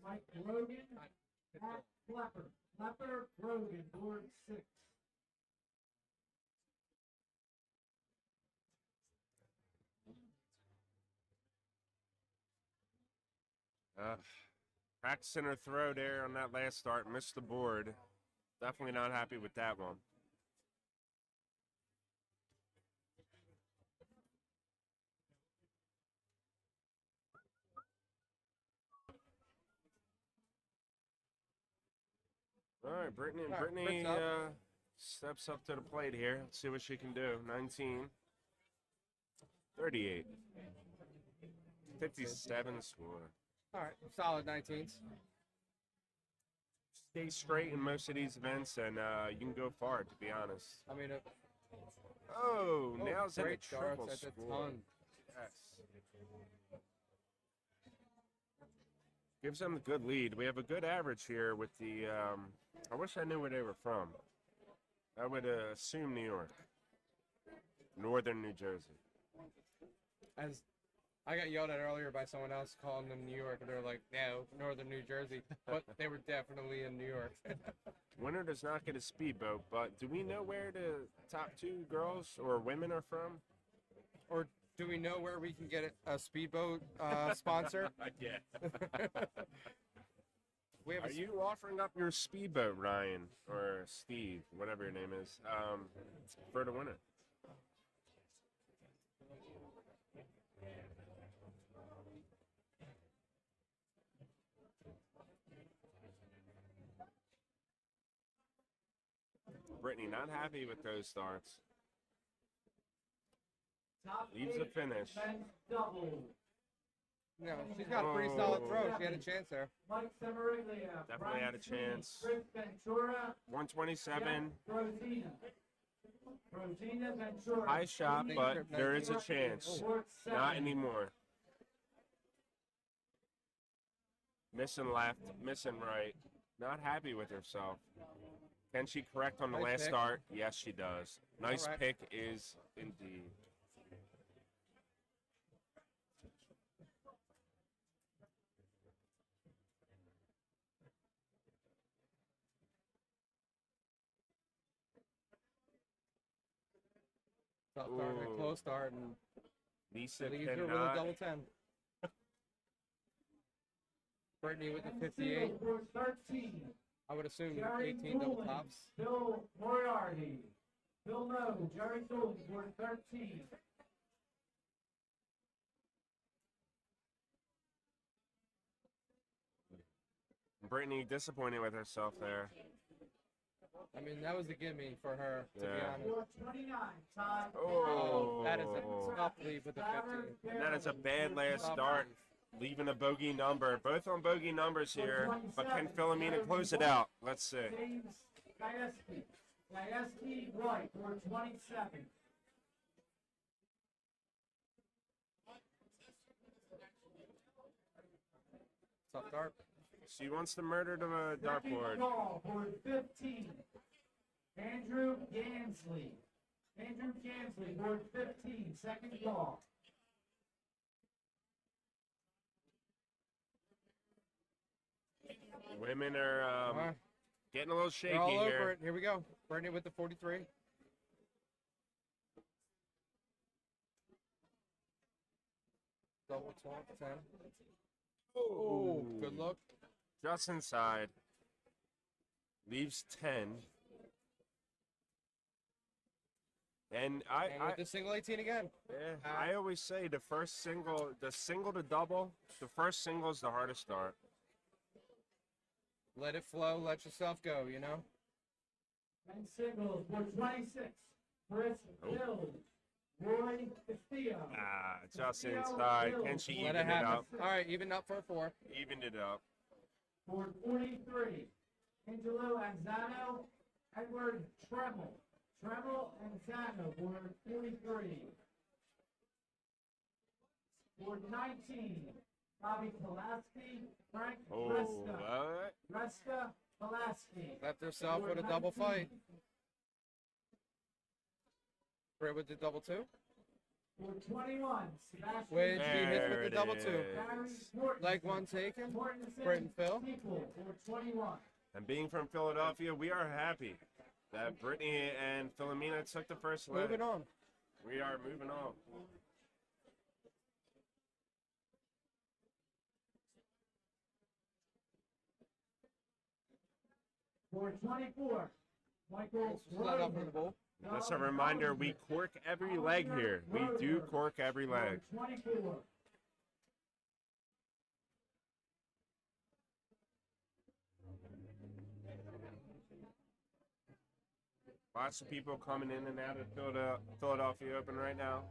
Mike Rogan, Matt Klepper. Klepper, Rogan, board 6. Practicing her throw there on that last start, missed the board. Definitely not happy with that one. All right, Brittany. All right, Brittany Britt's up. steps up to the plate here. Let's see what she can do. 19, 38, 57 score. All right, solid 19s. Stay straight in most of these events, and you can go far. To be honest. I mean, Oh, nails in a great triple darts at a score. ton. Yes. Gives them a good lead. We have a good average here with the. I wish I knew where they were from. I would assume New York, Northern New Jersey. As I got yelled at earlier by someone else calling them New York, and they were like, no, Northern New Jersey. But they were definitely in New York. Winner does not get a speedboat, but do we know where the top two girls or women are from? Or do we know where we can get a speedboat sponsor? Yeah. We have Are you offering up your speedboat, Ryan, or Steve, whatever your name is, for the winner? Brittany not happy with those starts. Top Leaves a 8, finish. men's double. No, she's got a pretty solid throw. She had a chance there. Mike Semeriglia. Definitely Brian had a Sweeney, chance. Chris Ventura. 127. Jeff Rosina. Rosina Ventura. High shot, Sweeney, but there is a Ventura, chance. board 7. Not anymore. Missing left, missing right. Not happy with herself. Can she correct on the Nice last pick. start? Yes, she does. Nice All right. pick is indeed. Tough start, a Ooh. close start, and Lisa leaves her with a cannot. double 10. Brittany with the Men's 58. singles, board 13. I would assume Jerry 18 double Doolin, tops. Bill Moriarty. Bill No, Jerry Doolin, board 13. Brittany disappointed with herself there. I mean, that was a gimme for her, to be Yeah. honest. Board 29, Todd. Oh. That is a tough lead with the 15. And that is a bad last start, leaving a bogey number. Both on bogey numbers here, but can Philomena close it out? Let's see. James Gajewski. Gajewski White, board 27. Tough start. She wants to murder the Second dartboard. call, board 15. Andrew Gansley. Andrew Gansley, board 15, second call. Women are Alright, getting a little shaky they're all over here. it. Here we go. Brittany with the 43. Double 12, 10. Oh, good look. Just inside. Leaves 10. And And with the single 18 again. I always say the single to double, the first single is the hardest start. Let it flow. Let yourself go, you know? Men's singles, board 26. Chris Oh. Hill. Roy Castillo. Just inside. Can she Let even it it happen. up? All right, even up for a 4. Evened it up. Board 43. Angelo Anzano. Edward Tremel. Tremel Anzano, board 43. Board 19. Bobby Pulaski. Frank Oh, Resta. what? Resta Pulaski. Left herself with a double fight. Britt with the double two. For 21, Sebastian. Which he hits There with the it double two. is. Barry Mortensen. Leg one taken. Mortensen Britt and Phil. equal for 21. And being from Philadelphia, we are happy that Brittany and Philomena took the first leg. Moving on. We are moving on. For 24, Michael Not up in the bowl. Just a reminder, we cork every leg here. We do cork every leg. 24. Lots of people coming in and out of Philadelphia Open right now.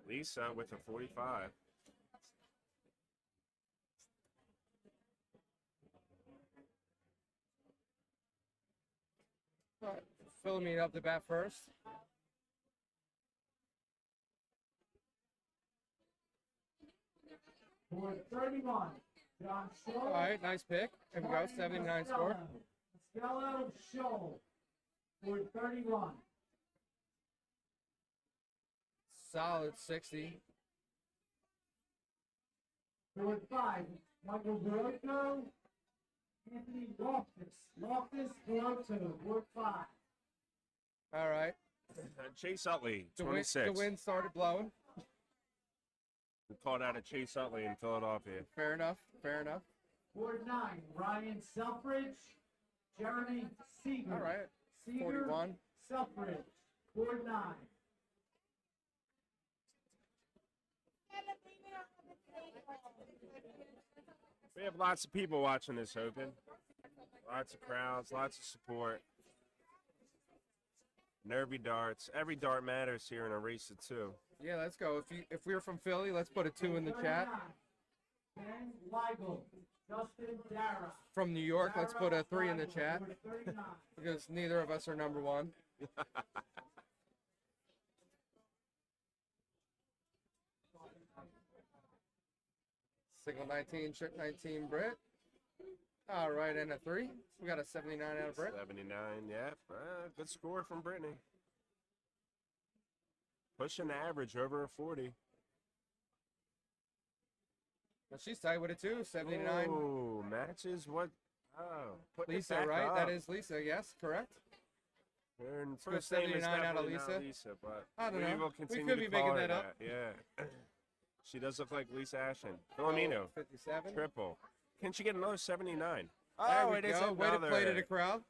Lisa with a 45. All right. Philomena up the bat first. For 31, John Scholl. All right, nice pick. There we go, 79 score. Costello Scholl for 31. Solid 60. For 5, Michael Grotto. Anthony Loftus. Loftus Grotto for 5. All right. Chase Utley, The 26. wind started blowing. We called out a Chase Utley in Philadelphia. Fair enough. Fair enough. For 9, Ryan Selfridge. Jeremy Seeger. All right. Seeger, 41. Selfridge for 9. We have lots of people watching this Open. Lots of crowds, lots of support. Nervy darts. Every dart matters here in a race of 2. Yeah, let's go. If we're from Philly, let's put a 2 in the chat. Ben Weigel. Justin Dara. From New York, let's put a 3 in the chat For 39. because neither of us are number 1. Single 19, trick 19, Britt. All right, and a 3. We got a 79 out of Britt. 79, yeah. Good score from Brittany. Pushing the average over a 40. Well, she's tight with it too, 79. Oh, matches what? Oh, putting it Lisa, back right? up. That is Lisa, yes, correct. Her go first name is 79 out of definitely not Lisa. Lisa, but I don't we know. will We continue could to be call making her that up. Yeah. She does look like Lisa Ashton. Filomeno, 57. triple. Can she get another 79? There Oh, we it is go. Way to play to another. the crowd.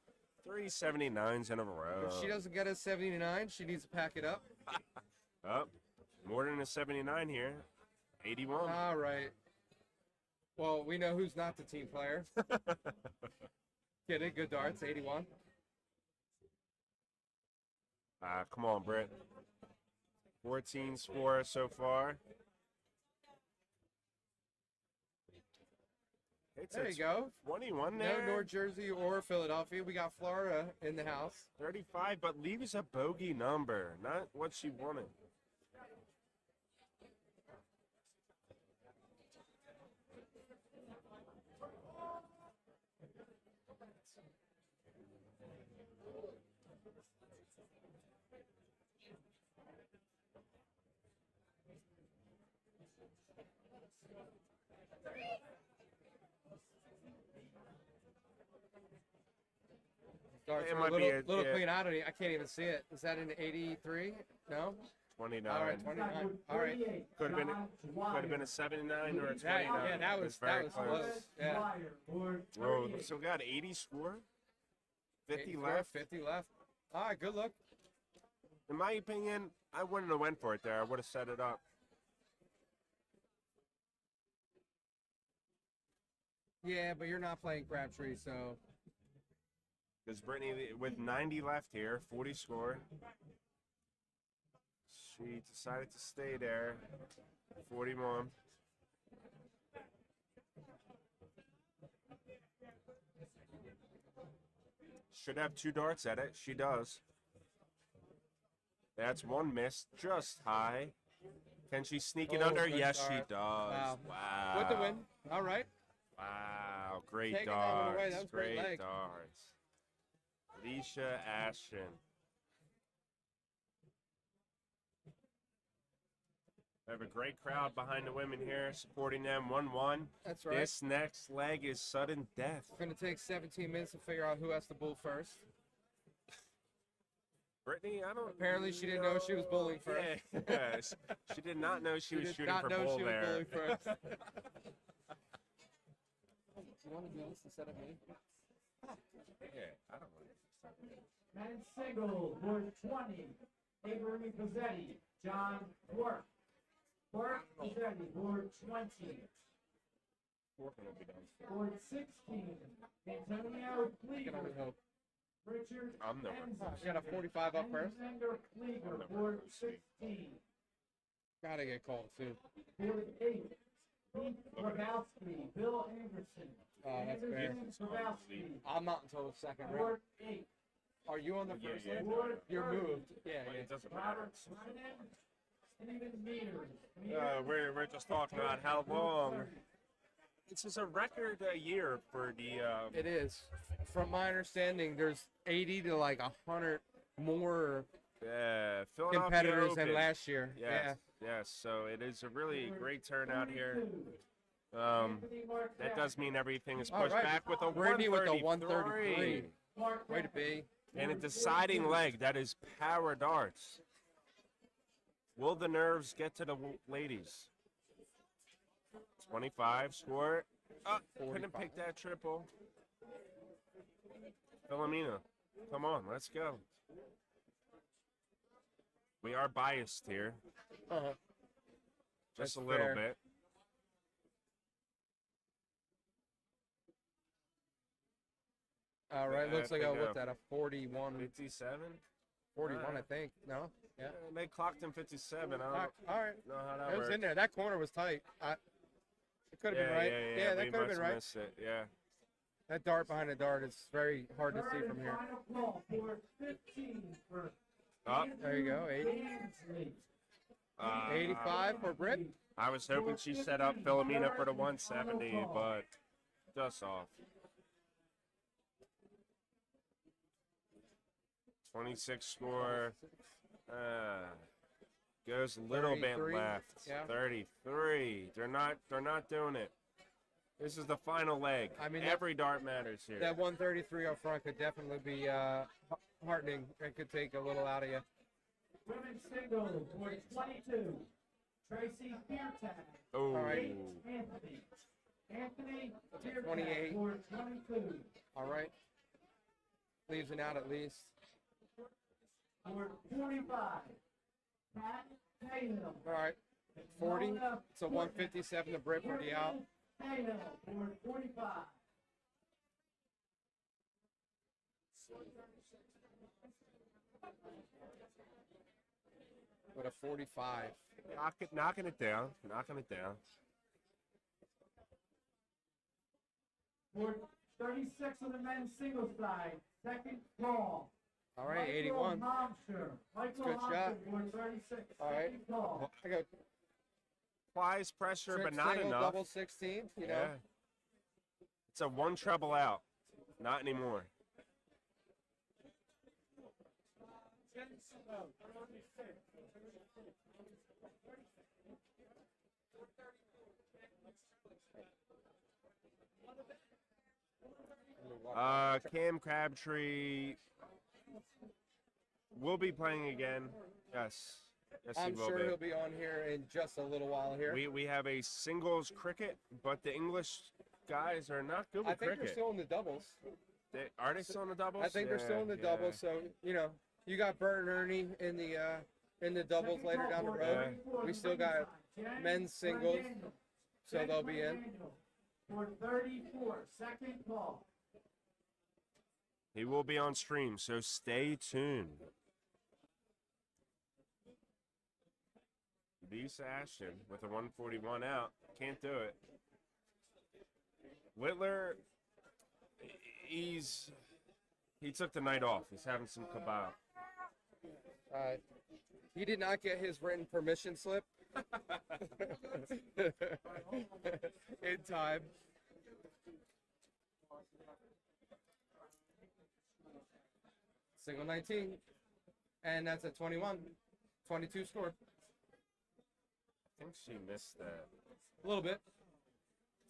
3 79s in a row. If she doesn't get a 79, she needs to pack it up. Up. More than a 79 here. 81. All right. Well, we know who's not the team player. Get it. Good darts. 81. Come on, Britt. 14 score so far. It's There a you go. 21 No there. North Jersey or Philadelphia. We got Florida in the house. 35, but leaves a bogey number. Not what she wanted. Darts It are might a be little, a- little yeah. clean. I can't even see it. Is that an 83? No? 29. All right, 29. All right. Could have been a 79 or a 29. Yeah, that It was very close. Yeah. Whoa, so we got 80 score? 50 left? 50 left. All right, good look. In my opinion, I wouldn't have went for it there. I would have set it up. Yeah, but you're not playing Crabtree, so Because Brittany, with 90 left here, 40 score, she decided to stay there. 41. Should have 2 darts at it. She does. That's one miss, just high. Can she sneak it Oh, under? good Yes, she dart. does. Wow. Wow. With the win. All right. Wow. Great Taking that one darts. away, that was great leg. darts. Alicia Ashton. We have a great crowd behind the women here, supporting them 1-1. That's right. This next leg is sudden death. It's going to take 17 minutes to figure out who has to bull first. Brittany, I don't. Apparently she didn't know she was bowling first. Yeah, yes. She did not know she was did shooting not for know bull she was there. bowling first. You want to do this instead of me? Yeah, I don't want Men's singles, board 20. Avery Pizzetti, John Quirk. Quirk Pizzetti, board 20. Board 16. Antonio I can only Klieger. hope. Richard I'm the Enzer. You got a 45 up first? Alexander Klieger, board 16. Gotta get called too. Board 8. Pete Grabowski, Bill Anderson. Oh, that's fair. Anderson Grabowski, I'm not until the second round. board 8. Are you on the first yeah. list? Board You're 30. moved. Yeah, But yeah. it doesn't matter. Robert Simon, Stephen Meters. We're just talking about how long. This is a record year for the. It is. From my understanding, there's 80 to like 100 more Philadelphia competitors than Open. last year. Yes, yes. So it is a really great turnout here. That does mean everything is All pushed right. back with a Brittany with the 133. 133. Way to be. And a deciding leg. That is power darts. Will the nerves get to the ladies? 25 score. Couldn't 45. pick that triple. Philomena, come on, let's go. We are biased here, Uh-huh. just That's a little fair. bit. All right, Yeah, looks I like think, what's that, a 41, 57? 41, I think. No? Yeah. They clocked him 57. I don't All right. All right. know how that It was works. in there. That corner was tight. It could have been right. Yeah, that we could have must been right. missed it. Yeah. That dart behind the dart is very hard to see Third from and here. final call, board 15 for Up. There you go, 80. Ainsley. 85 for Britt. I was hoping she set up Philomena for the 170, but just off. 26 score. Goes a little bit 33, left. yeah. 33. They're not doing it. This is the final leg. I mean, every dart matters here. That 133 up front could definitely be heartening. It could take a little out of you. Women's singles, board 22. Tracy Feartag. Oh. All right. Anthony. Anthony Feartag, 28. board 22. All right. Leaves it out at least. Board 45. Pat Cahill. All right. 40. So 157 to Britt for the out. Cahill, board 45. With a 45. Knocking it down. Knocking it down. Board 36 on the men's singles side. Second call. All right, 81. Michael Good Homser, shot. board 36. All right. Second call. I got Applies pressure, but trick not single, enough. double 16. You know. Yeah. It's a one treble out. Not anymore. Cam Crabtree will be playing again. Yes. Yes, I'm he will sure be. he'll be on here in just a little while here. We have a singles cricket, but the English guys are not good with I think cricket. they're still in the doubles. Are they still in the doubles? I think they're still in the Yeah, doubles. So you got Bert and Ernie in the doubles Second later call, down the board road. 34 We on still the got women's side. men's singles, Daniel. so Jen they'll be in. Daniel, board 34. Second call. He will be on stream, so stay tuned. Lisa Ashton with a 141 out. Can't do it. Whitler, he's He took the night off. He's having some kebab. He did not get his written permission slip in time. Single 19. And that's a 21. 22 score. I think she missed that A little bit.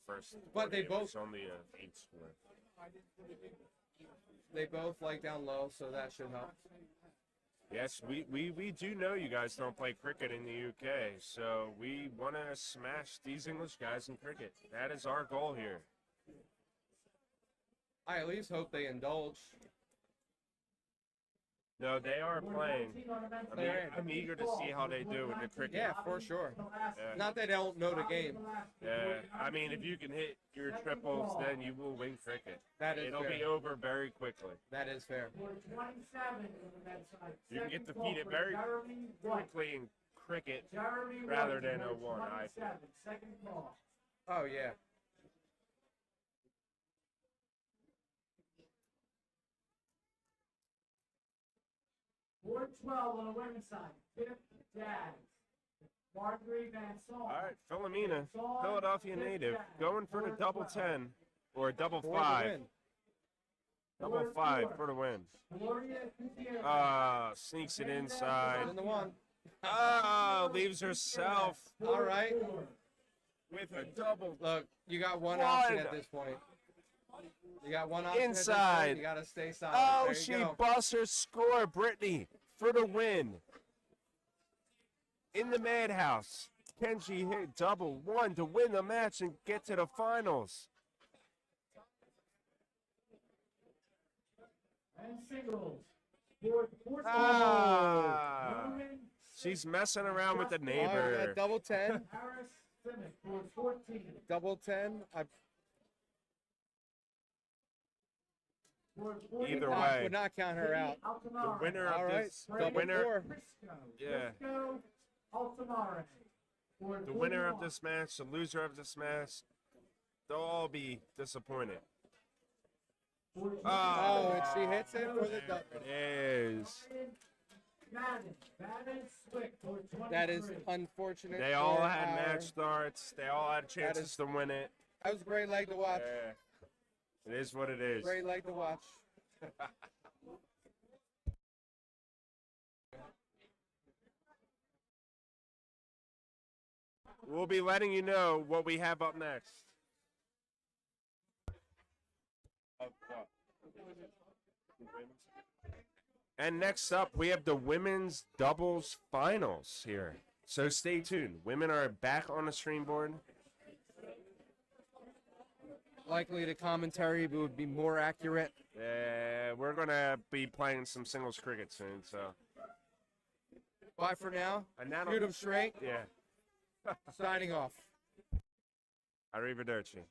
first. But they it both- was only a 8 score. They both like down low, so that should help. Yes, we do know you guys don't play cricket in the UK, so we want to smash these English guys in cricket. That is our goal here. I at least hope they indulge. No, they are playing. They're in. I'm eager to see how they do with the cricket. Yeah, for sure. Yeah. Not that they don't know the game. Yeah, I mean, if you can hit your triples, then you will win cricket. That is It'll fair. be over very quickly. That is fair. You can get defeated very quickly in cricket rather than a 1, I think. Second call. Oh, yeah. Board 12 on the women's side. Fifth, Jags. Marjorie Van Saun. All right, Philomena, Philadelphia native, going for the double 10 or a double For the 5. win. Double 5 for the win. Gloria Gutierrez. Sneaks it inside. In the one. Leaves herself All right. with a double. Look, you got one option One. at this point. You got one option. At this Inside. point. You got to stay solid. Oh, There you she go. busts her score, Brittany, for the win. In the madhouse. Can she hit double 1 to win the match and get to the finals? And singles. Board 14. Ah, she's messing around with the All right, neighbor. that double 10. Harris Simic. Board 14. Double 10. Board 14. Either I way. would not count her out. The winner All of right. this, the Double winner, 4. Briscoe. Yeah. Briscoe, Altamare. Board the winner of 41. this match, the loser of this match, they'll all be disappointed. Board Oh, and she hits it for the There double. it is. Madden Swick. Board 23. That is unfortunate. They all for had our- match starts. They all had chances is- to win it. That was a great leg to watch. Yeah. It is what it is. Great leg to watch. We'll be letting you know what we have up next. And next up, we have the women's doubles finals here. So stay tuned. Women are back on the stream board. Likely the commentary would be more accurate. We're going to be playing some singles cricket soon. So, Bye for now. and that'll, Shoot 'em straight. yeah. Signing off. Arrivederci.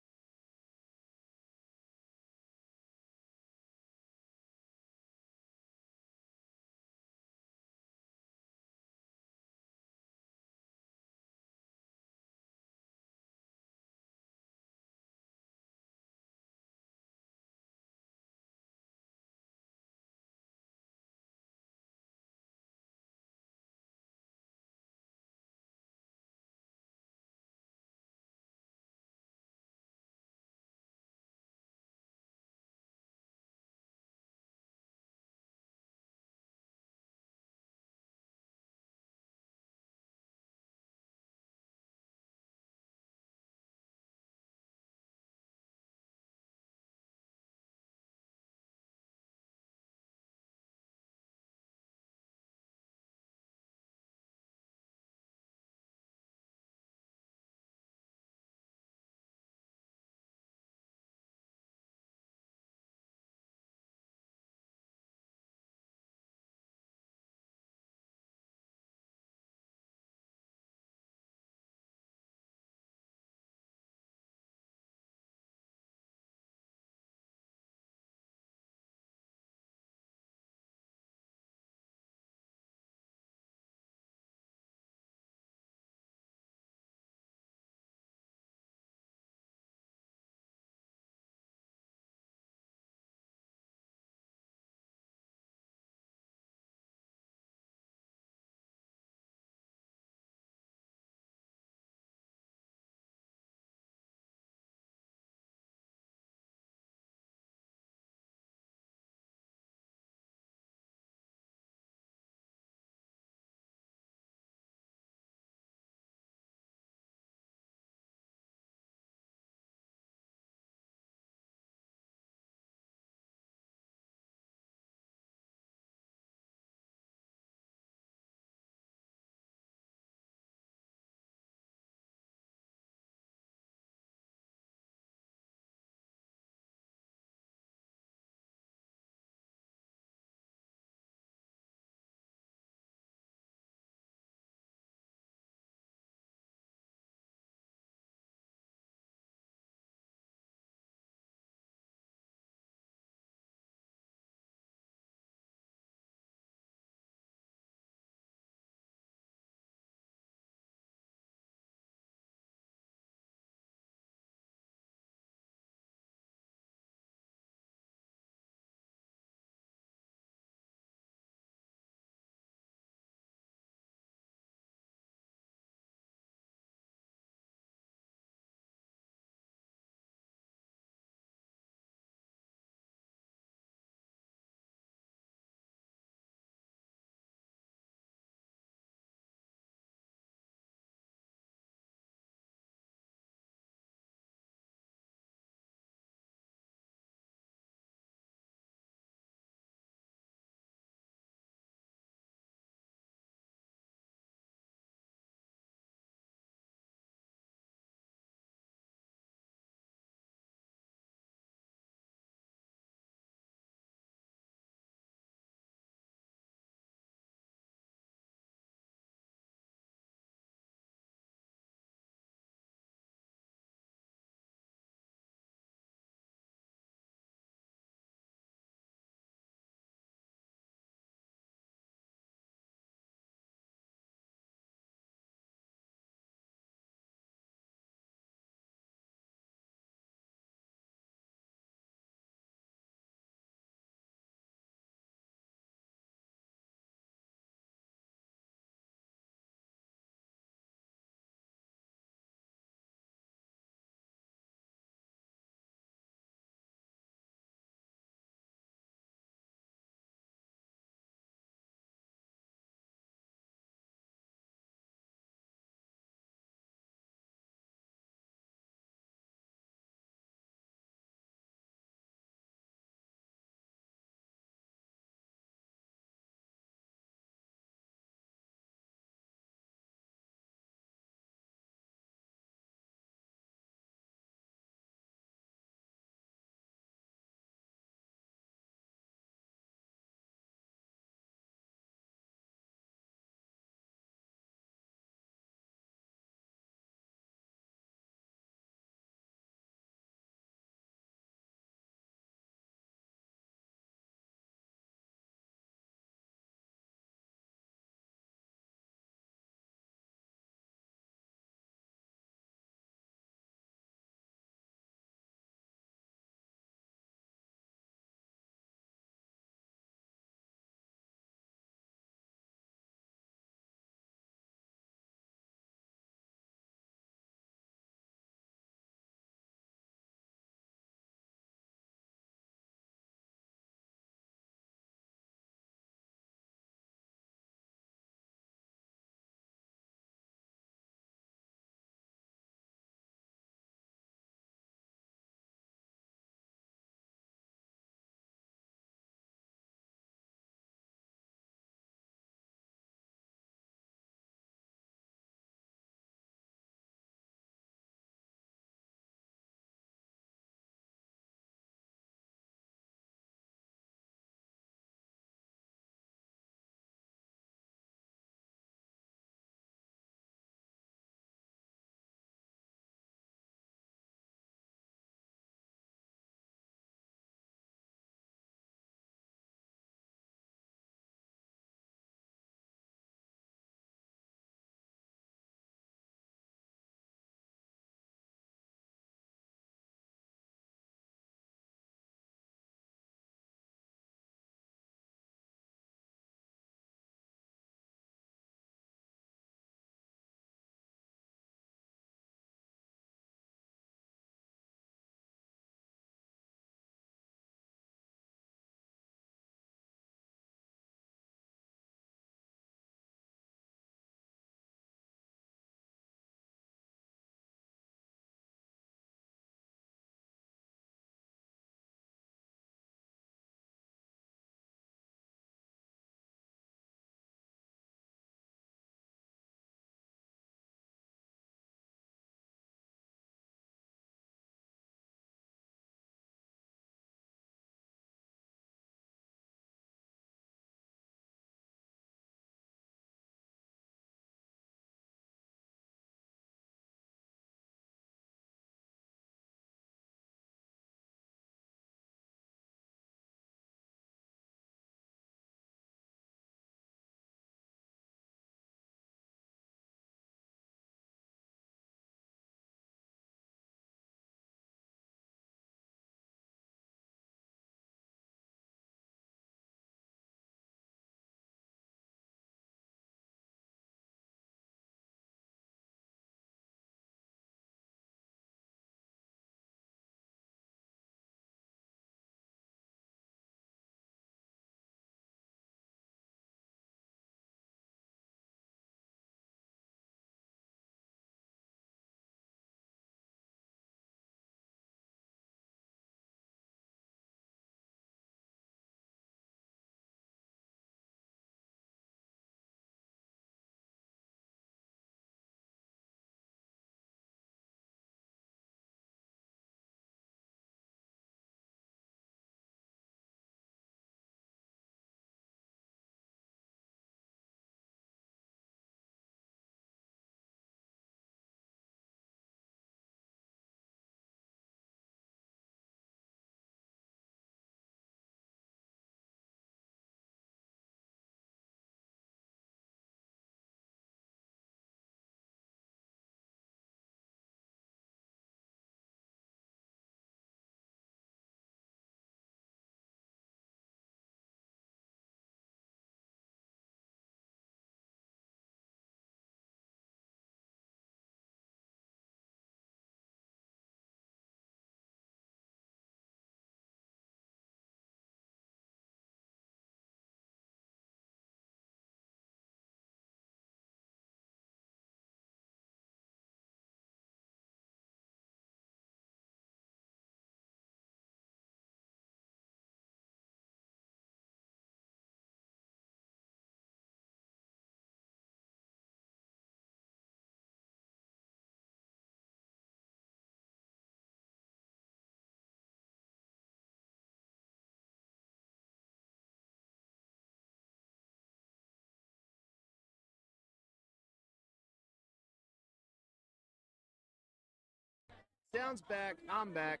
Sounds back. I'm back.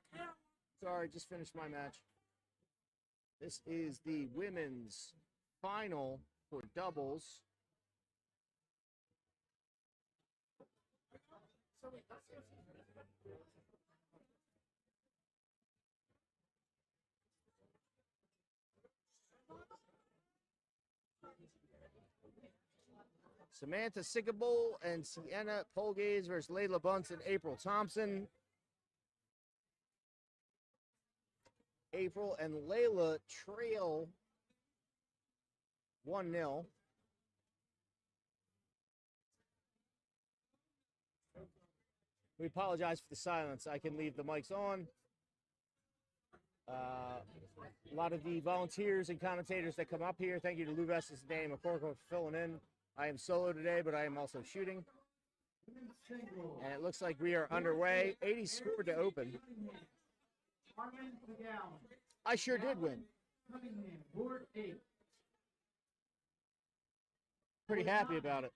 Sorry, just finished my match. This is the women's final for doubles. Samantha Sickable and Sienna Polgaze versus Layla Bunce and April Thompson. April and Layla trail 1-0. We apologize for the silence. I can leave the mics on. A lot of the volunteers and commentators that come up here, thank you to Lou Vestas and Danny McCorkle for filling in. I am solo today, but I am also shooting. And it looks like we are underway. 80 scored to open. I sure did win. Pretty happy about it.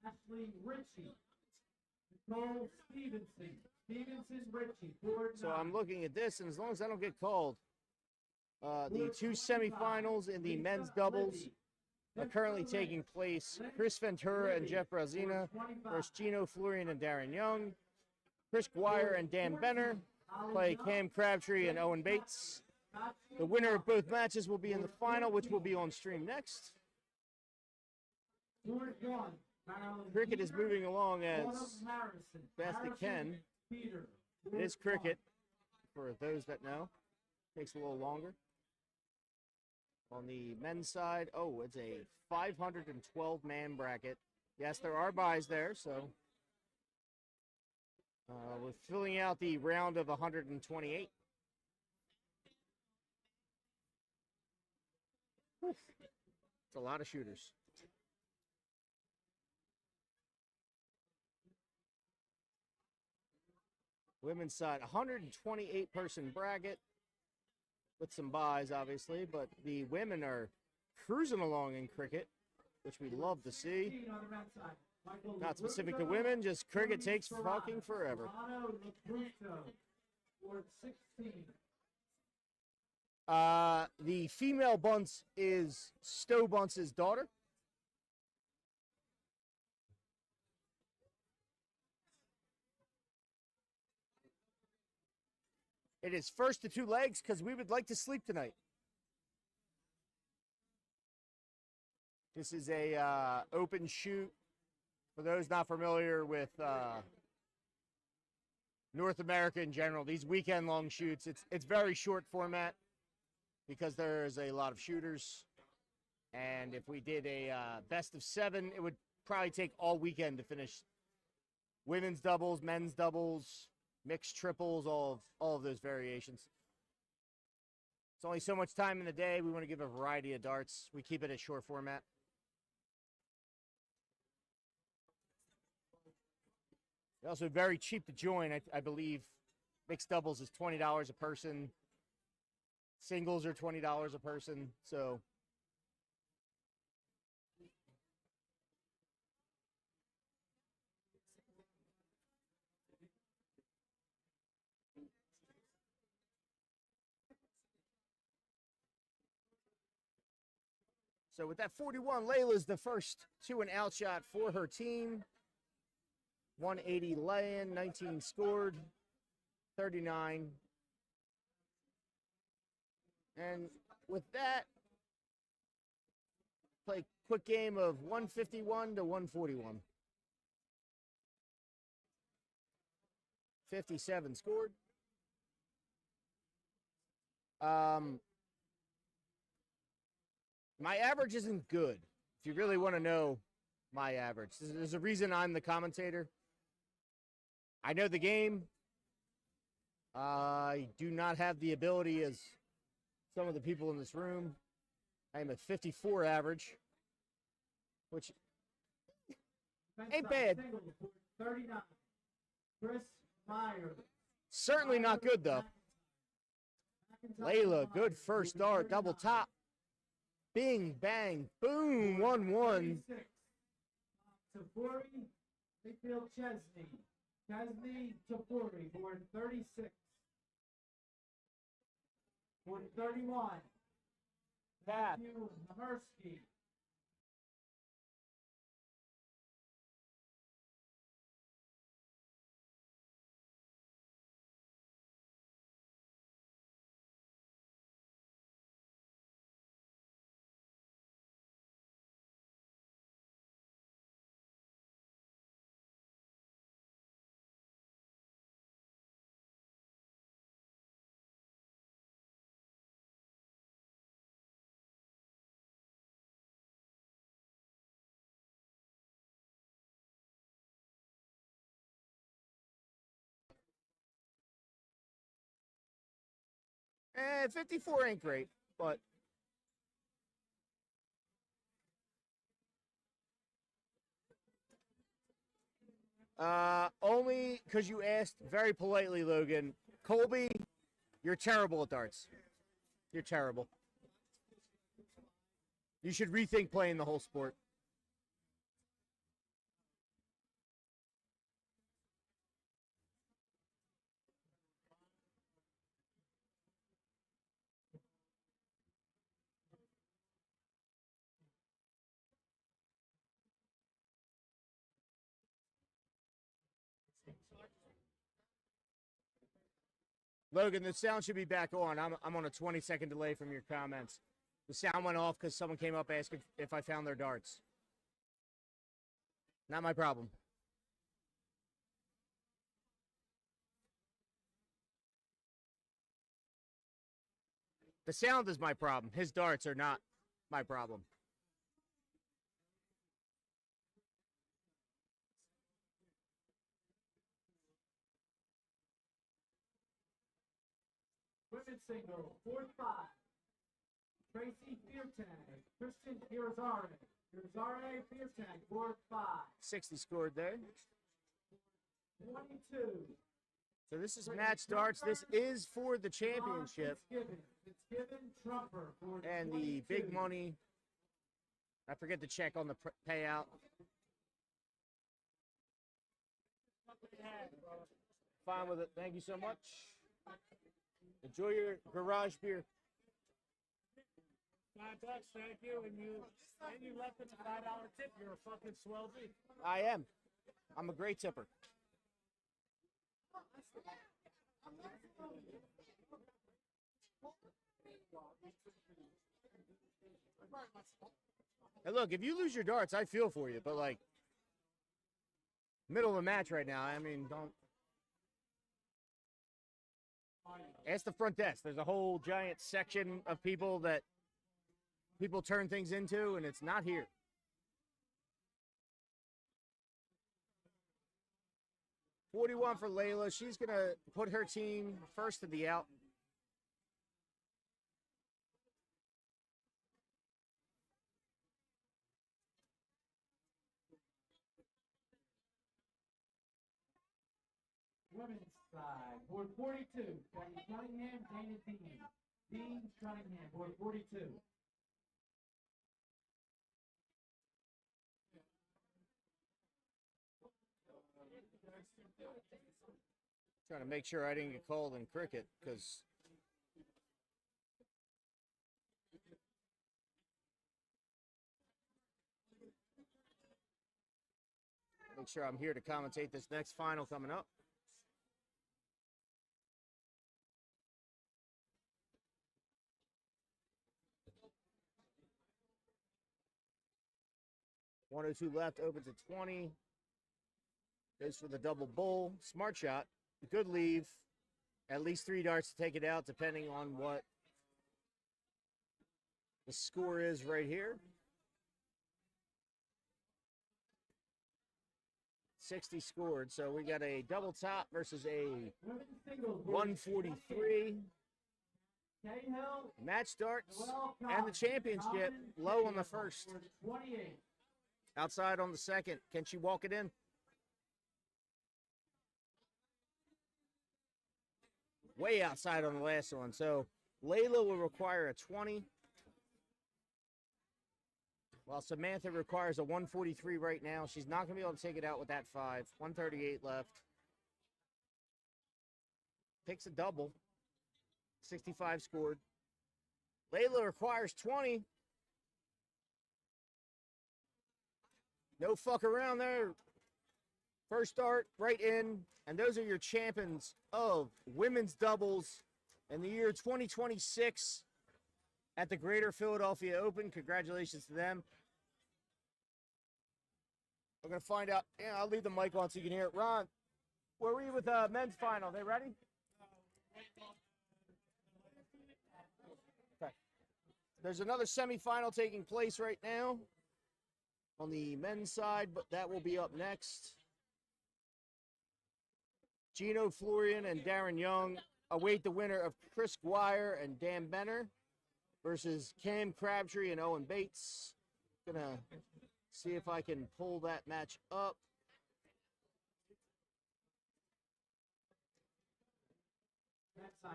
Ashley Ritchie. Nicole Stevenson. Ritchie. Board So 9. I'm looking at this, and as long as I don't get called, the two semifinals in the men's doubles are currently taking place. Chris Ventura and Jeff Brazina versus Gino Florian and Darren Young. Chris Guire and Dan Benner play Cam Crabtree and Owen Bates. The winner of both matches will be in the final, which will be on stream next. Board 1. Marilyn Cricket is Peter, moving along as Autumn Harrison. fast as it can. Peter. It is cricket, for those that know. Takes a little longer. On the men's side, oh, it's a 512-man bracket. Yes, there are buys there, so we're filling out the round of 128. Whew. It's a lot of shooters. Women's side, 128-person bracket with some buys, obviously, but the women are cruising along in cricket, which we love to see. Not specific to women, just cricket takes fucking forever. The female Bunce is Stowe Bunce's daughter. It is first to two legs because we would like to sleep tonight. This is a open shoot. For those not familiar with North America in general, these weekend-long shoots, it's very short format because there's a lot of shooters. And if we did a best of 7, it would probably take all weekend to finish women's doubles, men's doubles, mixed triples, all of those variations. It's only so much time in the day. We want to give a variety of darts. We keep it a short format. They're also very cheap to join. I believe mixed doubles is $20 a person. Singles are $20 a person. So with that 41, Layla's the first to an out shot for her team. 180 laying, 19 scored, 39. And with that, play quick game of 151 to 141. 57 scored. My average isn't good. If you really want to know my average, there's a reason I'm the commentator. I know the game. I do not have the ability as some of the people in this room. I am a 54 average, which ain't bad. 39. Chris Meyer. Certainly not good, though. Layla, good first dart, double top. Bing, bang, boom, 1-1. Tavori, Mayfield Chesney. Chesney Tafuri, board 36. Board 31. Pat. Matthew Hamersky. And 54 ain't great, but only because you asked very politely, Logan. Colby, you're terrible at darts. You're terrible. You should rethink playing the whole sport. Logan, the sound should be back on. I'm on a 20-second delay from your comments. The sound went off because someone came up asking if I found their darts. Not my problem. The sound is my problem. His darts are not my problem. Women's single, board 5. Tracy Feartag, Christian Irizarry. Irizarry, Feartag, board 5. 60 scored there. 22. So this is match darts. This is for the championship Fitzgibbon, Trumper, board and 22. the big money. I forget to check on the payout. Fine with it. Thank you so much. Enjoy your garage beer. Contacts, thank you. And you left with a $5 tip. You're a fucking swell dude. I am. I'm a great tipper. Hey, look, if you lose your darts, I feel for you. But, like, middle of the match right now, I mean, don't. Ask the front desk. There's a whole giant section of people that people turn things into, and it's not here. $41 for Layla. She's going to put her team first to the out. Women's side, board 42. Betty Cunningham, Dana Dean. Dean Cunningham, board 42. Trying to make sure I didn't get called in cricket because make sure I'm here to commentate this next final coming up. .102 left, opens at 20. Goes for the double bull. Smart shot. Good leave. At least 3 darts to take it out, depending on what the score is right here. 60 scored. So we got a double top versus a Women's singles, board 143. Cahill, Match darts Noel and the Collins. championship Collins, low on the Cahill, first. board 28. Outside on the second. Can she walk it in? Way outside on the last one. So Layla will require a 20. While Samantha requires a 143 right now. She's not going to be able to take it out with that 5. 138 left. picks a double. 65 scored. Layla requires 20. No fuck around there. First start, right in. And those are your champions of women's doubles in the year 2026 at the Greater Philadelphia Open. Congratulations to them. We're going to find out. Yeah, I'll leave the mic on so you can hear it. Ron, where were you with men's final? They ready? Okay. There's another semifinal taking place right now on the men's side, but that will be up next. Gino Florian and Darren Young await the winner of Chris Guire and Dan Benner versus Cam Crabtree and Owen Bates. Gonna see if I can pull that match up.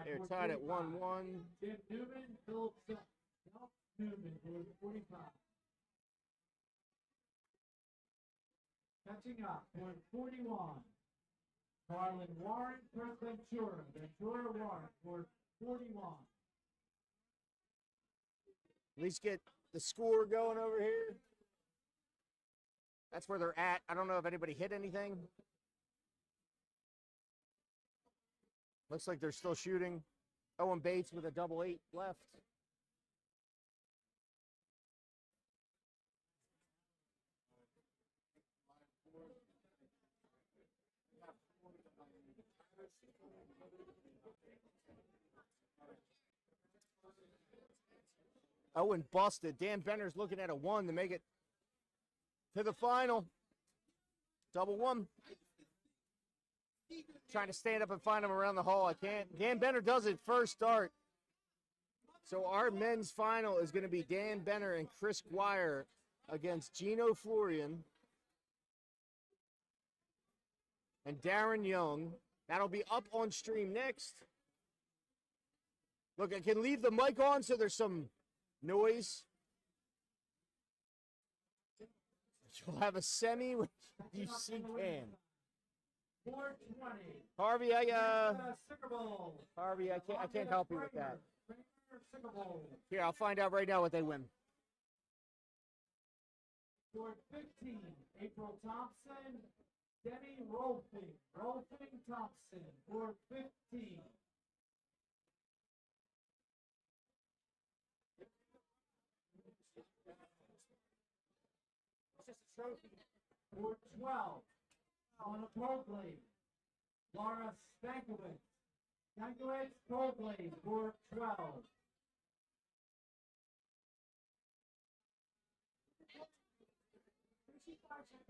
They're tied at 1-1. Jim Newman, Philip Newman, number 45. Catching up, number 41. Carlin Warren, Chris Ventura. Ventura Warren, for 41. At least get the score going over here. That's where they're at. I don't know if anybody hit anything. Looks like they're still shooting. Owen Bates with a double 8 left. Owen busted. Dan Benner's looking at a 1 to make it to the final. Double 1. Trying to stand up and find him around the hall. I can't. Dan Benner does it first start. So our men's final is going to be Dan Benner and Chris Guire against Gino Florian and Darren Young. That'll be up on stream next. Look, I can leave the mic on so there's some noise. You'll have a semi with UC Cam. 420. Harvey, Sugar Bowl. Harvey, I can't help you with that. Sugar Bowl. Here, I'll find out right now what they win. For 15, April Thompson, Demi Rolfing. Rolfing Thompson for 15. For 12, on a pro blade, Laura Stankiewicz. Stankiewicz pro blade for 12.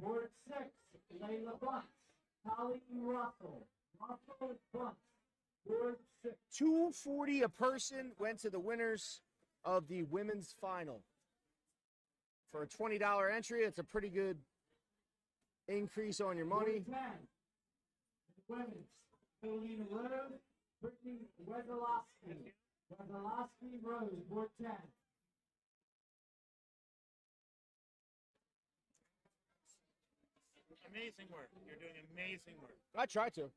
For 6, Layla Bunts. Holly Russell. Russell Bunts for 6. 240 a person went to the winners of the women's final. For a $20 entry, it's a pretty good increase on your money. 10, women's, Paulina Rose, Brittany Wesolowski. Wesolowski Rose for 10. Amazing work. You're doing amazing work. I try to.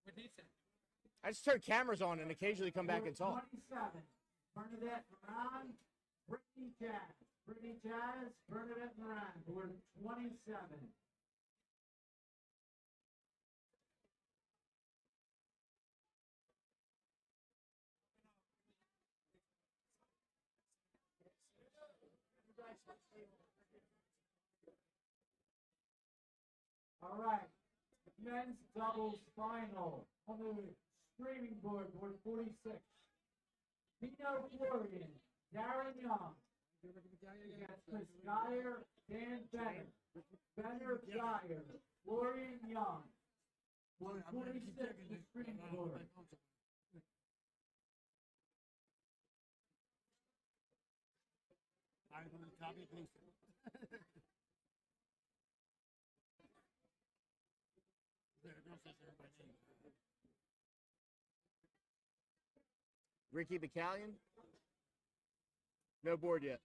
We're decent. I just turn cameras on and occasionally come back and talk. 27, Bernadette Moran, Brittany Jazz. Brittany Jazz, Bernadette Moran for 27. All right, men's doubles final on the streaming board, board 46. Gino Florian, Darren Young, against Chris Guire, Dan Benner. Benner Guire, Florian Young. Board 46, the streaming board. I'm going to copy and paste it. Ricky Bacallion? No board yet.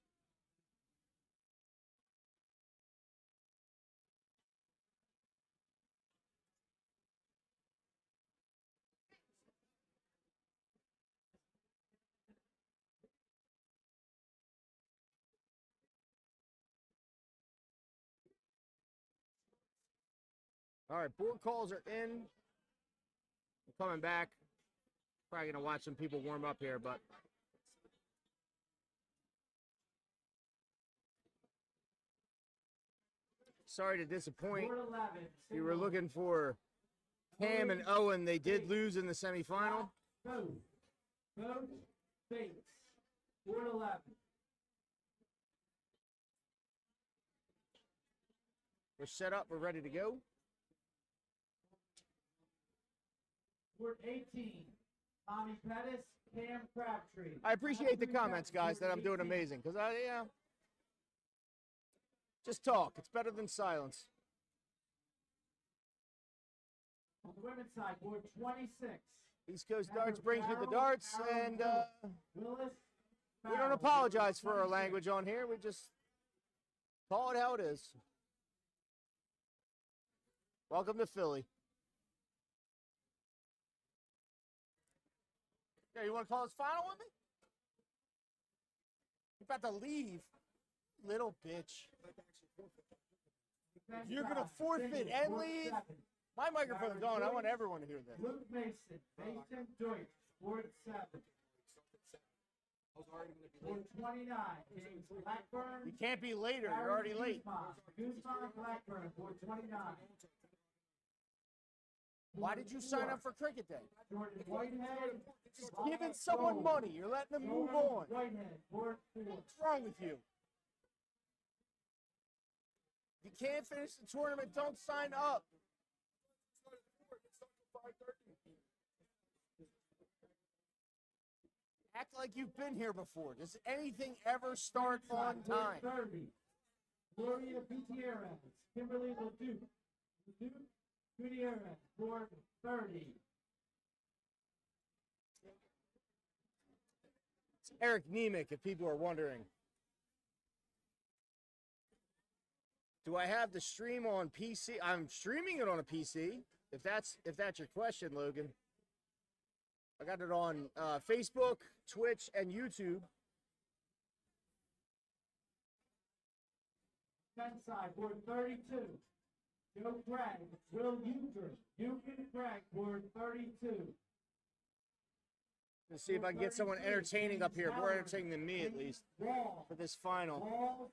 All right, board calls are in. I'm coming back. Probably gonna watch some people warm up here, but sorry to disappoint. Board 11. If you were looking for Cam and Owen, they did lose in the semifinal. Vote. Vote. Bates. Board 11. We're set up. We're ready to go. Board 18. Tommy Pettis, Cam Crabtree. I appreciate the comments, guys, that I'm doing amazing. Because just talk. It's better than silence. On the women's side, board 26. East Coast Darts brings you the darts, and Willis. we don't apologize for our language on here. We just call it how it is. Welcome to Philly. Yeah, you want to call this final with me? You're about to leave, little bitch. You're gonna forfeit and leave? My microphone's on. I want everyone to hear this. Luke Mason, Mason Deutsch, board 7. Board 29, James Blackburn. You can't be later. You're already late. Guzman Blackburn, board 29. Why did you sign up for cricket day? Jordan Whitehead. Just giving someone money. You're letting them move on. Whitehead, board 4. What's wrong with you? If you can't finish the tournament, don't sign up. Act like you've been here before. Does anything ever start on time? 30. Gloria Gutierrez, Kimberly Leduc. Leduc Gutierrez, board 30. It's Eric Nemec, if people are wondering. Do I have the stream on PC? I'm streaming it on a PC. If that's your question, Logan. I got it on Facebook, Twitch, and YouTube. Men's side, board 32. Joe Craig, Will Euchre, Euchre Craig, board 32. Let's see if I can get someone entertaining up here. More entertaining than me, at least, Wall, for this final. Wall,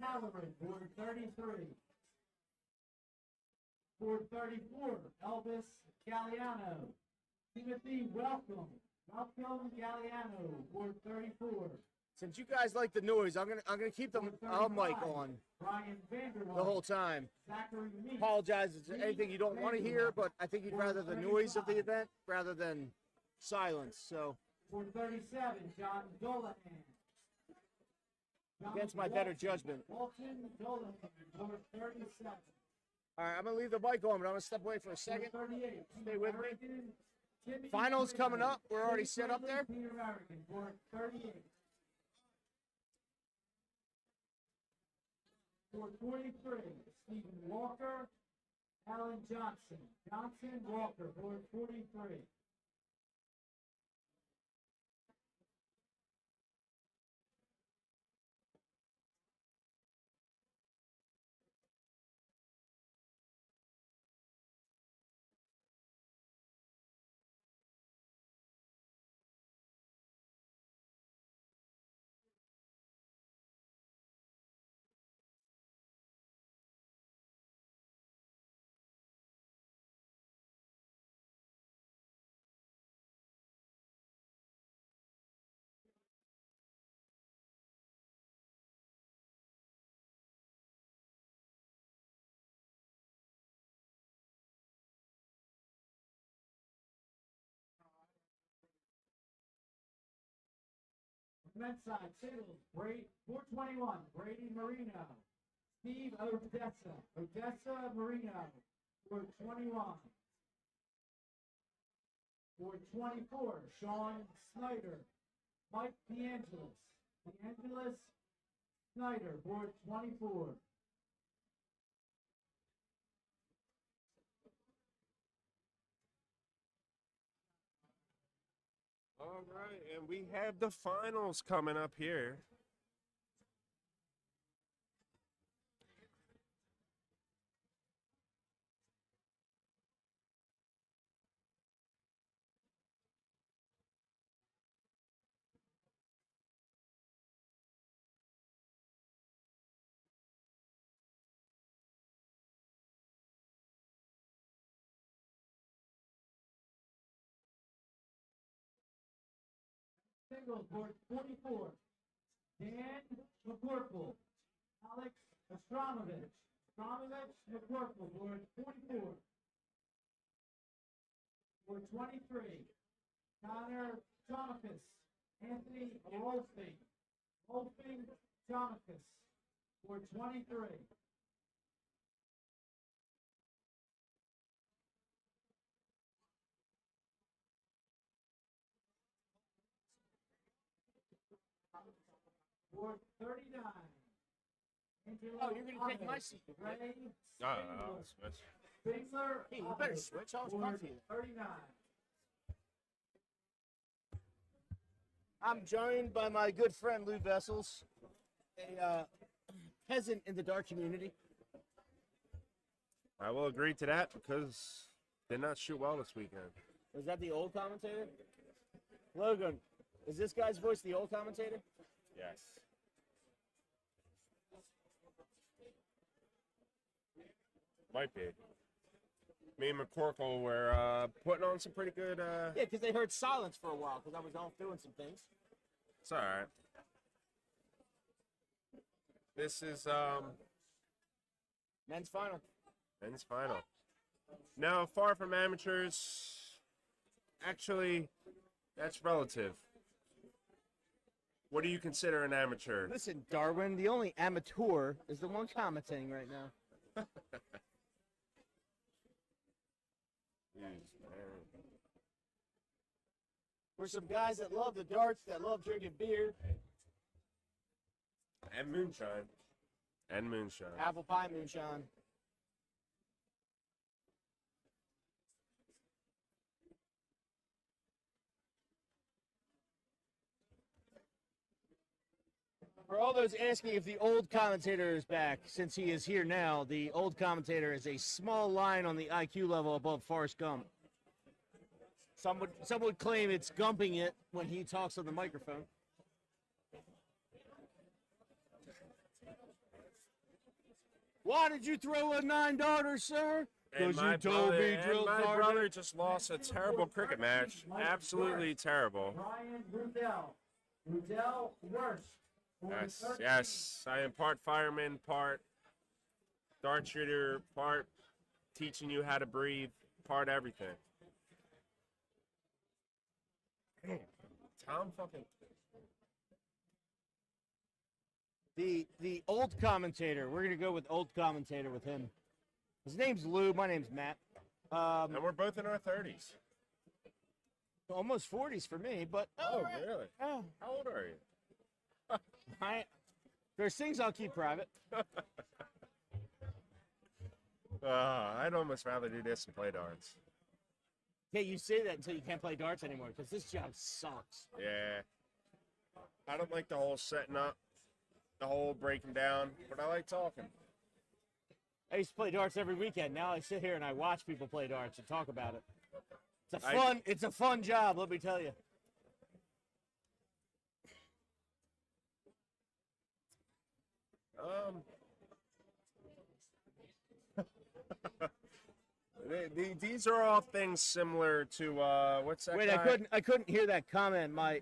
Halloran, board 33. Board 34, Elvis Galliano. Timothy, welcome. Welcome Galliano, board 34. Since you guys like the noise, I'm gonna keep the mic on Brian Vanderwall. the whole time. Zachary Meeks. Apologize if there's anything you don't want to hear, but I think you'd rather the noise of the event rather than silence. So Board 37, John Dolahan. against my better judgment. Walton Dolahan, board 37. All right, I'm gonna leave the mic on, but I'm gonna step away for a Board second. 38. Stay with me. American, Timmy Finals coming Bridges. up. We're already set up there. Peter American, board 38. Board 43, Stephen Walker, Alan Johnson. Johnson, Walker, board 43. Men's side, singles, 421, Brady Marino. Steve Odessa, Odessa Marino, 421. 424, Sean Snyder. Mike DeAngelis, DeAngelis Snyder, board 24. All right, and we have the finals coming up here. singles, board 44. Dan McCorkle, Alex Astramovich. Astramovich, McCorkle, board 44. Board 23. Connor Jonakas, Anthony Rolfing. Rolfing Jonakas, board 23. Board 39. Oh, you're gonna take my seat. Ray Switch. Spingler. Hey, you better switch. I was Board comfy. 39. I'm joined by my good friend Lou Vessels, a peasant in the dart community. I will agree to that because did not shoot well this weekend. Was that the old commentator? Logan, is this guy's voice the old commentator? Yes. Might be. Me and McCorkle were putting on some pretty good. Yeah, because they heard silence for a while because I was off doing some things. It's all right. This is Men's final. men's final. No, far from amateurs. Actually, that's relative. What do you consider an amateur? Listen, Darwin, the only amateur is the one commentating right now. We're some guys that love the darts, that love drinking beer, And moonshine. And moonshine. apple pie moonshine. For all those asking if the old commentator is back, since he is here now, the old commentator is a small line on the IQ level above Forrest Gump. Some would claim it's gumping it when he talks on the microphone. Why did you throw a 9-darter, sir? And my brother just lost a terrible cricket match. Absolutely terrible. Ryan Rudell. Rudell Worst. Yes, yes. I am part fireman, part dart shooter, part teaching you how to breathe, part everything. Damn, Tom fucking. The old commentator. We're gonna go with old commentator with him. His name's Lou. My name's Matt. And we're both in our 30s. Almost 40s for me, but Oh, really? oh, How old are you? there's things I'll keep private. I'd almost rather do this than play darts. Yeah, you say that until you can't play darts anymore because this job sucks. Yeah. I don't like the whole setting up, the whole breaking down, but I like talking. I used to play darts every weekend. Now I sit here and I watch people play darts and talk about it. It's a it's a fun job, let me tell you. These are all things similar to what's that? Wait, guy? I couldn't hear that comment. My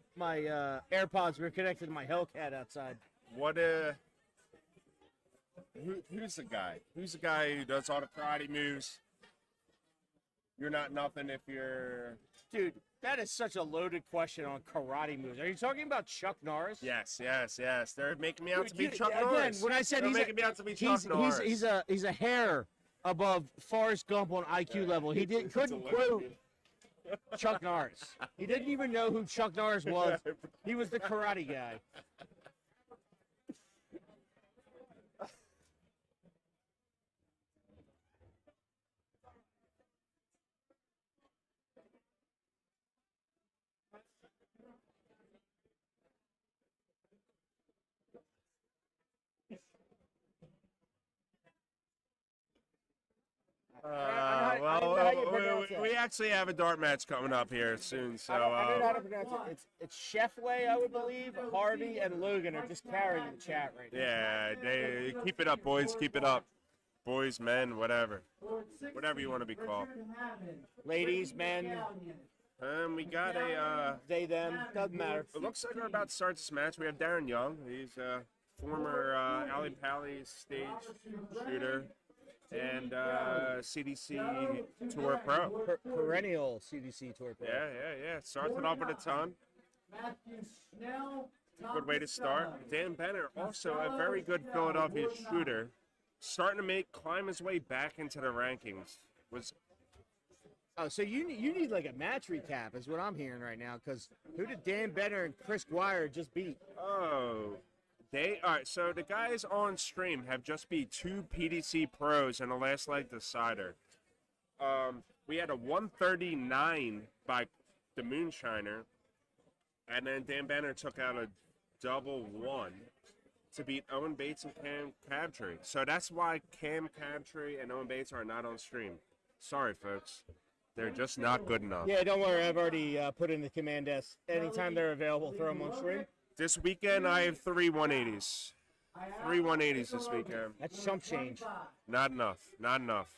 AirPods were connected to my Hellcat outside. What who's the guy? Who's the guy who does all the karate moves? You're not nothing if you're. Dude, that is such a loaded question on karate moves. Are you talking about Chuck Norris? Yes. They're making me out to be Dude, Chuck again, Norris. when I said They're he's making me out to be Chuck he's Norris. he's a hair above Forrest Gump on IQ level. He couldn't quote Chuck Norris. He didn't even know who Chuck Norris was. He was the karate guy. We actually have a dart match coming up here soon, so I don't know how to pronounce it. It's Chefway, I would believe. Harvey and Logan are just carrying the chat right now. yeah, they keep it up, boys. Keep it up, boys, men, whatever you want to be called. Ladies, men, We got a. They, them, doesn't matter. It looks like we're about to start this match. We have Darren Young. He's a former Ali Pali stage shooter and CDC Tour Pro. Perennial CDC Tour Pro. Yeah. Started off with a ton. Matthew Snell. Good way to start. Dan Bennett, also a very good Philadelphia shooter, starting to climb his way back into the rankings. Oh, so you need like a match recap is what I'm hearing right now, because who did Dan Benner and Chris Guire just beat? Oh, all right. So the guys on stream have just beat 2 PDC pros in the last leg decider. We had a 139 by the Moonshiner, and then Dan Benner took out a double 1 to beat Owen Bates and Cam Crabtree. So that's why Cam Crabtree and Owen Bates are not on stream. Sorry, folks. They're just not good enough. Yeah, don't worry. I've already put in the command desk. Anytime they're available, throw them on stream. This weekend, I have 3 180s. 3 180s this weekend. That's chump change. Not enough. Not enough.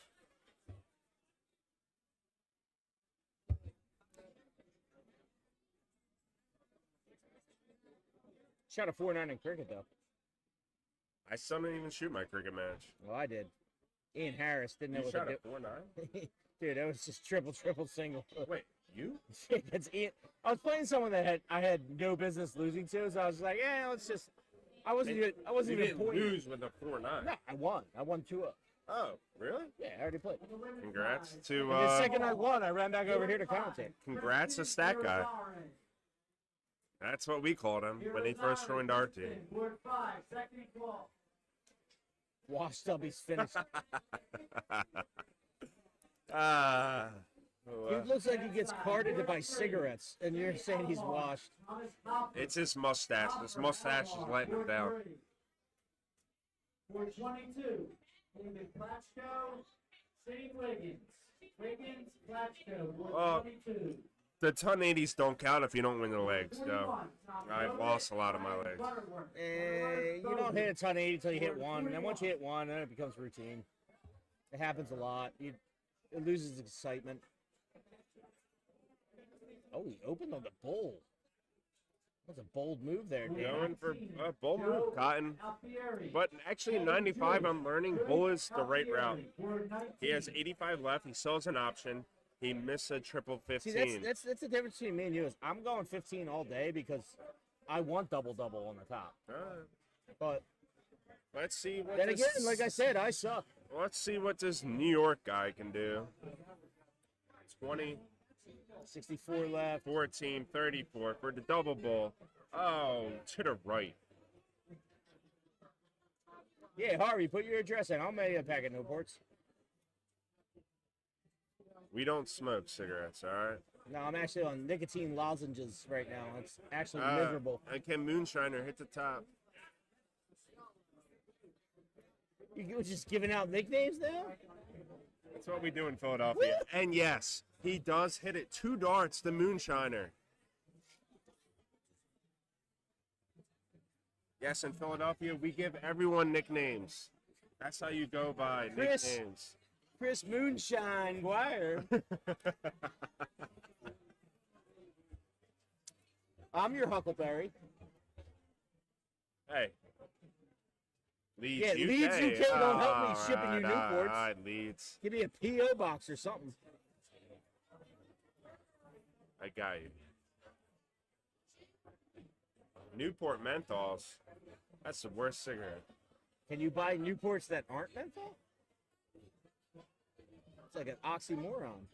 Shot a 4-9 in cricket, though. I still didn't even shoot my cricket match. Well, I did. Ian Harris didn't know You what shot to a do. 4-9? Dude, that was just triple, single. Wait, you? That's Ian. I was playing someone that I had no business losing to, so I was like, yeah, let's just. I wasn't You even didn't pointing. lose with a 4-9. No, I won. I won 2-0. Oh, really? Yeah, I already played. Congrats to And the second I won, I ran back over here to commentate. congrats to Stat Guy. That's what we called him when he first joined our team. Board 5, second call. Wash Stubby's finished. Ah. He looks like he gets carded to buy cigarettes, and you're saying he's washed. Thomas Hopper. It's his mustache. This mustache is letting him down. Board 22, David Platchko, St. Wiggins. Wiggins, Platchko, board Well, 22. The ton 80s don't count if you don't win the legs, though. I've lost a lot of my legs. You don't hit a ton 80 until you hit one, and then once you hit one, then it becomes routine. It happens a lot. It loses excitement. Oh, he opened on the bull. That's a bold move there, dude. Going for a bull move, Cotton. Alfieri. But actually, in 95, I'm learning bull is the right route. Board 19. He has 85 left. He still has an option. He missed a triple See, 15. that's the difference between me and you. Is I'm going 15 all day because I want double on the top. But Let's see what then this, again, like I said, I suck. let's see what this New York guy can do. 20, 64 left. 14, 34 for the double bull. Oh, to the right. Yeah, Harvey, put your address in. I'll mail you a pack of Newports. We don't smoke cigarettes, all right? No, I'm actually on nicotine lozenges right now. It's actually miserable. And can Moonshiner hit the top? You're just giving out nicknames now? That's what we do in Philadelphia. And yes, he does hit it. 2 darts, the Moonshiner. Yes, in Philadelphia, we give everyone nicknames. That's how you go by Chris. nicknames. Chris Moonshine Guire. I'm your Huckleberry. Hey. Leeds Yeah, UK. Leeds UK don't help me shipping you Newports. All right, Leeds. Give me a P.O. box or something. I got you. Newport menthols. That's the worst cigarette. Can you buy Newports that aren't menthol? It's like an oxymoron.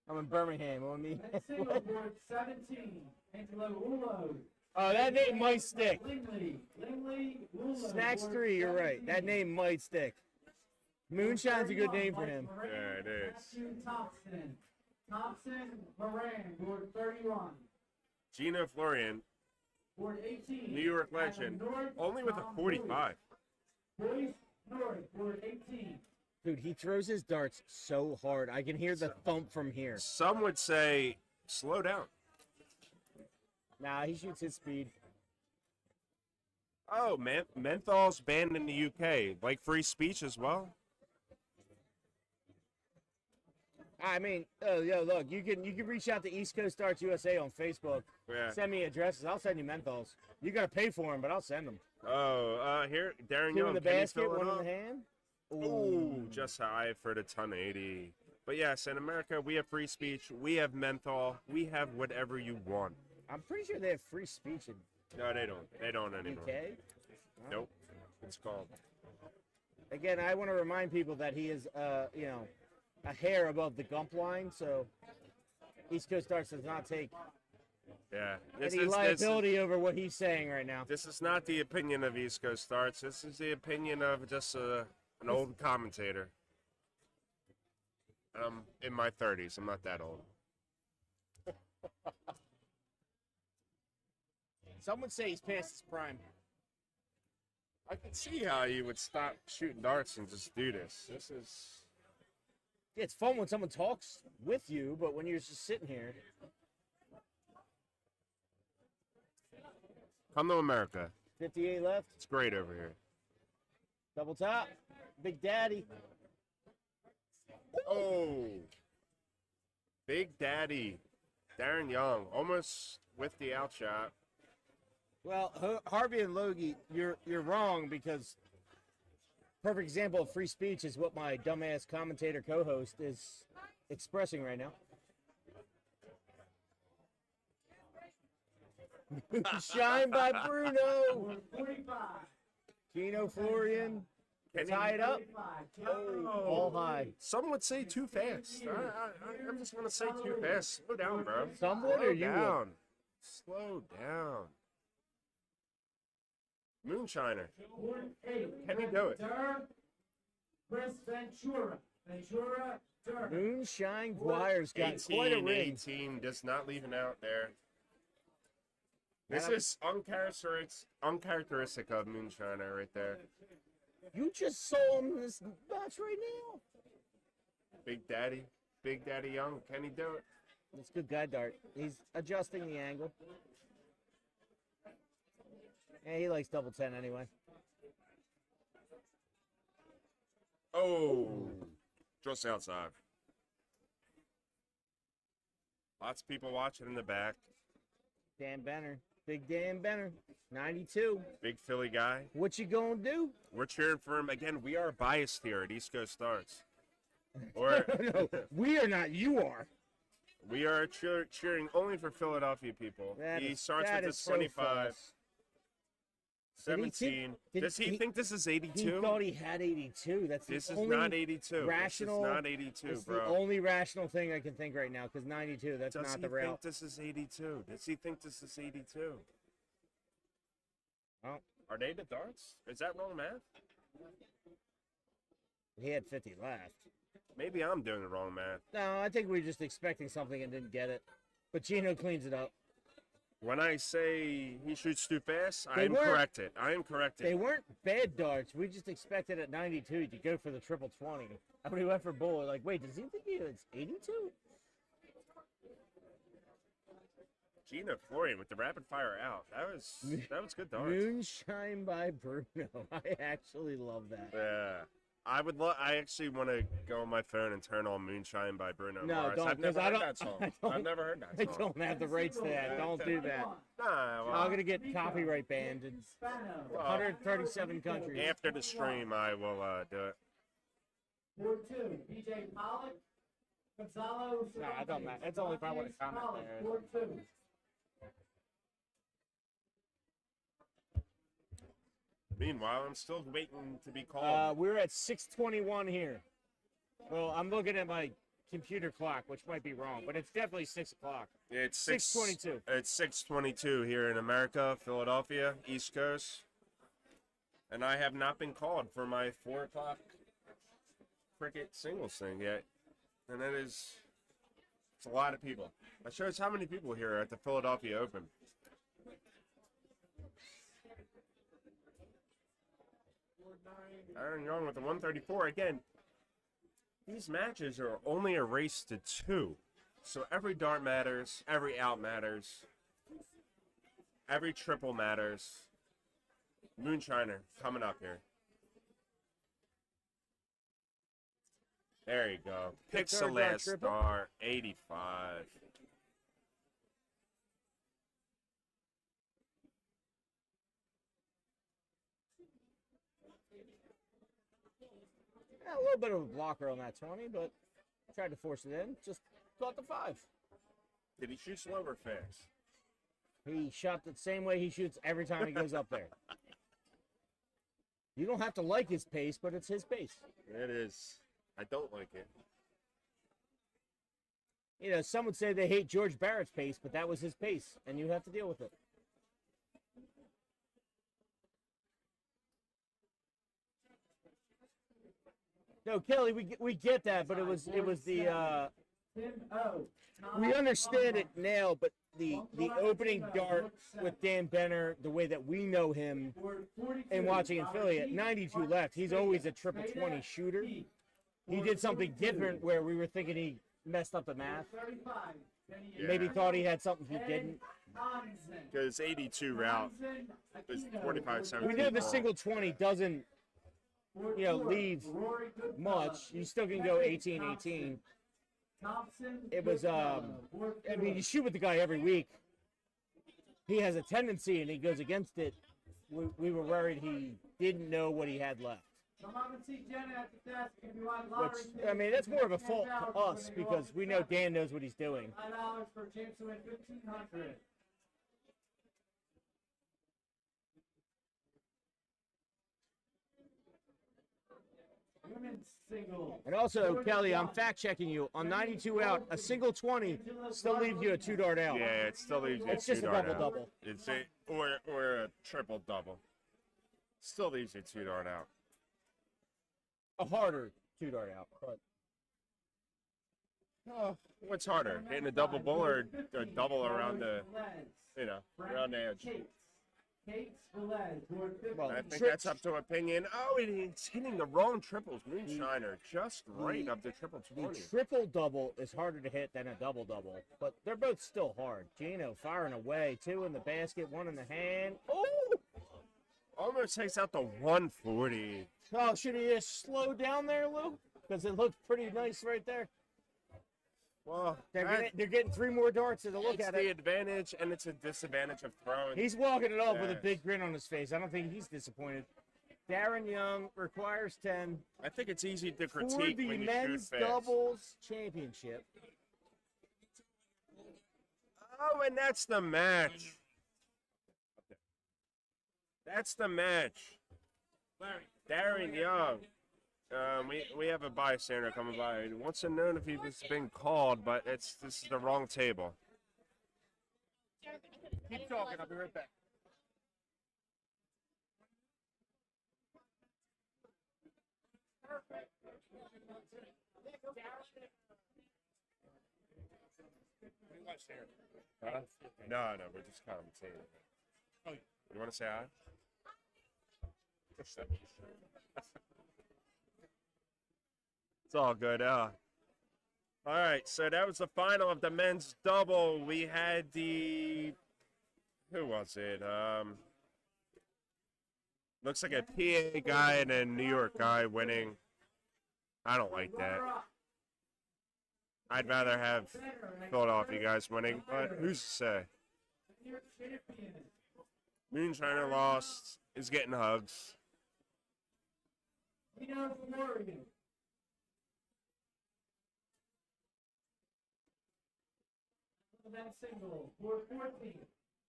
I'm in Birmingham. What me? Single board 17, Angelo Ulo. Oh, that name might stick. Lingley, Ulo. Snacks board 3, you're right. That 17. name might stick. Moonshine's a good name for him. Yeah, it is. Matthew Thompson. Thompson, Moran, board 31. Gino Florian, Board 18. New York Adam legend, North, only with a Tom 45. Boyce North, board 18. Dude, he throws his darts so hard. I can hear the thump from here. Some would say, slow down. Nah, he shoots his speed. Oh, menthol's banned in the UK, like free speech as well. I mean, look, you can reach out to East Coast Darts USA on Facebook. Yeah. Send me addresses. I'll send you menthols. You gotta pay for them, but I'll send them. Oh, here, Darren Two Young. in the can you basket, fill it one in up? the hand. Ooh, just high for the ton 80. But yes, in America, we have free speech. We have menthol. We have whatever you want. I'm pretty sure they have free speech in No, they don't. They don't anymore. UK. Nope. It's called. Again, I want to remind people that he is, a hair above the gump line, so East Coast Darts does not take Yeah. any liability over what he's saying right now. This is not the opinion of East Coast Darts. This is the opinion of just an old commentator. I'm in my 30s. I'm not that old. Some would say he's past his prime. I can see how you would stop shooting darts and just do this. This is... Yeah, it's fun when someone talks with you, but when you're just sitting here. Come to America. 58 left, It's great over here. double top, Big Daddy. Oh, Big Daddy, Darren Young, almost with the outshot. Well, Harvey and Logie, you're wrong because perfect example of free speech is what my dumbass commentator co-host is expressing right now. Shine by Bruno. 45. Gino Florian. Can he- Tie it up. 45. All high. Some would say too fast. I'm just gonna say too fast. Slow down, bro. Some would or Slow you would? down. Slow down. Moonshiner. 48. Can he do it? Durr. Chris Ventura. Ventura. Durr. Moonshine Guire's got quite a 18, ring. 18, just not leaving out there. This Adam- is uncharacteristic of Moonshiner right there. You just saw him in this match right now. Big Daddy Young, can he do it? It's good guy dart. He's adjusting the angle. Yeah, he likes double 10 anyway. Oh, just outside. Lots of people watching in the back. Dan Benner. Big Dan Benner. 92. Big Philly guy. What you gonna do? We're cheering for him. Again, we are biased here at East Coast Starts. Or No, we are not. You are. we are cheering only for Philadelphia people. He starts with is the so 25, false. Did he 17. did Does he think this is He 82? thought he had 82. That's This the is only not 82. rational. This is not 82, It's bro. the only rational thing I can think right now because 92. That's Does not he the think route. this is 82? Does he think this is 82? Well, Are they the darts? Is that wrong math? he had 50 left. Maybe I'm doing the wrong math. No, I think we were just expecting something and didn't get it. But Gino cleans it up. When I say he shoots too fast, I They am weren't- corrected. I am corrected. They weren't bad darts. We just expected at 92 to go for the triple 20. And we went for bullet. Like, wait, does he think it's 82? Gina Florian with the rapid fire out. That was good darts. Moonshine by Bruno. I actually love that. Yeah. I actually want to go on my phone and turn on Moonshine by Bruno No, Mars. don't, I've never 'cause I heard don't- that song. I don't- I've never heard that I song. don't have the rights to that. Don't do that. Nah, well, I'm going to get copyright banned in Spano. 137 countries. after the stream, I will do it. 4-2. BJ Pollock. Gonzalo. No, it don't matter. It's only if I want to comment there. 4-2. Meanwhile, I'm still waiting to be called. We're at 6:21 here. Well, I'm looking at my computer clock, which might be wrong, but it's definitely 6 o'clock. It's 6:22. It's 6:22 here in America, Philadelphia, East Coast, and I have not been called for my 4 o'clock cricket singles thing yet, and it's a lot of people. That shows how many people here are at the Philadelphia Open. Aaron Young with the 134 again. These matches are only a race to 2. So every dart matters, every out matters, every triple matters. Moonshiner coming up here. There you go. Good third guard Pixelat triple. Star 85. Yeah, a little bit of a blocker on that 20, but tried to force it in. Just caught the 5. Did he shoot slow or fast? He shot the same way he shoots every time he goes up there. You don't have to like his pace, but it's his pace. It is. I don't like it. You know, some would say they hate George Barrett's pace, but that was his pace, and you have to deal with it. No, Kelly, we get that, but it was the Tim O. we understand it now, but the opening dart with Dan Benner, the way that we know him and watching in Philly at 92 left, he's always a triple 20 shooter. He did something different where we were thinking he messed up the math. Maybe thought he had something he didn't. Because 82 route is 45-17. We know the single 20 doesn't, you know, leave much. You still can go 18-18. It was, I mean, you shoot with the guy every week. He has a tendency, and he goes against it. We were worried he didn't know what he had left. Which, I mean, that's more of a fault to us because we know Dan knows what he's doing. $5 for James to win 1,500. Women's single. And also, Kelly, I'm fact checking you. On 92 out, a single 20 still leaves you a 2-dart out. Yeah, it still leaves you It's just a two-dart double-double. out. It's a, or a triple double. Still leaves you 2-dart out. A harder 2-dart out, but Oh, what's harder, hitting a double bull or a double around the, you know, around the edge? well, I think that's up to opinion. Oh, it's hitting the wrong triples. Moonshiner just right up the triple the 20. triple double is harder to hit than a double double, but they're both still hard. Gino firing away, 2 in the basket, 1 in the hand. Oh, Almost takes out the 140. oh, should he just slow down there a little? Because it looked pretty nice right there. Well, They're getting 3 more darts to look it's at the it. advantage, and it's a disadvantage of throwing. He's walking it off with a Yes. big grin on his face. I don't think he's disappointed. Darren Young requires 10 I think it's easy to for critique the when you shoot men's fast. doubles championship. Oh, and that's the match. That's the match. Darren Young. We have a bystander coming by. He wants to know if he's been called, but this is the wrong table. Keep talking. I'll be right back. Huh? No, we're just commentating. You want to say hi? It's all good. All right, so that was the final of the men's double. We had the, who was it? Looks like a PA guy and a New York guy winning. I don't like that. I'd rather have Philadelphia guys winning, but who's to say? Moonshiner lost, is getting hugs. Single, 414.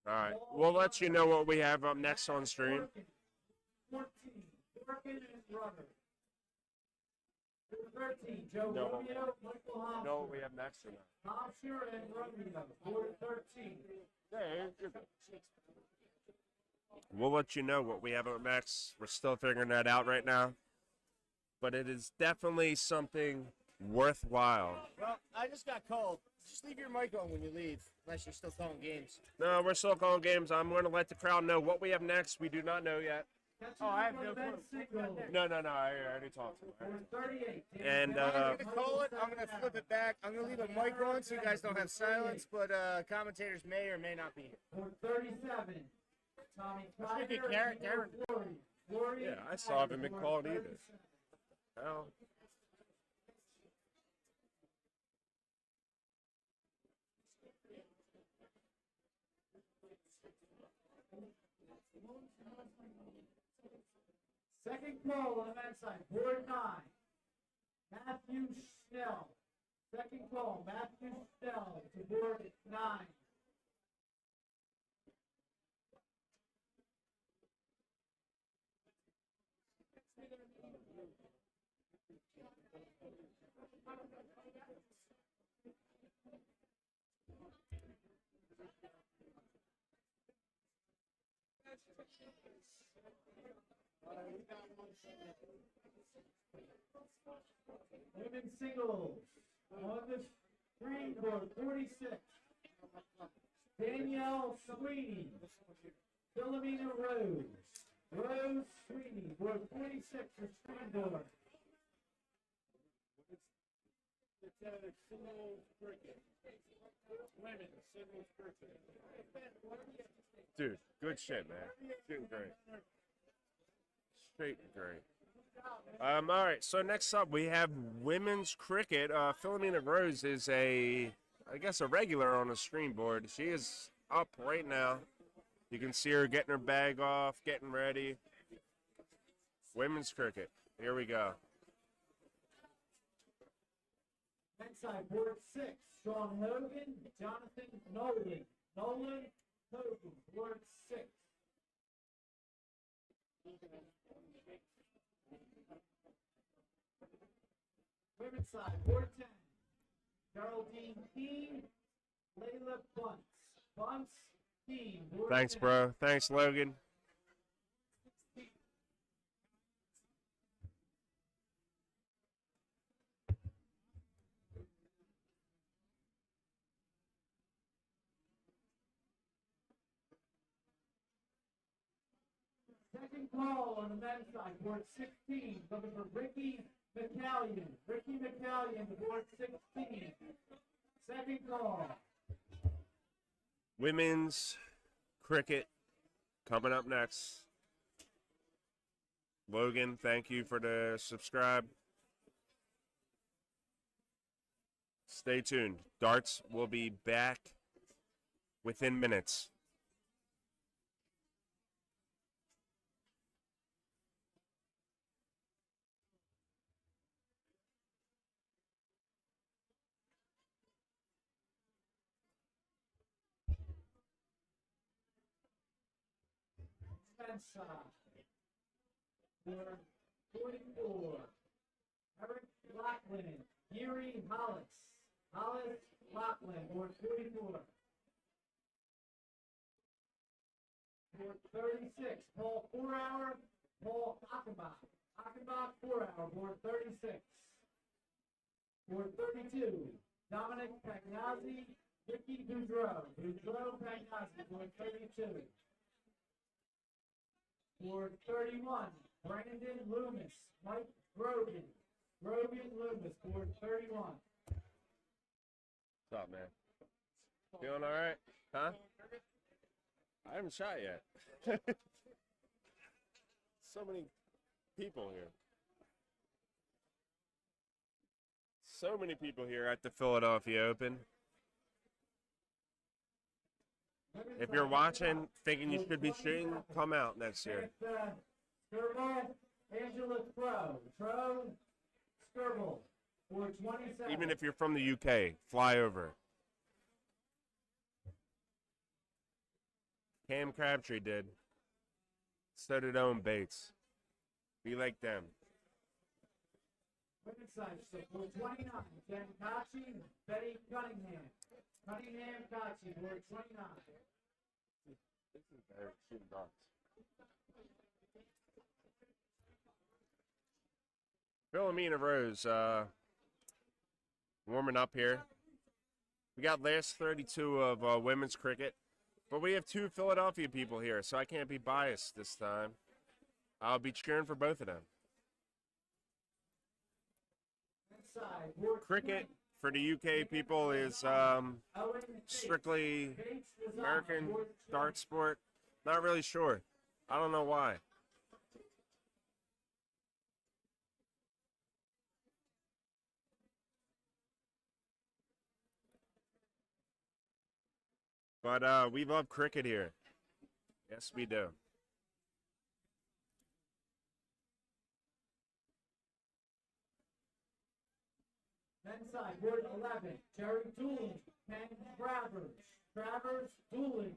All right, we'll let you know what we have up next on stream. 14, Dorkin and Brother. 13, Joe No. Romeo, Michael Hoffman. Know what we have next or not? Hofscher and Romeo, 13. We'll let you know what we have up next. We're still figuring that out right now. But it is definitely something worthwhile. Well, I just got called. Just leave your mic on when you leave, unless you're still calling games. No, we're still calling games. I'm going to let the crowd know what we have next. We do not know yet. Oh, I have no clue. No, I already talked to him. 38. And I'm going to call it. I'm going to flip it back. I'm going to leave a mic on so you guys don't have silence, but commentators may or may not be here. 37. Tommy Let's make it Kiger, Karen- and Karen. Florian. Florian Yeah, I still haven't Kiger, been board called either. 37. Well, Second call on the men's side, board 9. Matthew Snell. Second call, Matthew Snell to board 9. Women's singles on the screen board 46. Danielle Sweeney, Philomena Rose, Rose Sweeney, board 46 for screen board. It's a singles cricket. Women singles cricket. dude, good shit, man. Shooting great. Straight great. All right, so next up we have women's cricket. Philomena Rose is I guess a regular on the screen board. She is up right now. You can see her getting her bag off, getting ready. Women's cricket. Here we go. Men's side board 6, Sean Hogan, Jonathan Nolan. Nolan, Hogan, board 6. Women's side, board 10. Geraldine Keane, Layla Bunce. Bunce, Keane, board Thanks, 10. bro. Thanks, Logan. Second call on the men's side, board 16, looking for Ricky McCallion. Ricky McCallion, to board 16. Second call. Women's cricket coming up next. Logan, thank you for the subscribe. Stay tuned. Darts will be back within minutes. Men's side, board 44. Eric Lachlan, Geary Hollis. Hollis Lachlan, board 44. Board 36, Paul 4-hour, Paul Achenbach. Achenbach 4-hour, board 36. Board 32, Dominic Pagnazzi, Ricky Boudreau. Boudreau Pagnazzi, board 32. Board 31, Brandon Loomis, Mike Grogan. Grogan Loomis, board 31. What's up, man? Feeling all right? Huh? I haven't shot yet. So many people here. So many people here at the Philadelphia Open. If you're watching, thinking you should be shooting, come out next year. Skirble, Angela Crow, Skirble, board 27. Even if you're from the UK, fly over. Cam Crabtree did. So did Owen Bates. Be like them. Women's side, so board 29, Jen Kachi, Betty Cunningham. Cunningham Kachi, board 29. This is better shooting darts. Philomena Rose, warming up here. We got last 32 of women's cricket, but we have two Philadelphia people here, so I can't be biased this time. I'll be cheering for both of them. Inside, board Cricket for the UK people is strictly American dart sport. Not really sure. I don't know why. But we love cricket here. Yes, we do. Men's side, board 11, Jerry Dooling, Ken Travers. Travers, Dooling,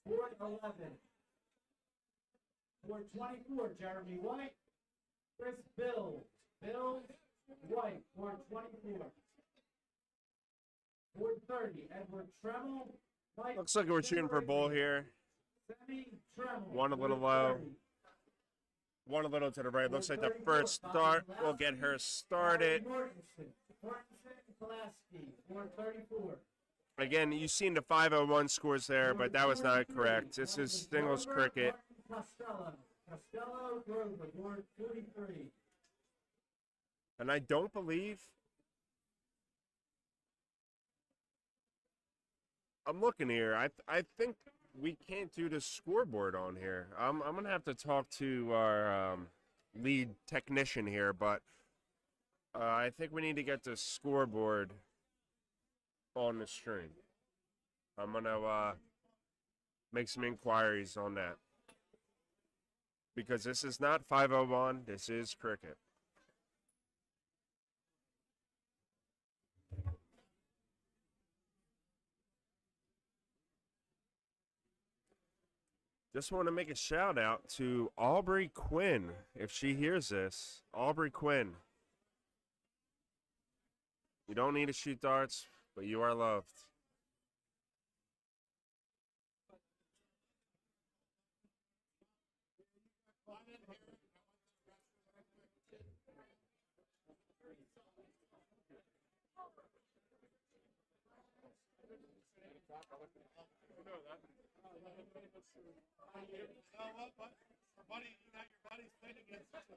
board 11. Board 24, Jeremy White, Chris Bills. Bills, White, board 24. Board 30, Edward Tremmel, Mike. Looks like we're shooting for bull here. Semi Tremmel. One a little board low. 30. One a little to the right. Looks like the first start will get her started. Mortensen, Pulaski, board 34. Again, you've seen the 501 scores there, but that was not correct. This is singles cricket. Costello, Grover, board 43. And I don't believe... I'm looking here. I think we can't do the scoreboard on here. I'm going to have to talk to our lead technician here, but I think we need to get the scoreboard on the stream. I'm going to make some inquiries on that. Because this is not 501, this is cricket. Just want to make a shout out to Aubrey Quinn. If she hears this, Aubrey Quinn. You don't need to shoot darts, but you are loved. Buddy, you got your buddies playing against each other.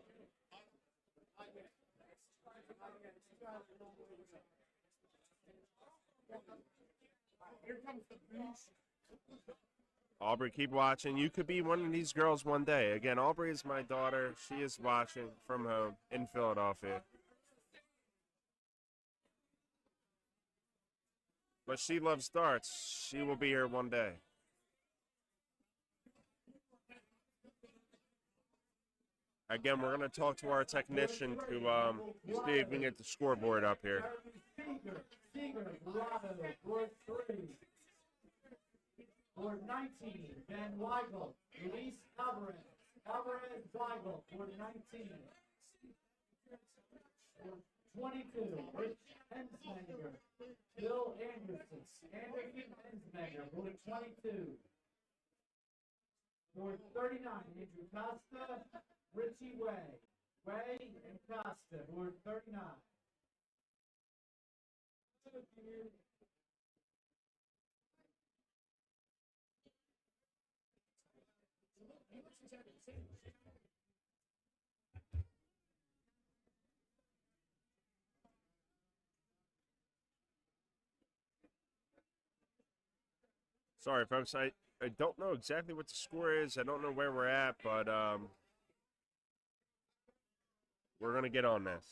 Here comes the beast. Aubrey, keep watching. You could be one of these girls one day. Again, Aubrey is my daughter. She is watching from home in Philadelphia. But she loves darts. She will be here one day. Again, we're going to talk to our technician to see if we can get the scoreboard up here. Seeger, Bravo, board 3. Board 19, Ben Weigel, Luis Alvarez. Alvarez, Weigel, board 19. Board 22, Rich Ensmenger, Bill Anderson. Anderson Ensmenger, board 22. Board 39, Andrew Costa, Richie Way. Way and Costa, board 39. Sorry, folks. I don't know exactly what the score is. I don't know where we're at, but we're going to get on this.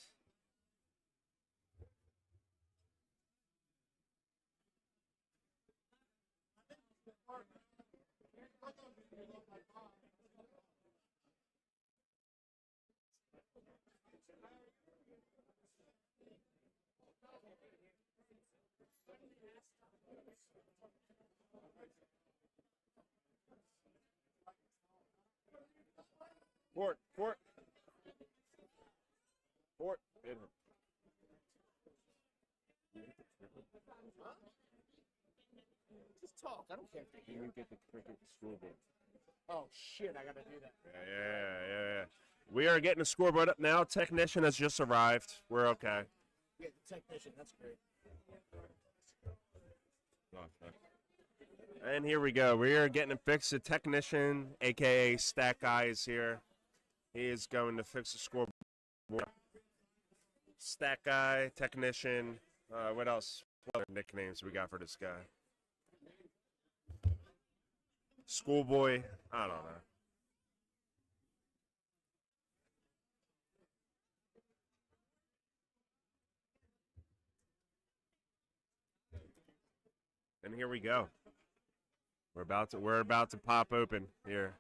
Fort. Just talk. I don't care. Can you get the cricket scoreboard? Oh shit! I gotta do that. Yeah. We are getting the scoreboard up now. Technician has just arrived. We're okay. Yeah, the technician. That's great. And here we go. We are getting it fixed. The technician, a.k.a. Stat Guy, is here. He is going to fix the scoreboard. Stat Guy, technician. What else? What other nicknames we got for this guy? Schoolboy. I don't know. And here we go. We're about to pop open here.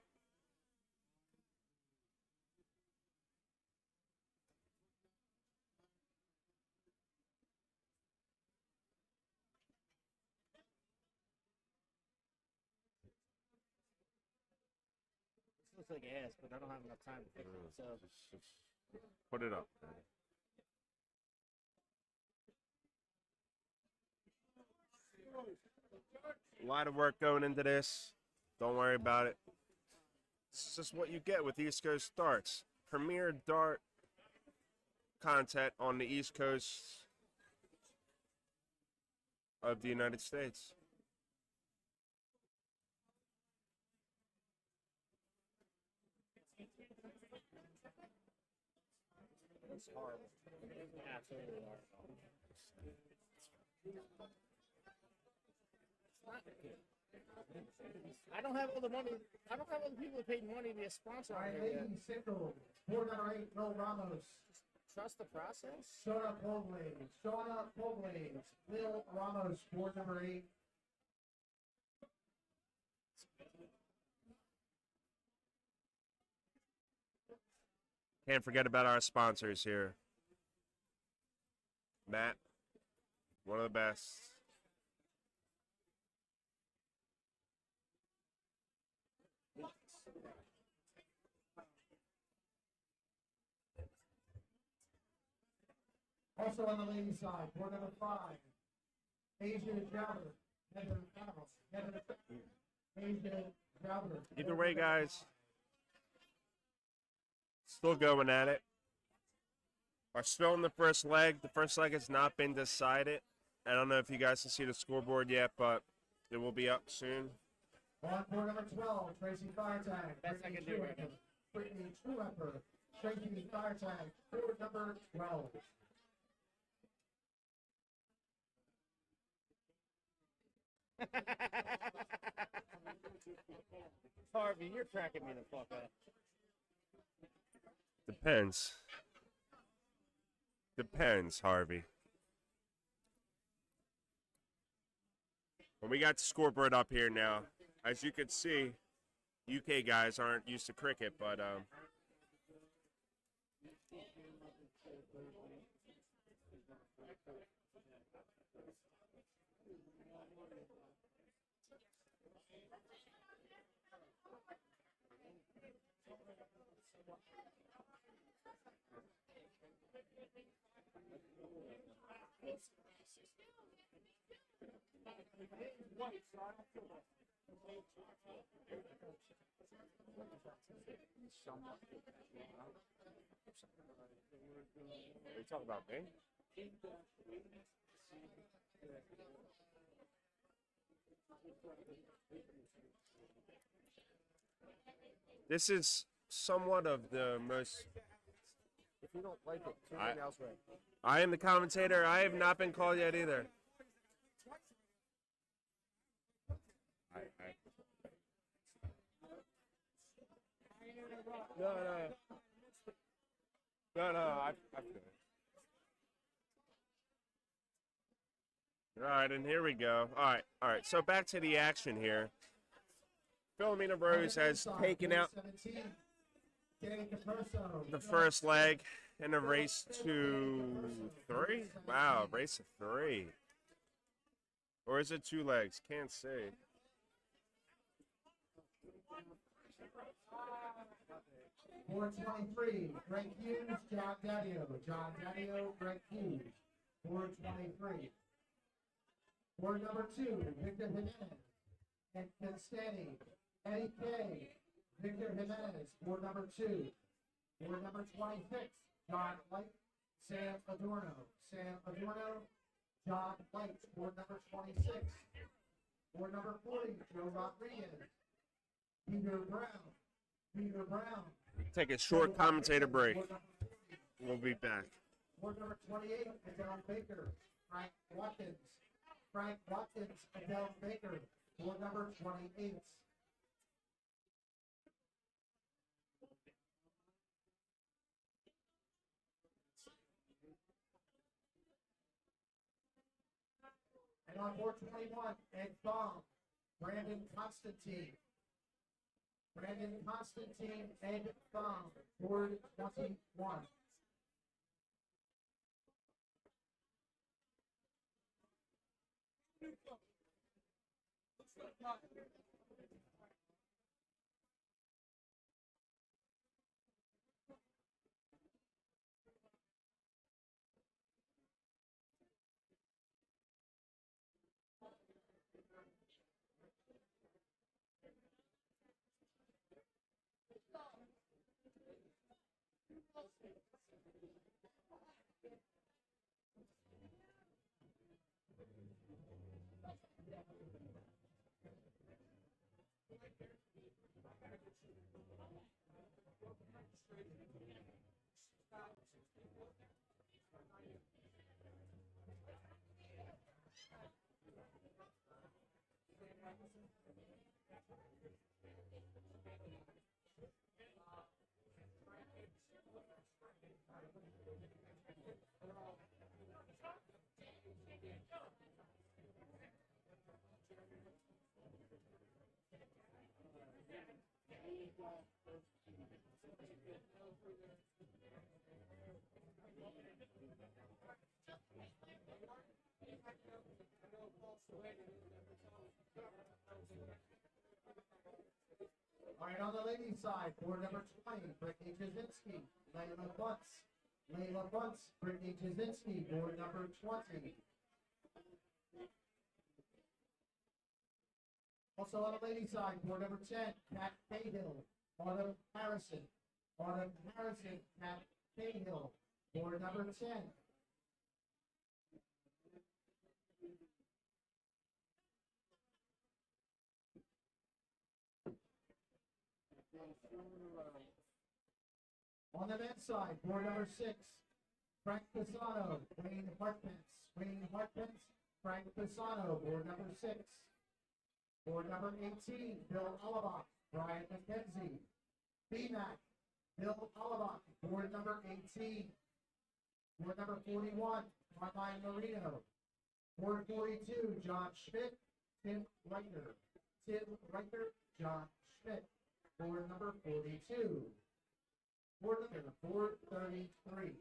This looks like ass, but I don't have enough time to fix it. So Just put it up. A lot of work going into this. Don't worry about it. This is just what you get with East Coast Darts. Premier dart content on the East Coast of the United States. it's horrible. Absolutely horrible. It's not good. I don't have all the money. I don't have all the people that paid money to be a sponsor on here yet. ladies single, board number 8, Will Ramos. Trust the process. Shona Poglaze, Will Ramos, board number 8. Can't forget about our sponsors here. Matt, one of the best. Also on the ladies' side, board number 5, Asia Jowder, Asia Jowder. Either way, guys, still going at it. Are still in the first leg. The first leg has not been decided. I don't know if you guys can see the scoreboard yet, but it will be up soon. On board number 12, Tracy Firetag. Best I can do right now. Brittany Truepper, Tracy Firetag, board number 12. Harvey, you're cracking me the fuck up. Depends. Depends, Harvey. Well, we got the scoreboard up here now. As you can see, UK guys aren't used to cricket, but Are you talking about me? This is somewhat of the most. If you don't like it, tune I- in elsewhere. I am the commentator. I have not been called yet either. No, I feel it. All right, and here we go. All right. So back to the action here. Philomena Rose has taken out 17, Danny Caperso, the first leg in a race to 3. Wow, race of 3. Or is it 2 legs? Can't say. Board 23, Greg Hughes, John Daddio, Greg Hughes. Board 23. Board number 2, Victor Jimenez, and Constantine, Eddie K, Victor Jimenez. Board number 2. Board number 26, John Light, Sam Adorno, John Light. Board number 26. Board number 40, Joe Rodriguez, Peter Brown. Take a short commentator break. We'll be back. Board number 28, Adele Baker, Frank Watkins, Adele Baker. Board number 28. on board 21, Ed Baum, Brandon Constantine. Brandon Constantine, Ed Baum, board 21. All right, on the ladies' side, board number 20, Brittany Jasinski, Layla Bunce. Layla Bunce, Brittany Jasinski, board number 20. Also on the ladies' side, board number 10, Kat Cahill, Autumn Harrison. Autumn Harrison, Kat Cahill, board number 10. On the men's side, board number 6, Frank Pisano, Wayne Hartpence. Wayne Hartpence, Frank Pisano, board number 6. Board number 18, Bill Olabach, Brian McKenzie. BMAC, Bill Olabach, board number 18. Board number 41, Carmine Marino. Board 42, John Schmidt, Tim Reiter. Tim Reiter, John Schmidt. Board number 42. Board number 433.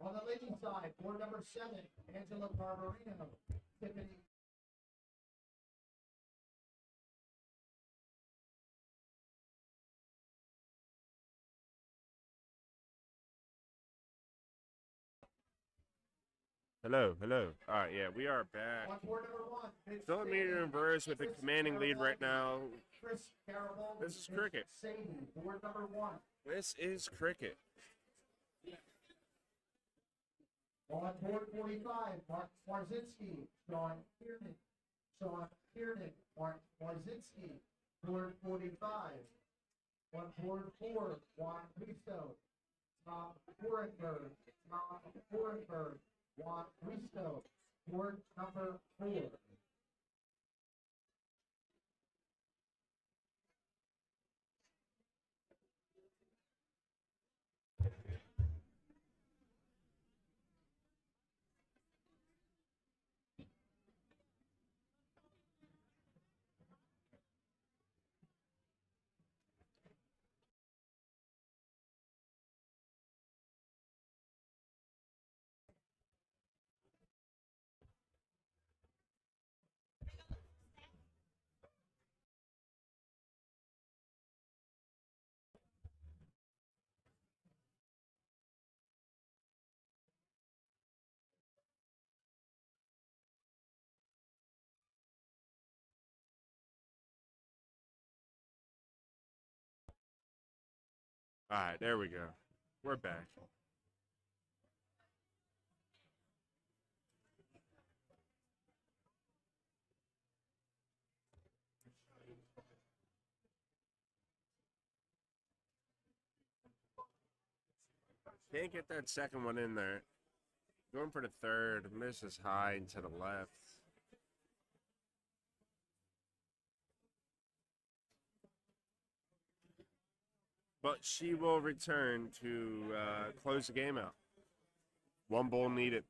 On the ladies' side, board number 7, Angela Barbarino, Tiffany. Hello, hello. All right, yeah, we are back. On board number 1, Vince Still in meeting Sadie, reverse with the Chris commanding lead right now. Chris Garibaldi, This is Vince cricket. Sadie, board number 1. This is cricket. On board 45, Mark Marzinski, Sean Kiernan. Sean Kiernan, Mark Marzinski, board 45. On board 4, Juan Risto, Tom Horenberg. Tom Horenberg, Juan Risto, board number 4. All right, there we go. We're back. Can't get that second one in there. Going for the third. Misses high and to the left. But she will return to close the game out. One bowl needed.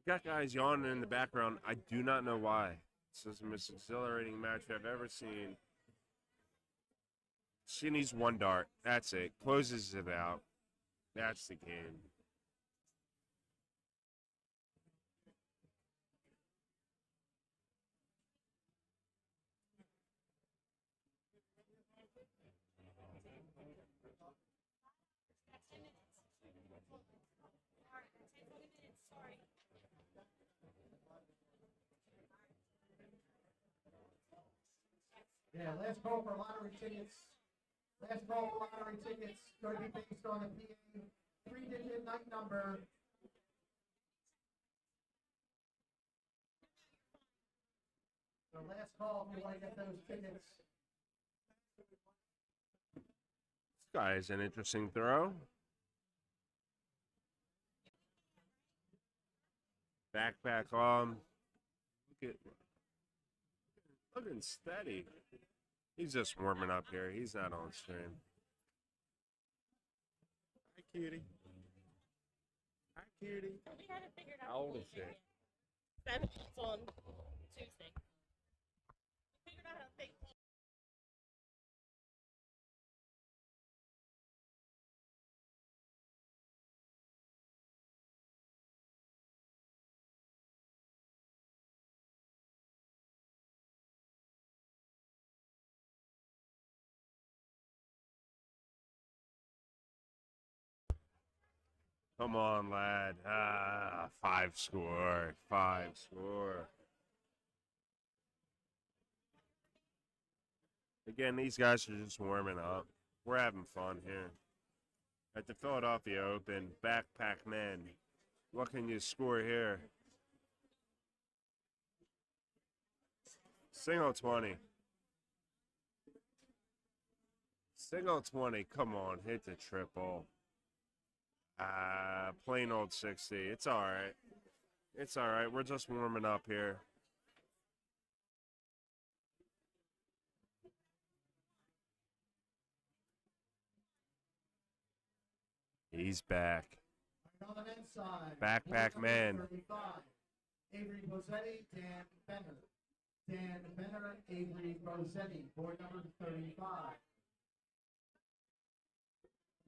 Got guys yawning in the background. I do not know why. This is the most exhilarating match I've ever seen. She needs one dart. That's it. Closes it out. That's the game. Yeah, last call for lottery tickets. Last call for lottery tickets. Going to be based on the PA 3-digit night number. So last call if you want to get those tickets. This guy is an interesting throw. Backpack on. Looking steady. He's just warming up here. He's not on stream. Hi, cutie. Hi, cutie. We had it figured out. How old is she? 7 on Tuesday. We figured out how to fake. Come on, lad. 5 score. 5 score. Again, these guys are just warming up. We're having fun here. At the Philadelphia Open, Backpack Men. What can you score here? Single 20. Single 20. Come on, hit the triple. Plain old 60. It's all right. It's all right. We're just warming up here. He's back. On the men's side. Backpack board man. number 35. Avery Bozetti, Dan Benner. Dan Benner, Avery Bozetti, board number 35.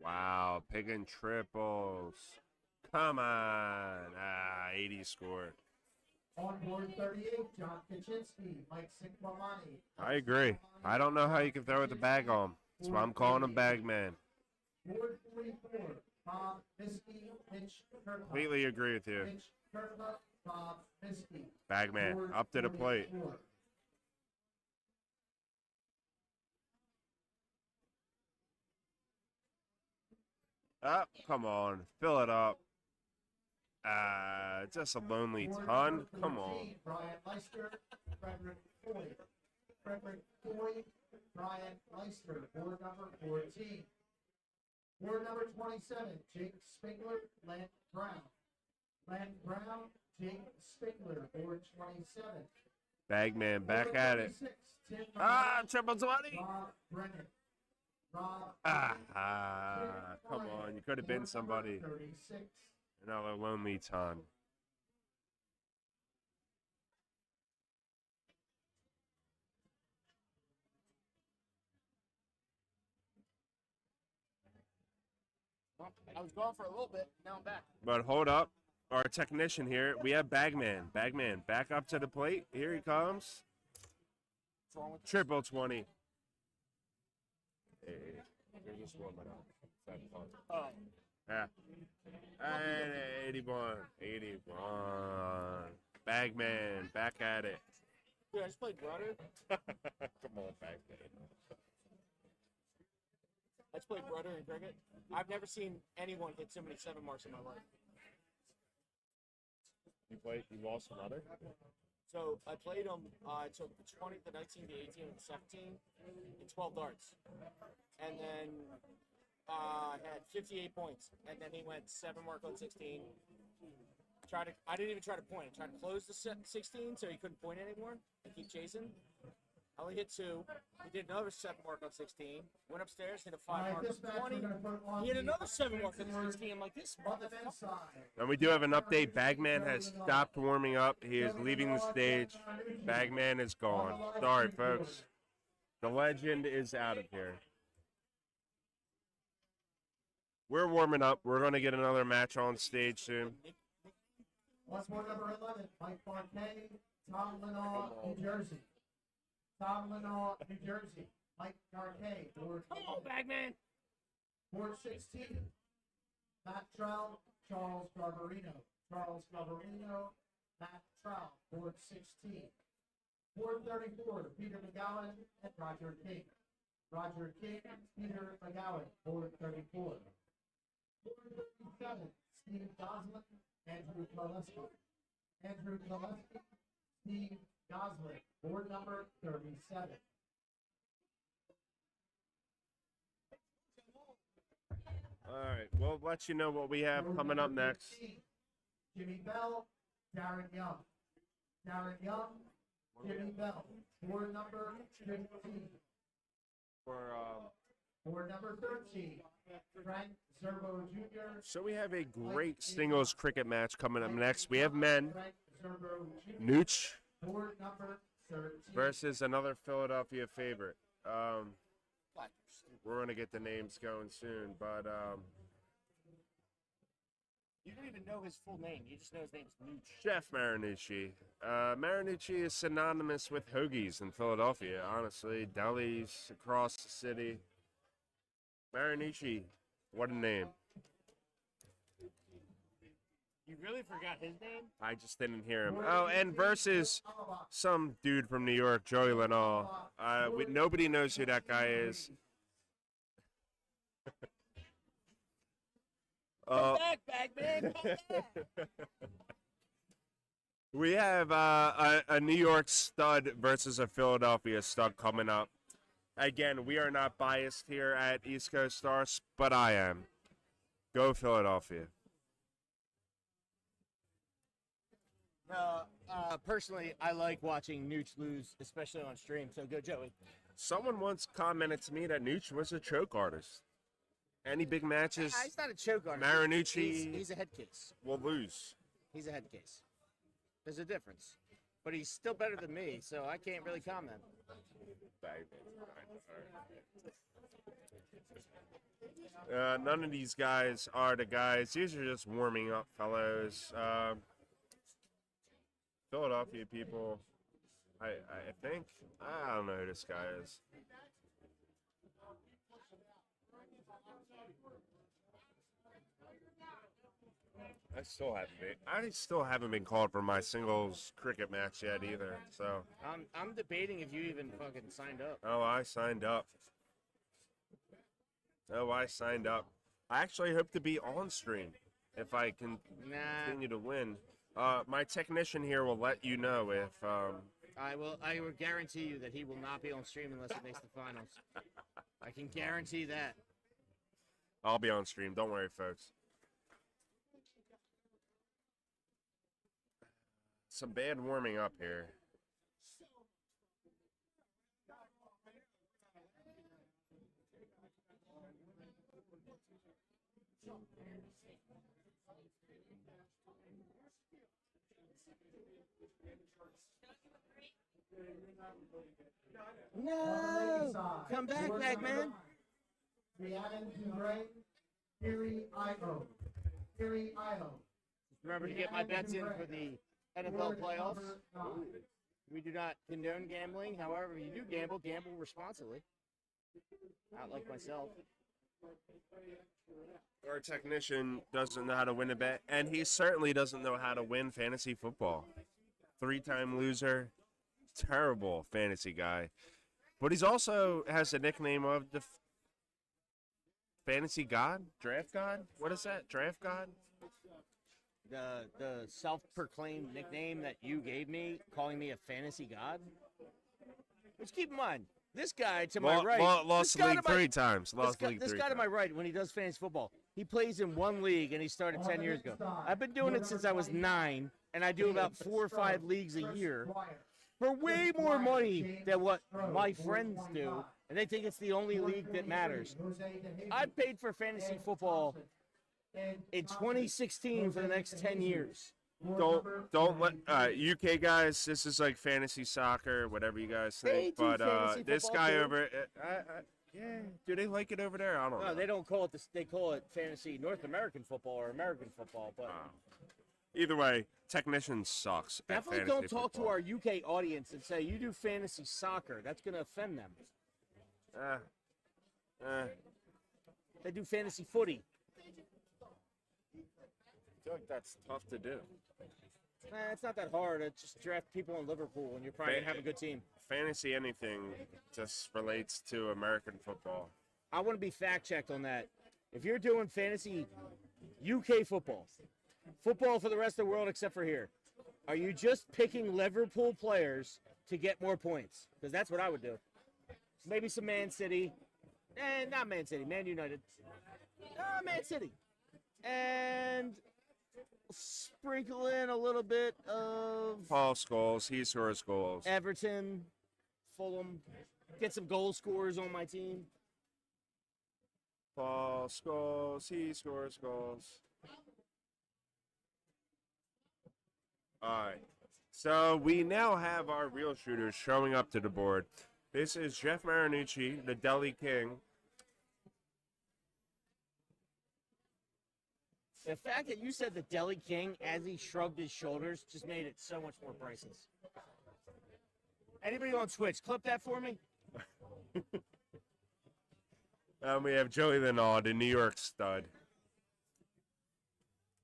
Wow, picking triples. Come on. 80 score. On board 38, John Kaczynski, Mike Sinquamani. I agree. I don't know how you can throw with the bag on. That's why I'm calling him bag man. Board 44, Bob Miskey, Mitch Kirkhoff. Completely agree with you. Mitch Kirkhoff, Bob Miskey. Bag man, Board up to the plate. 44. Up, come on, fill it up. Just a lonely Board ton. number Come 14, on. Brian Leister, Frederick Floyd. Frederick Floyd, Brian Leister, board number 14. Board number 27, Jake Spingler, Len Brown. Len Brown, Jake Spingler, board 27. Bag man, back Board at it. 36, Tim Triple 20. Rob Brennan. Rob Come on. You could have been somebody. 36. Another lonely ton. I was gone for a little bit. Now I'm back. But hold up. Our technician here, we have Bagman. Bagman, back up to the plate. Here he comes. What's wrong with Triple 20. Hey, you're just warming up. It's having fun. Oh, Yeah. And 81. 81. Bagman, back at it. dude, I just played Rudder. Come on, Bagman. I just played Rudder and cricket. I've never seen anyone hit so many 7 marks in my life. You lost another? So I played him. I took the 20, the 19, the 18, and the 17 in 12 darts, and then had 58 points. And then he went 7 mark on 16. I didn't even try to point. I tried to close the 16 so he couldn't point anymore and keep chasing. I only hit 2. He did another 7 mark on 16. Went upstairs, hit a 5 mark on 20. He hit another 7 mark on 16. I'm like, this On the motherfucker. men's side. And we do have an update. Bagman has stopped warming up. He is leaving the stage. Bagman is gone. Sorry, folks. The legend is out of here. We're warming up. We're going to get another match on stage soon. Once more, number 11, Mike Barkay, Tom Linaw, New Jersey. Tom Linaw, New Jersey. Mike Barkay, board Come on, Bagman. board 16. Matt Trout, Charles Garbarino. Charles Garbarino, Matt Trout, board 16. Board 34, Peter McGowan and Roger King. Roger King, Peter McGowan, board 34. Board 37, Steve Goslin, Andrew Gillespie. Andrew Gillespie, Steve Goslin, board number 37. All right. We'll let you know what we have Board coming up number next. 15, Jimmy Bell, Darren Young. Darren Young, Jimmy Bell, board number 15. For, Board number 13, Frank Zerbo Jr. so we have a great singles cricket match coming up next. We have men. Frank Zerbo Jr. Nooch Board number 13. versus another Philadelphia favorite. We're going to get the names going soon, but You don't even know his full name. You just know his name's Nooch. Jeff Marinucci. Marinucci is synonymous with hoagies in Philadelphia, honestly. Delis across the city. Marinucci, what a name. You really forgot his name? I just didn't hear him. Oh, and versus some dude from New York, Joey Lenall. Nobody knows who that guy is. Come back, Bagman. Come back. We have a New York stud versus a Philadelphia stud coming up. Again, we are not biased here at East Coast Stars, but I am. Go Philadelphia. Personally, I like watching Nooch lose, especially on stream. So go, Joey. Someone once commented to me that Nooch was a choke artist. Any big matches He's not a choke artist. Marinucci- He's a head case. will lose. He's a head case. There's a difference. But he's still better than me, so I can't really comment. None of these guys are the guys. These are just warming up fellows. Philadelphia people, I think. I don't know who this guy is. I still haven't been called for my singles cricket match yet either. So. I'm debating if you even fucking signed up. Oh, I signed up. I actually hope to be on stream if I can continue to win. My technician here will let you know if. I will guarantee you that he will not be on stream unless he makes the finals. I can guarantee that. I'll be on stream. Don't worry, folks. Some bad warming up here. No! Come back, Bagman. Rhiannon Dubray, Erie, Io. Erie, Io. Remember to get my bets in for the NFL playoffs. We do not condone gambling. However, if you do gamble, gamble responsibly. Not like myself. Our technician doesn't know how to win a bet, and he certainly doesn't know how to win fantasy football. 3-time loser, terrible fantasy guy. But he's also has a nickname of the fantasy god, draft god. What is that? Draft god? the self-proclaimed nickname that you gave me, calling me a fantasy god. Which keep in mind, this guy to my right, Lost this the guy league to my- 3 times. This Lost the guy, league this 3 guy to times. my right, when he does fantasy football, he plays in one league and he started 10 years ago. I've been doing it since I was 9, and I do about 4 or 5 leagues a year for way more money than what my friends do, and they think it's the only league that matters. I paid for fantasy football in 2016 for the next 10 years. Don't let UK guys. This is like fantasy soccer, whatever you guys They think. do But fantasy this football, guy too. over, yeah, do they like it over there? I don't know. No, they don't call it this. They call it fantasy North American football or American football. But Either way, technician sucks. at definitely fantasy don't talk football. to our UK audience and say you do fantasy soccer. That's going to offend them. They do fantasy footy. I feel like that's tough to do. It's not that hard. Just draft people in Liverpool, and you're probably going to have a good team. Fantasy anything just relates to American football. I want to be fact-checked on that. If you're doing fantasy UK football for the rest of the world except for here, are you just picking Liverpool players to get more points? Because that's what I would do. Maybe some Man City. Not Man City, Man United. Man City. And sprinkle in a little bit of Paul Scholes, he scores goals. Everton, Fulham. Get some goal scorers on my team. Paul Scholes, he scores goals. All right. So we now have our real shooters showing up to the board. This is Jeff Marinucci, the Deli King. The fact that you said the Deli King as he shrugged his shoulders just made it so much more priceless. Anybody on Twitch, clip that for me? We have Joey Linaw, the New York stud.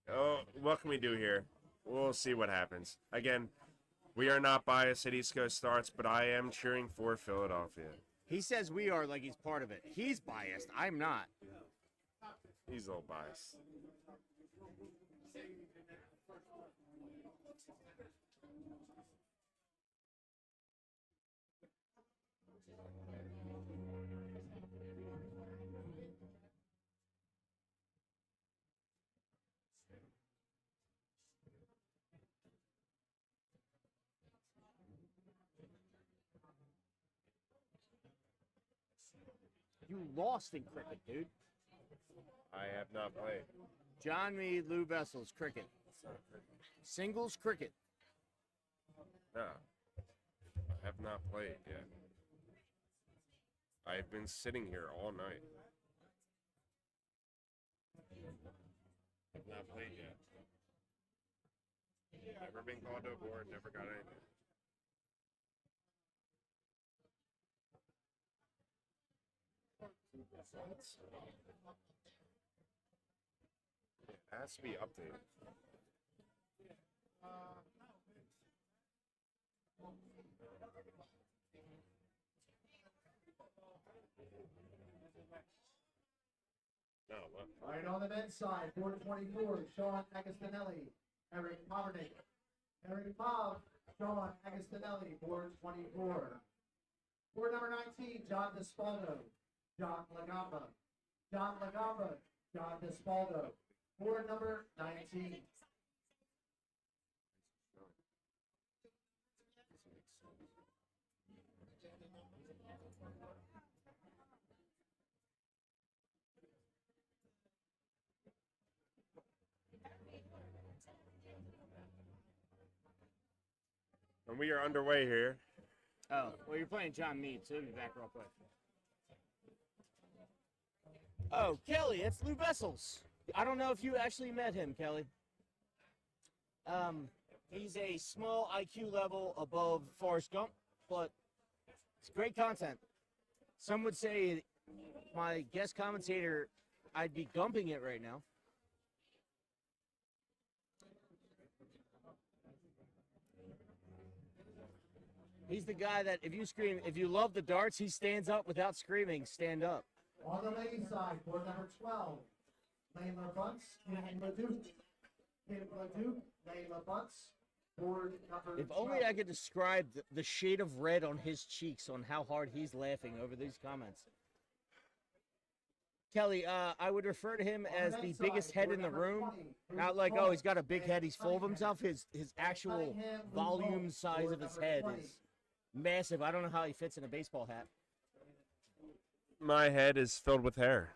Oh, what can we do here? We'll see what happens. Again, we are not biased at East Coast Starts, but I am cheering for Philadelphia. He says we are like he's part of it. He's biased. I'm not. He's a little biased. You lost in cricket, dude. I have not played. John Mead, Lou Vessels, cricket. Singles cricket. No. I have not played yet. I've been sitting here all night. I've not played yet. Never been called to a board, never got anything. It has to be updated. No, what? All right, on the men's side, board 24, Sean Agostinelli, Eric Povernick. Eric Pov, Sean Agostinelli, board 24. Board number 19, John Despaldo, John Lagamba. John Lagamba, John Despaldo. Board number 19. And we are underway here. Oh, well, you're playing John Mead, so he'll be back real quick. Oh, Kelly, it's Lou Vessels. I don't know if you actually met him, Kelly. He's a small IQ level above Forrest Gump, but it's great content. Some would say my guest commentator, I'd be gumping it right now. He's the guy that if you scream, if you love the darts, he stands up without screaming, stand up. On the ladies' side, board number 12, Layla Bunce and Leduc. Kim LeDuc, Layla Butts, board number If 12. only I could describe the shade of red on his cheeks on how hard he's laughing over these comments. Kelly, I would refer to him as the biggest head in the room. Not like, oh, he's got a big head, he's full of himself. His actual volume size of his head is massive. I don't know how he fits in a baseball hat. My head is filled with hair.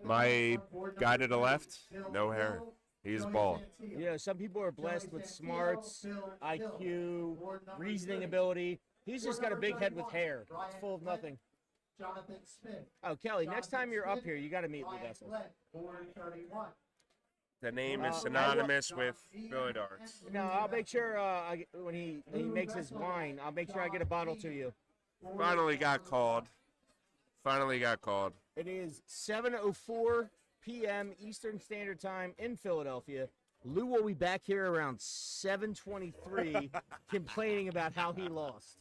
My guy to the left, no hair. He's bald. You know, some people are blessed with smarts, IQ, reasoning ability. He's just got a big head with hair. It's full of nothing. Jonathan Smith. Oh, Kelly, next time you're up here, you got to meet Lou Vessels. Board 31. The name is synonymous with Philly darts. No, I'll make sure when he makes his wine, I'll make sure I get a bottle to you. Finally got called. Finally got called. It is 7:04 p.m. Eastern Standard Time in Philadelphia. Lou will be back here around 7:23, complaining about how he lost.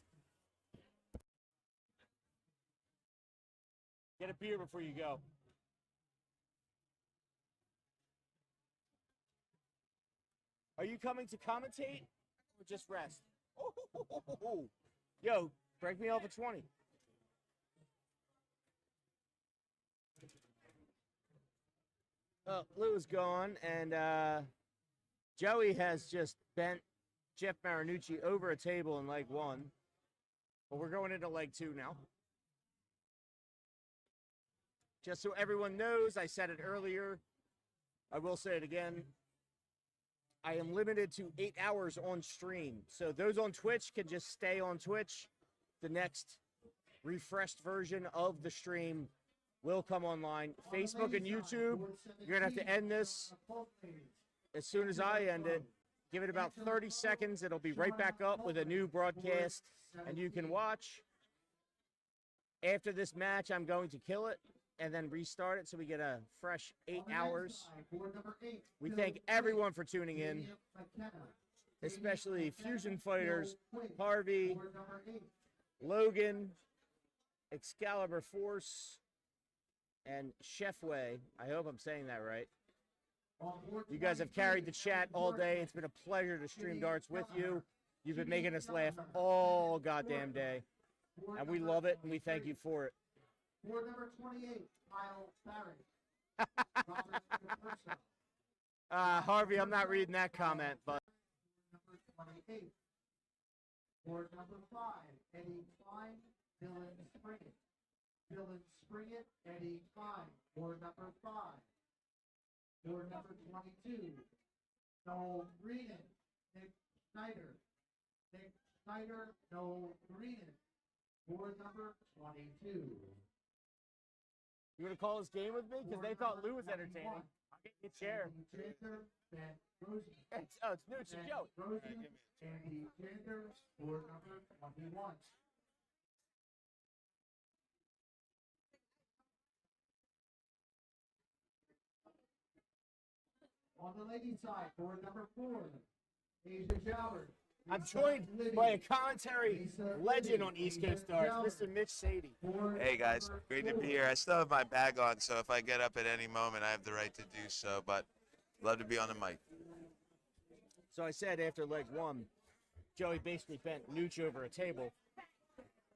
Get a beer before you go. Are you coming to commentate or just rest? Oh, yo, break me off a 20. Lou is gone, and Joey has just bent Jeff Marinucci over a table in leg one. But we're going into leg two now. Just so everyone knows, I said it earlier. I will say it again. I am limited to 8 hours on stream. So those on Twitch can just stay on Twitch. The next refreshed version of the stream will come online. Facebook and YouTube, you're going to have to end this as soon as I end it. Give it about 30 seconds. It'll be right back up with a new broadcast, and you can watch. After this match, I'm going to kill it and then restart it so we get a fresh 8 hours. We thank everyone for tuning in, especially Fusion Fighters, Harvey, Logan, Excalibur Force, and Chefway. I hope I'm saying that right. You guys have carried the chat all day. It's been a pleasure to stream darts with you. You've been making us laugh all goddamn day, and we love it, and we thank you for it. Board number 28, Kyle Barrett. Robert DePersa. Harvey, I'm not reading that comment, but Number 28. Board number 5, Eddie Klein, Dylan Springett. Dylan Springett, Eddie Klein. Board number 5. Board number 22, Noel Greenan, Nick Snyder. Nick Snyder, Noel Greenan. Board number 22. you want to call this game with me? Because they thought Lou was entertaining. I'll get you a chair. Jander, Ben Rosen. It's Nucci Ben Joe. Rosen, Andy Jander, board number 21. On the ladies' side, board number 4, Asia Joward. I'm joined by a commentary legend on East Coast Stars, Mr. Mitch Sadie. Hey guys, great to be here. I still have my bag on, so if I get up at any moment, I have the right to do so, but love to be on the mic. So I said after leg one, Joey basically bent Nucci over a table.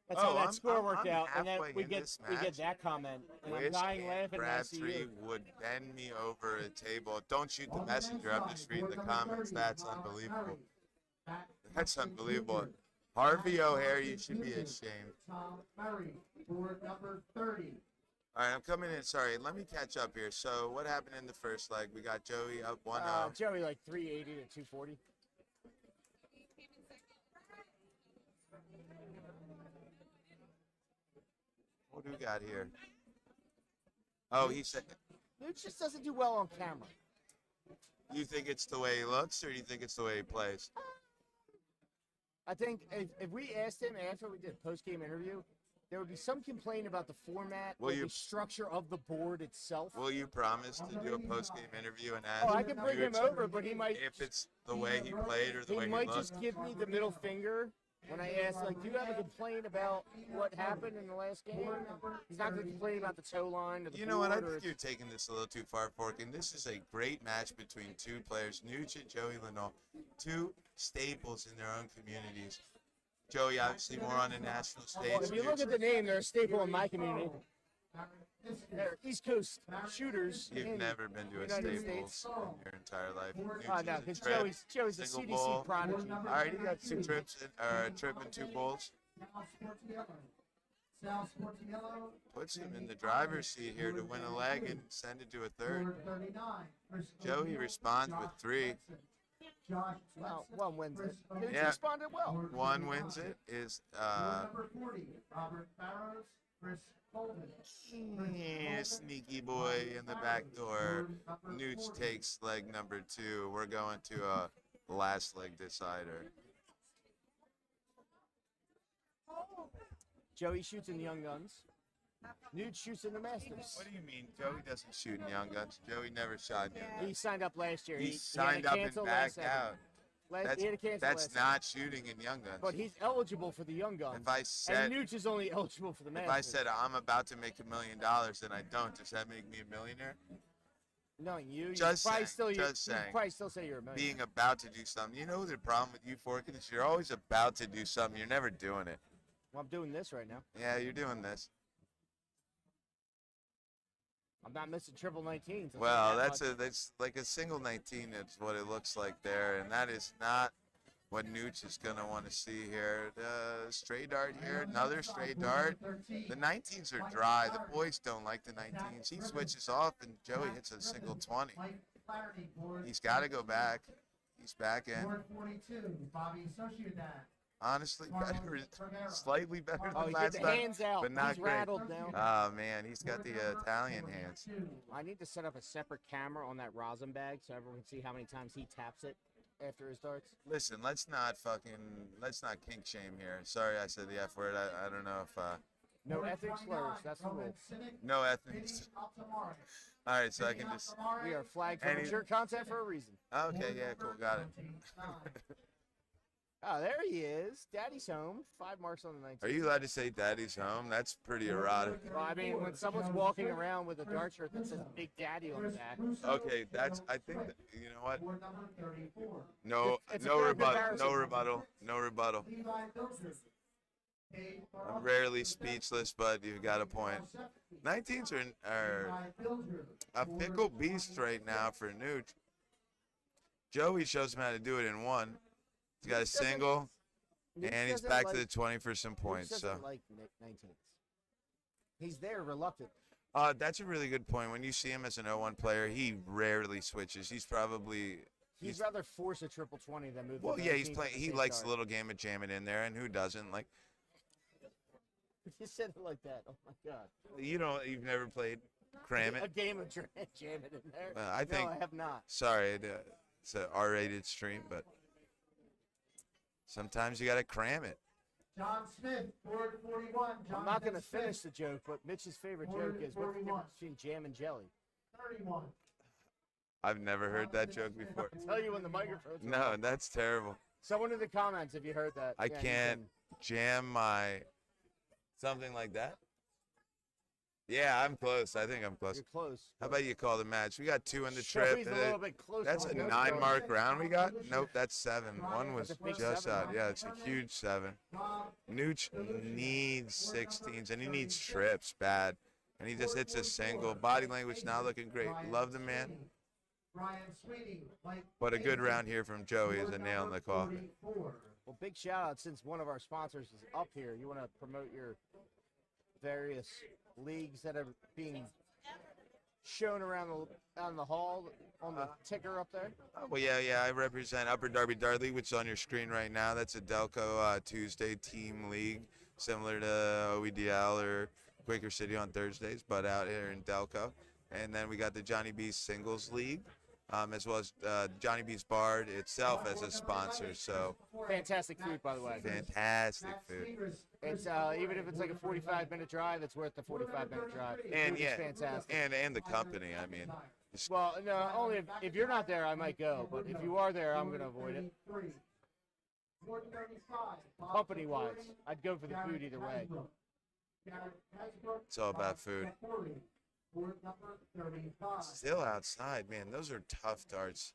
That's how that score worked out, and then we get that comment, and I'm dying laughing when I see Bradtree you. would bend me over a table. Don't shoot the messenger. I'm just reading the comments. That's unbelievable. That's unbelievable. Harvey O'Hare, you should be ashamed. Tom Murray, board number 30. All right, I'm coming in. Sorry, let me catch up here. So what happened in the first leg? We got Joey up 1-0. Joey like 380 to 240. What do we got here? Oh, he said, Nucci just doesn't do well on camera. you think it's the way he looks, or do you think it's the way he plays? I think if we asked him after we did a post-game interview, there would be some complaint about the format or the structure of the board itself. Will you promise to do a post-game interview and Oh, ask? I can bring him over, but he might. If it's the way he played or the way He he might looked. just give me the middle finger when I asked, like, do you have a complaint about what happened in the last game? He's not going to complain about the toe line or the You know what? I board or think you're taking this a little too far, Forkin. This is a great match between two players, Nuge and Joey Leno, two staples in their own communities. Joey obviously more on the national stage. Well, if you look at the name, they're a staple in my community. They're East Coast shooters. You've in never been to a United Staples States. in your entire life. Oh, no, Nuge because is a trip, Joey's a single CDC bowl. prodigy. All right, you got two trips, or a trip and two bowls. Sal Sportiello. Puts him in the driver's seat here to win a leg and send it to a third. 39. Joey responds with 3. Josh Well, one wins it. Nuge Yeah. responded well. One wins it is number 40, Robert Barrows, Chris Colvin. yeah, sneaky boy in the back door. Nuge takes leg number 2. We're going to a last leg decider. Joey shoots in Young Guns. Nuge shoots in the Masters. What do you mean? Joey doesn't shoot in Young Guns. Joey never shot in Young He Guns. signed up last year. He had signed to up and cancel last backed second. out. He had to cancel That's last not shooting in Young Guns. But he's eligible for the Young Guns. If I said and Nuge is only eligible for the if Masters. I said I'm about to make $1 million and I don't, does that make me a millionaire? knowing you, Just probably saying, still just saying. probably still say you're a millionaire. Being about to do something. You know the problem with you, Forkin, is you're always about to do something. You're never doing it. Well, I'm doing this right now. Yeah, you're doing this. I'm not missing triple 19s. Well, that's like a single 19 is what it looks like there, and that is not what Nuge is going to want to see here. Stray dart here, another stray dart. The 19s are dry. The boys don't like the 19s. He switches off, and Joey hits a single 20. He's got to go back. He's back in. Board 42, Bobby Sociedad. Honestly, better, slightly better Oh, than he last get the time, hands out. but not He's great. rattled now. Oh man, he's got the Italian hands. I need to set up a separate camera on that rosin bag so everyone can see how many times he taps it after his darts. Listen, let's not kink shame here. Sorry, I said the F word. I don't know if No ethnic slurs. That's the rule. no ethics. All right, so I can just. We are flagged for Any- mature content for a reason. Okay, yeah, cool, got it. Oh, there he is. Daddy's home. 5 marks on the 19. Are you allowed to say "Daddy's home"? That's pretty erotic. Well, I mean, when someone's walking around with a dart shirt that says Big Daddy on the back. Okay, that's. I think that, you know what? No, It's a no fair rebuttal. comparison. No rebuttal. No rebuttal. I'm rarely speechless, but you've got a point. 19s are a fickle beast right now for Nuge. Joey shows him how to do it in one. He's got a single, Nuge and he's doesn't back to like- the 20 for some Nuge points. doesn't So like 19s. He's there reluctant. that's a really good point. When you see him as an 0-1 player, he rarely switches. He's probably He'd rather force a triple 20 than move. well, the yeah, he's 19 playing. with He safe likes a dart. little game of jamming in there, and who doesn't? Like You said it like that. Oh my god. you've never played Cram A It. game of jamming in there. I think. No, I have not. Sorry, it's an R-rated stream, but sometimes you gotta cram it. John Smith, board 41. I'm not going to finish the joke, but Mitch's favorite joke is what's the difference between jam and jelly? 31. I've never heard that joke before. I'll tell you when the microphone's on. No, that's terrible. Someone in the comments, if you heard that. I yeah, you can't jam my something like that. Yeah, I'm close. I think I'm close. You're close. How about you call the match? We got 2 in the trip. Joey's a little bit closer. That's a than 9-mark round we got. Nope, that's 7. One was That's a big just 7. out. Yeah, it's a huge 7. Nooch needs 16s and he needs trips bad, and he just hits a single. Body language now looking great. Love the man. Brian Sweeney, But a good round here from Joey is a nail in the coffin. Well, big shout out since one of our sponsors is up here. You want to promote your various leagues that are being shown around the hall on the ticker up there? Well, yeah. I represent Upper Darby Dart League, which is on your screen right now. That's a Delco Tuesday team league, similar to OEDL or Quaker City on Thursdays, but out here in Delco. And then we got the Johnny B's Singles League, as well as Johnny B's Bard itself as a sponsor. So Fantastic food, by the way. fantastic food. It's even if it's like a 45-minute drive, it's worth the 45-minute drive. And Food is yeah, fantastic. and the company. I mean, Well, no, only if you're not there, I might go. But if you are there, I'm going to avoid it. 435. Bob Company-wise, Jacory, I'd go for the food Garrett either way. Hasbrook. Garrett Hasbrook, It's all about Bob food. Jacory, board number 35. Still outside, man. Those are tough darts.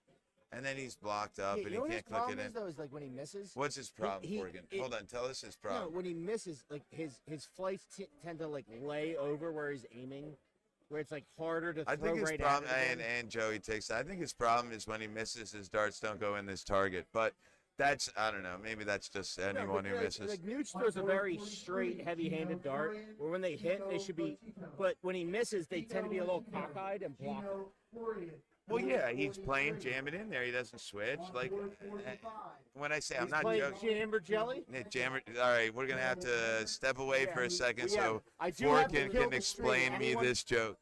And then he's blocked up Yeah, and you know he what his can't click problem it is in. though? Is like when he misses. What's his problem, he- Morgan? it- Hold on, tell us his No, problem. when he misses, like his flights tend to like lay over where he's aiming, where it's like harder to I throw think his right problem, at it. and Joey takes that. I think his problem is when he misses, his darts don't go in this target. But that's, I don't know, maybe that's just anyone who misses. Like Nooch throws a very straight, heavy-handed dart, where when they hit, they should be. But when he misses, they tend to be a little cockeyed and block. Gino Florian, Well, yeah, he's playing, jam it in there. He doesn't switch. Like, board 45. when I say I'm He's not playing joking. Jammer Jelly. Jammer, all right, we're going to have to step away for a second Yeah, so I do have the Forkin Kill can the explain Stream. me Anyone- this joke.